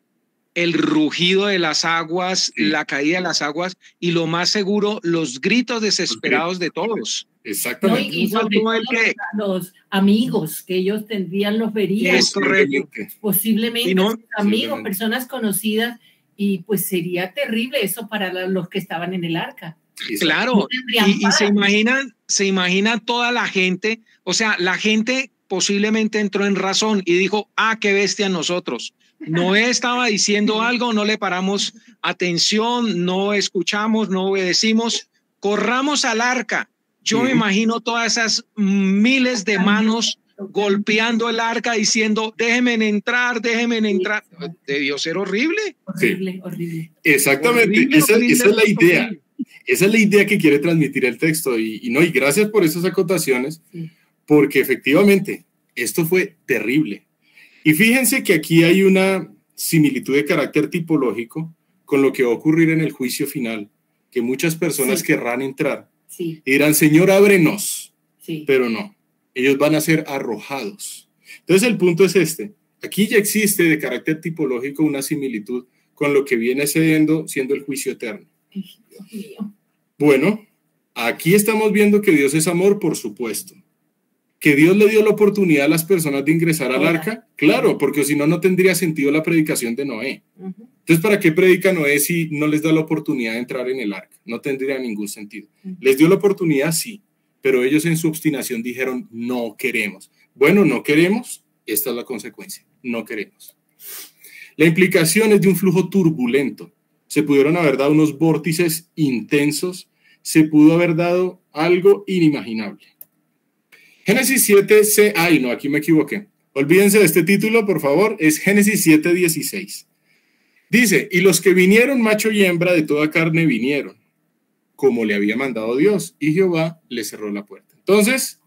el rugido de las aguas, Sí. la caída de las aguas y lo más seguro, los gritos desesperados de todos. ¿no? Exactamente. Y sobre Faltó el todo que- los amigos que ellos tendrían, los verían, Es correcto. posiblemente Y no- sus amigos, Posiblemente. personas conocidas, y pues sería terrible eso para los que estaban en el arca. Claro, No tendrían y se imagina toda la gente, o sea, la gente posiblemente entró en razón y dijo, ah, qué bestia nosotros. Noé estaba diciendo algo, no le paramos atención, no escuchamos, no obedecimos, corramos al arca. Yo me imagino todas esas miles de manos golpeando el arca diciendo, déjenme entrar, déjenme entrar. Debió ser horrible. Horrible, horrible. Exactamente, Horrible, esa horrible, es la idea. horrible. Esa es la idea que quiere transmitir el texto y gracias por esas acotaciones, Sí. porque efectivamente esto fue terrible. Y fíjense que aquí hay una similitud de carácter tipológico con lo que va a ocurrir en el juicio final, que muchas personas Sí. querrán entrar Sí, y dirán, Señor, ábrenos, sí. pero no, ellos van a ser arrojados. Entonces el punto es este, aquí ya existe de carácter tipológico una similitud con lo que viene siendo el juicio eterno. Ay, Dios mío. Bueno, aquí estamos viendo que Dios es amor, por supuesto. Que Dios le dio la oportunidad a las personas de ingresar al Ahora. arca, claro, porque si no, no tendría sentido la predicación de Noé. Ujú. Entonces, ¿para qué predica Noé si no les da la oportunidad de entrar en el arca? No tendría ningún sentido. Les dio la oportunidad, sí, pero ellos en su obstinación dijeron, no queremos. Bueno, no queremos, esta es la consecuencia, no queremos. La implicación es de un flujo turbulento. Se pudieron haber dado unos vórtices intensos, se pudo haber dado algo inimaginable. Génesis 7, ay no, aquí me equivoqué. Olvídense de este título, por favor, es Génesis 7:16. Dice, y los que vinieron, macho y hembra de toda carne vinieron, como le había mandado Dios, y Jehová le cerró la puerta. Entonces,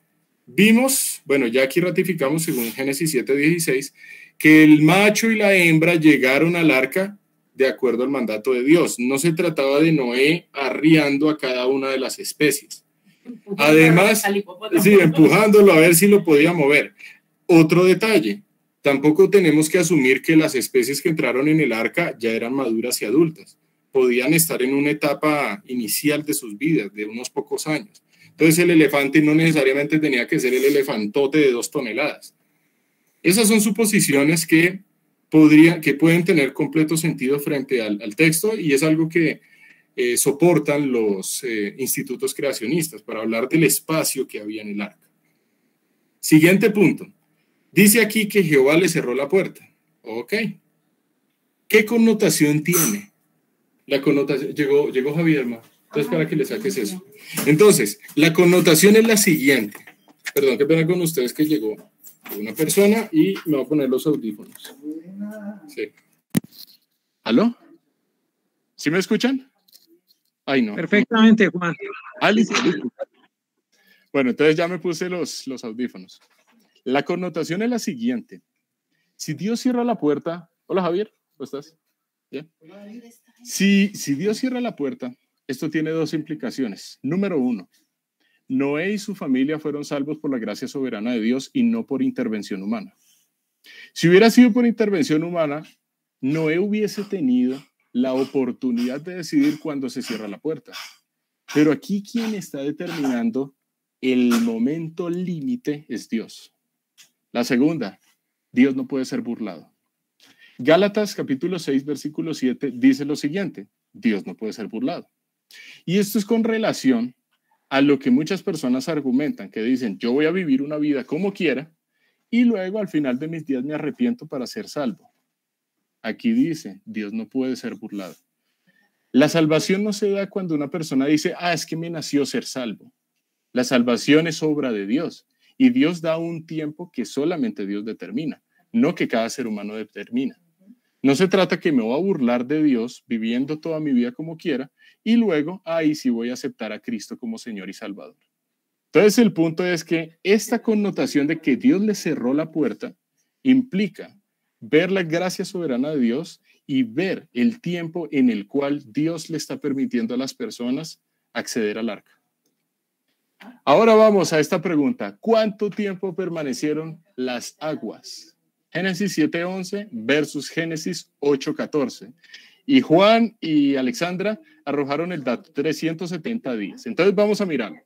vimos, bueno, ya aquí ratificamos según Génesis 7:16, que el macho y la hembra llegaron al arca de acuerdo al mandato de Dios. No se trataba de Noé arriando a cada una de las especies. Además, sí, empujándolo a ver si lo podía mover. Otro detalle, tampoco tenemos que asumir que las especies que entraron en el arca ya eran maduras y adultas. Podían estar en una etapa inicial de sus vidas, de unos pocos años. Entonces el elefante no necesariamente tenía que ser el elefantote de 2 toneladas. Esas son suposiciones que pueden tener completo sentido frente al texto y es algo que soportan los institutos creacionistas para hablar del espacio que había en el arca. Siguiente punto. Dice aquí que Jehová le cerró la puerta. Ok. ¿Qué connotación tiene? La connotación, llegó Javier, ma. Entonces, para que le saques eso. Entonces, la connotación es la siguiente. Perdón, qué pena con ustedes que llegó una persona y me voy a poner los audífonos. Sí. ¿Aló? ¿Sí me escuchan? Ay, no. Perfectamente, Juan. Ah, listo. Bueno, entonces ya me puse los audífonos. La connotación es la siguiente. Si Dios cierra la puerta... Hola, Javier, ¿cómo estás? ¿Bien? Si Dios cierra la puerta, esto tiene 2 implicaciones. Número 1, Noé y su familia fueron salvos por la gracia soberana de Dios y no por intervención humana. Si hubiera sido por intervención humana, Noé hubiese tenido la oportunidad de decidir cuándo se cierra la puerta. Pero aquí quien está determinando el momento límite es Dios. La segunda, Dios no puede ser burlado. Gálatas capítulo 6, versículo 7 dice lo siguiente, Dios no puede ser burlado. Y esto es con relación a lo que muchas personas argumentan, que dicen, yo voy a vivir una vida como quiera y luego al final de mis días me arrepiento para ser salvo. Aquí dice, Dios no puede ser burlado. La salvación no se da cuando una persona dice, es que me nació ser salvo. La salvación es obra de Dios y Dios da un tiempo que solamente Dios determina, no que cada ser humano determina. No se trata que me voy a burlar de Dios viviendo toda mi vida como quiera y luego ahí sí voy a aceptar a Cristo como Señor y Salvador. Entonces el punto es que esta connotación de que Dios le cerró la puerta implica ver la gracia soberana de Dios y ver el tiempo en el cual Dios le está permitiendo a las personas acceder al arca. Ahora vamos a esta pregunta. ¿Cuánto tiempo permanecieron las aguas? Génesis 7:11 versus Génesis 8:14. Y Juan y Alexandra arrojaron el dato, 370 días. Entonces vamos a mirar.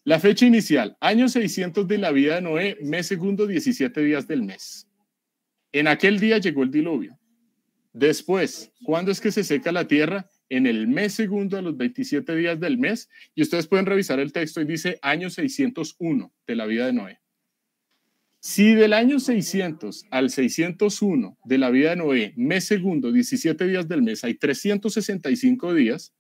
La fecha inicial, año 600 de la vida de Noé, mes segundo, 17 días del mes. En aquel día llegó el diluvio. Después, ¿cuándo es que se seca la tierra? En el mes segundo a los 27 días del mes. Y ustedes pueden revisar el texto y dice año 601 de la vida de Noé. Si del año 600 al 601 de la vida de Noé, mes segundo, 17 días del mes, hay 365 días,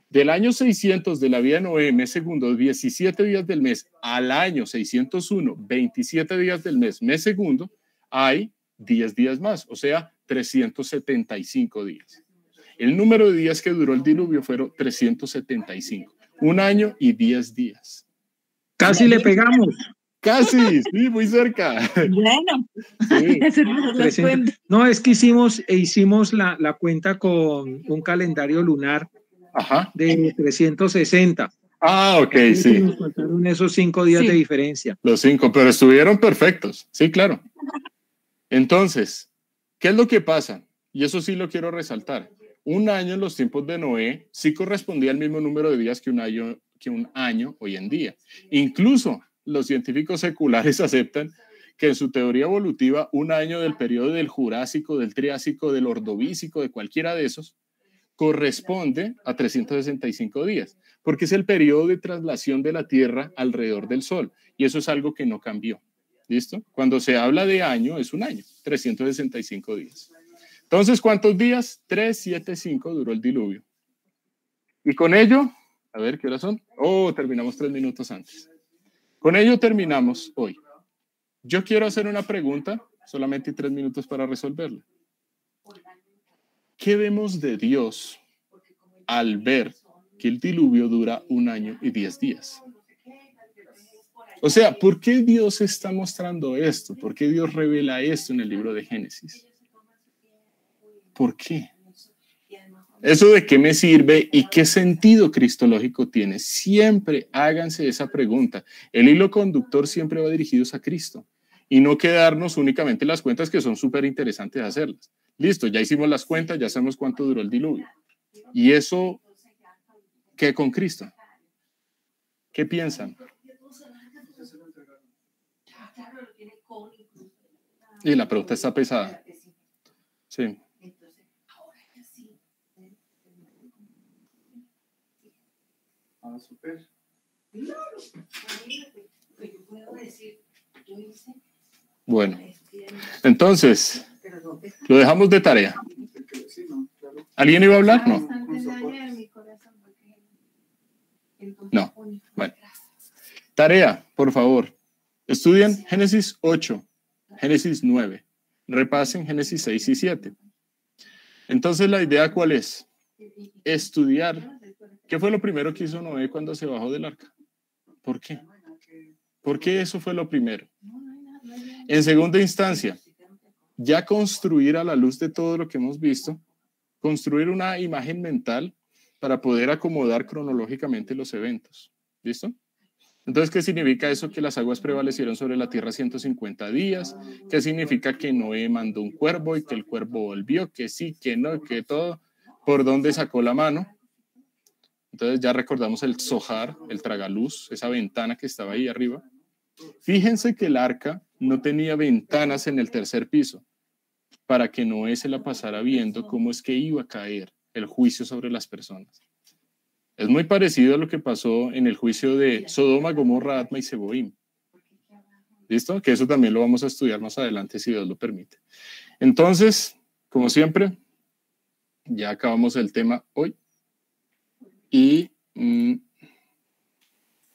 del año 600 de la vida de Noé, mes segundo, 17 días del mes, al año 601, 27 días del mes, mes segundo, hay 10 días más, o sea, 375 días. El número de días que duró el diluvio fueron 375, un año y 10 días. Casi le pegamos. Casi, sí, muy cerca. Bueno, Sí. esa no la 300. cuenta. No, es que hicimos la cuenta con un calendario lunar Ajá. de 360. Ah, ok, Entonces, sí. nos faltaron esos 5 días Sí. de diferencia. Los 5, pero estuvieron perfectos. Sí, claro. Entonces, ¿qué es lo que pasa? Y eso sí lo quiero resaltar. Un año en los tiempos de Noé sí correspondía al mismo número de días que un año hoy en día. Incluso los científicos seculares aceptan que en su teoría evolutiva un año del periodo del Jurásico, del Triásico, del Ordovícico, de cualquiera de esos, corresponde a 365 días, porque es el periodo de traslación de la Tierra alrededor del Sol, y eso es algo que no cambió. ¿Listo? Cuando se habla de año, es un año, 365 días. Entonces, ¿cuántos días? 375 duró el diluvio. Y con ello, a ver, ¿qué horas son? Oh, terminamos 3 minutos antes. Con ello terminamos hoy. Yo quiero hacer una pregunta, solamente 3 minutos para resolverla. ¿Qué vemos de Dios al ver que el diluvio dura 1 año y 10 días? O sea, ¿por qué Dios está mostrando esto? ¿Por qué Dios revela esto en el libro de Génesis? ¿Por qué? ¿Eso de qué me sirve y qué sentido cristológico tiene? Siempre háganse esa pregunta. El hilo conductor siempre va dirigido a Cristo y no quedarnos únicamente las cuentas, que son súper interesantes hacerlas. Listo, ya hicimos las cuentas, ya sabemos cuánto duró el diluvio. ¿Y eso qué con Cristo? ¿Qué piensan? Y la pregunta está pesada. Sí. Bueno, entonces, lo dejamos de tarea. ¿Alguien iba a hablar? No. No. Bueno. Tarea, por favor. Estudien Génesis 8, Génesis 9. Repasen Génesis 6 y 7. Entonces, ¿la idea cuál es? Estudiar. ¿Qué fue lo primero que hizo Noé cuando se bajó del arca? ¿Por qué? ¿Por qué eso fue lo primero? En segunda instancia, ya construir a la luz de todo lo que hemos visto, construir una imagen mental para poder acomodar cronológicamente los eventos. ¿Listo? Entonces, ¿qué significa eso? Que las aguas prevalecieron sobre la tierra 150 días. ¿Qué significa que Noé mandó un cuervo y que el cuervo volvió? Que sí, que no, que todo. ¿Por dónde sacó la mano? Entonces ya recordamos el Zohar, el tragaluz, esa ventana que estaba ahí arriba. Fíjense que el arca no tenía ventanas en el tercer piso para que Noé se la pasara viendo cómo es que iba a caer el juicio sobre las personas. Es muy parecido a lo que pasó en el juicio de Sodoma, Gomorra, Adma y Seboim. ¿Listo? Que eso también lo vamos a estudiar más adelante, si Dios lo permite. Entonces, como siempre, ya acabamos el tema hoy. Y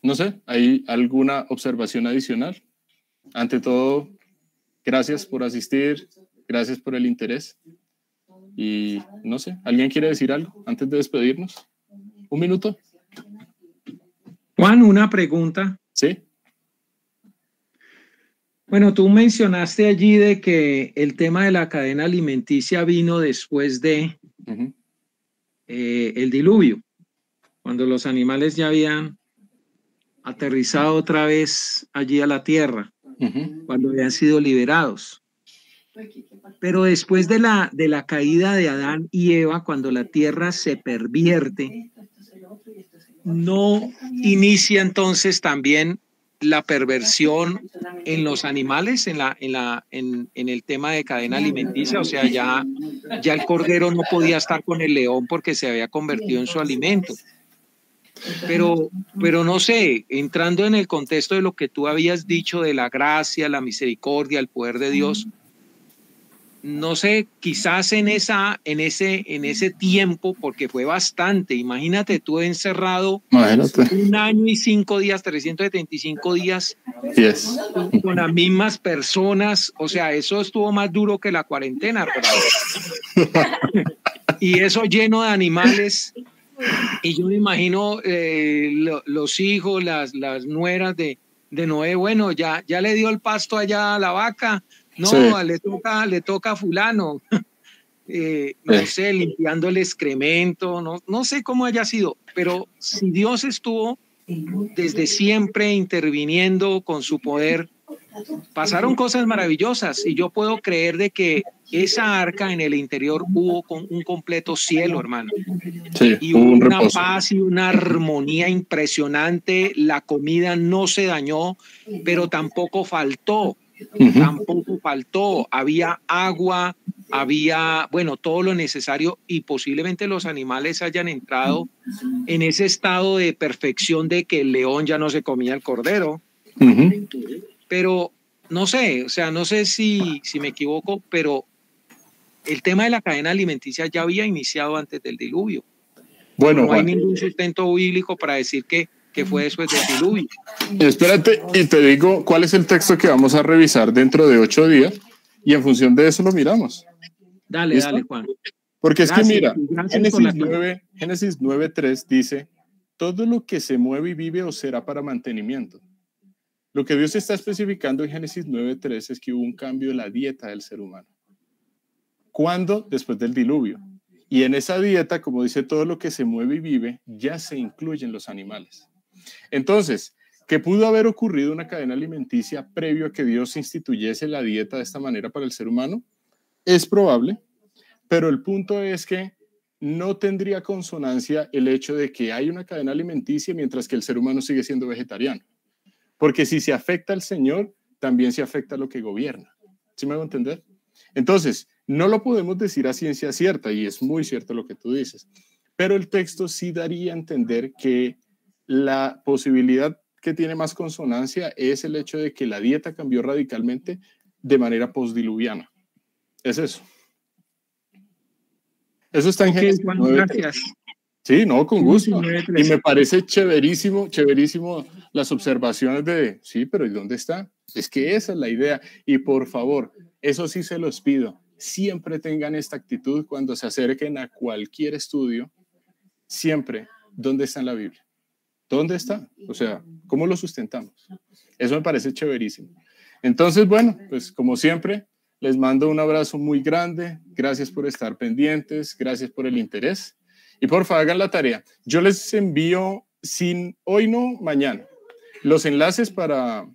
no sé, ¿hay alguna observación adicional? Ante todo, gracias por asistir, gracias por el interés. Y no sé, ¿alguien quiere decir algo antes de despedirnos? ¿Un minuto? Juan, una pregunta. Sí. Bueno, tú mencionaste allí de que el tema de la cadena alimenticia vino después de el diluvio, cuando los animales ya habían aterrizado otra vez allí a la tierra, cuando habían sido liberados. Pero después de la caída de Adán y Eva, cuando la tierra se pervierte, ¿no inicia entonces también la perversión en los animales, en el tema de cadena alimenticia? O sea, ya el cordero no podía estar con el león porque se había convertido en su alimento. Pero no sé, entrando en el contexto de lo que tú habías dicho de la gracia, la misericordia, el poder de Dios, no sé, quizás en ese tiempo, porque fue bastante, imagínate tú encerrado 1 año y 5 días, 375 días, yes, con las mismas personas, o sea, eso estuvo más duro que la cuarentena, ¿verdad? Y eso lleno de animales, y yo me imagino los hijos, las nueras de Noé, bueno, ya le dio el pasto allá a la vaca. No, sí. le toca a fulano, no sé, limpiando el excremento, no sé cómo haya sido, pero si Dios estuvo desde siempre interviniendo con su poder, pasaron cosas maravillosas y yo puedo creer de que esa arca en el interior hubo un completo cielo, hermano. Sí, y hubo una paz y una armonía impresionante, la comida no se dañó, pero tampoco faltó. Tampoco faltó, había agua, había, bueno, todo lo necesario y posiblemente los animales hayan entrado en ese estado de perfección de que el león ya no se comía el cordero. Pero no sé, o sea, no sé si me equivoco, pero el tema de la cadena alimenticia ya había iniciado antes del diluvio. Bueno, no hay ningún sustento bíblico para decir que fue después del diluvio. Espérate, y te digo cuál es el texto que vamos a revisar dentro de 8 días y en función de eso lo miramos. Dale, ¿listo? Dale, Juan. Porque es gracias, que mira, Génesis 9:3 dice, todo lo que se mueve y vive os será para mantenimiento. Lo que Dios está especificando en Génesis 9:3 es que hubo un cambio en la dieta del ser humano. ¿Cuándo? Después del diluvio. Y en esa dieta, como dice, todo lo que se mueve y vive, ya se incluyen los animales. Entonces, ¿que pudo haber ocurrido una cadena alimenticia previo a que Dios instituyese la dieta de esta manera para el ser humano? Es probable, pero el punto es que no tendría consonancia el hecho de que hay una cadena alimenticia mientras que el ser humano sigue siendo vegetariano. Porque si se afecta al Señor, también se afecta a lo que gobierna. ¿Sí me hago entender? Entonces, no lo podemos decir a ciencia cierta, y es muy cierto lo que tú dices, pero el texto sí daría a entender que la posibilidad que tiene más consonancia es el hecho de que la dieta cambió radicalmente de manera postdiluviana. Es eso. Eso está en Génesis 9. Gracias. Sí, no, con gusto. Y me parece chéverísimo las observaciones de, sí, pero ¿y dónde está? Es que esa es la idea. Y por favor, eso sí se los pido, siempre tengan esta actitud cuando se acerquen a cualquier estudio, siempre, ¿dónde está en la Biblia? ¿Dónde está? O sea, ¿cómo lo sustentamos? Eso me parece chéverísimo. Entonces, bueno, pues como siempre, les mando un abrazo muy grande. Gracias por estar pendientes, gracias por el interés. Y por favor, hagan la tarea. Yo les envío, hoy no, mañana, los enlaces para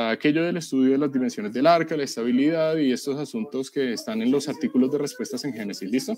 aquello del estudio de las dimensiones del arca, la estabilidad y estos asuntos que están en los artículos de respuestas en Génesis. ¿Listo?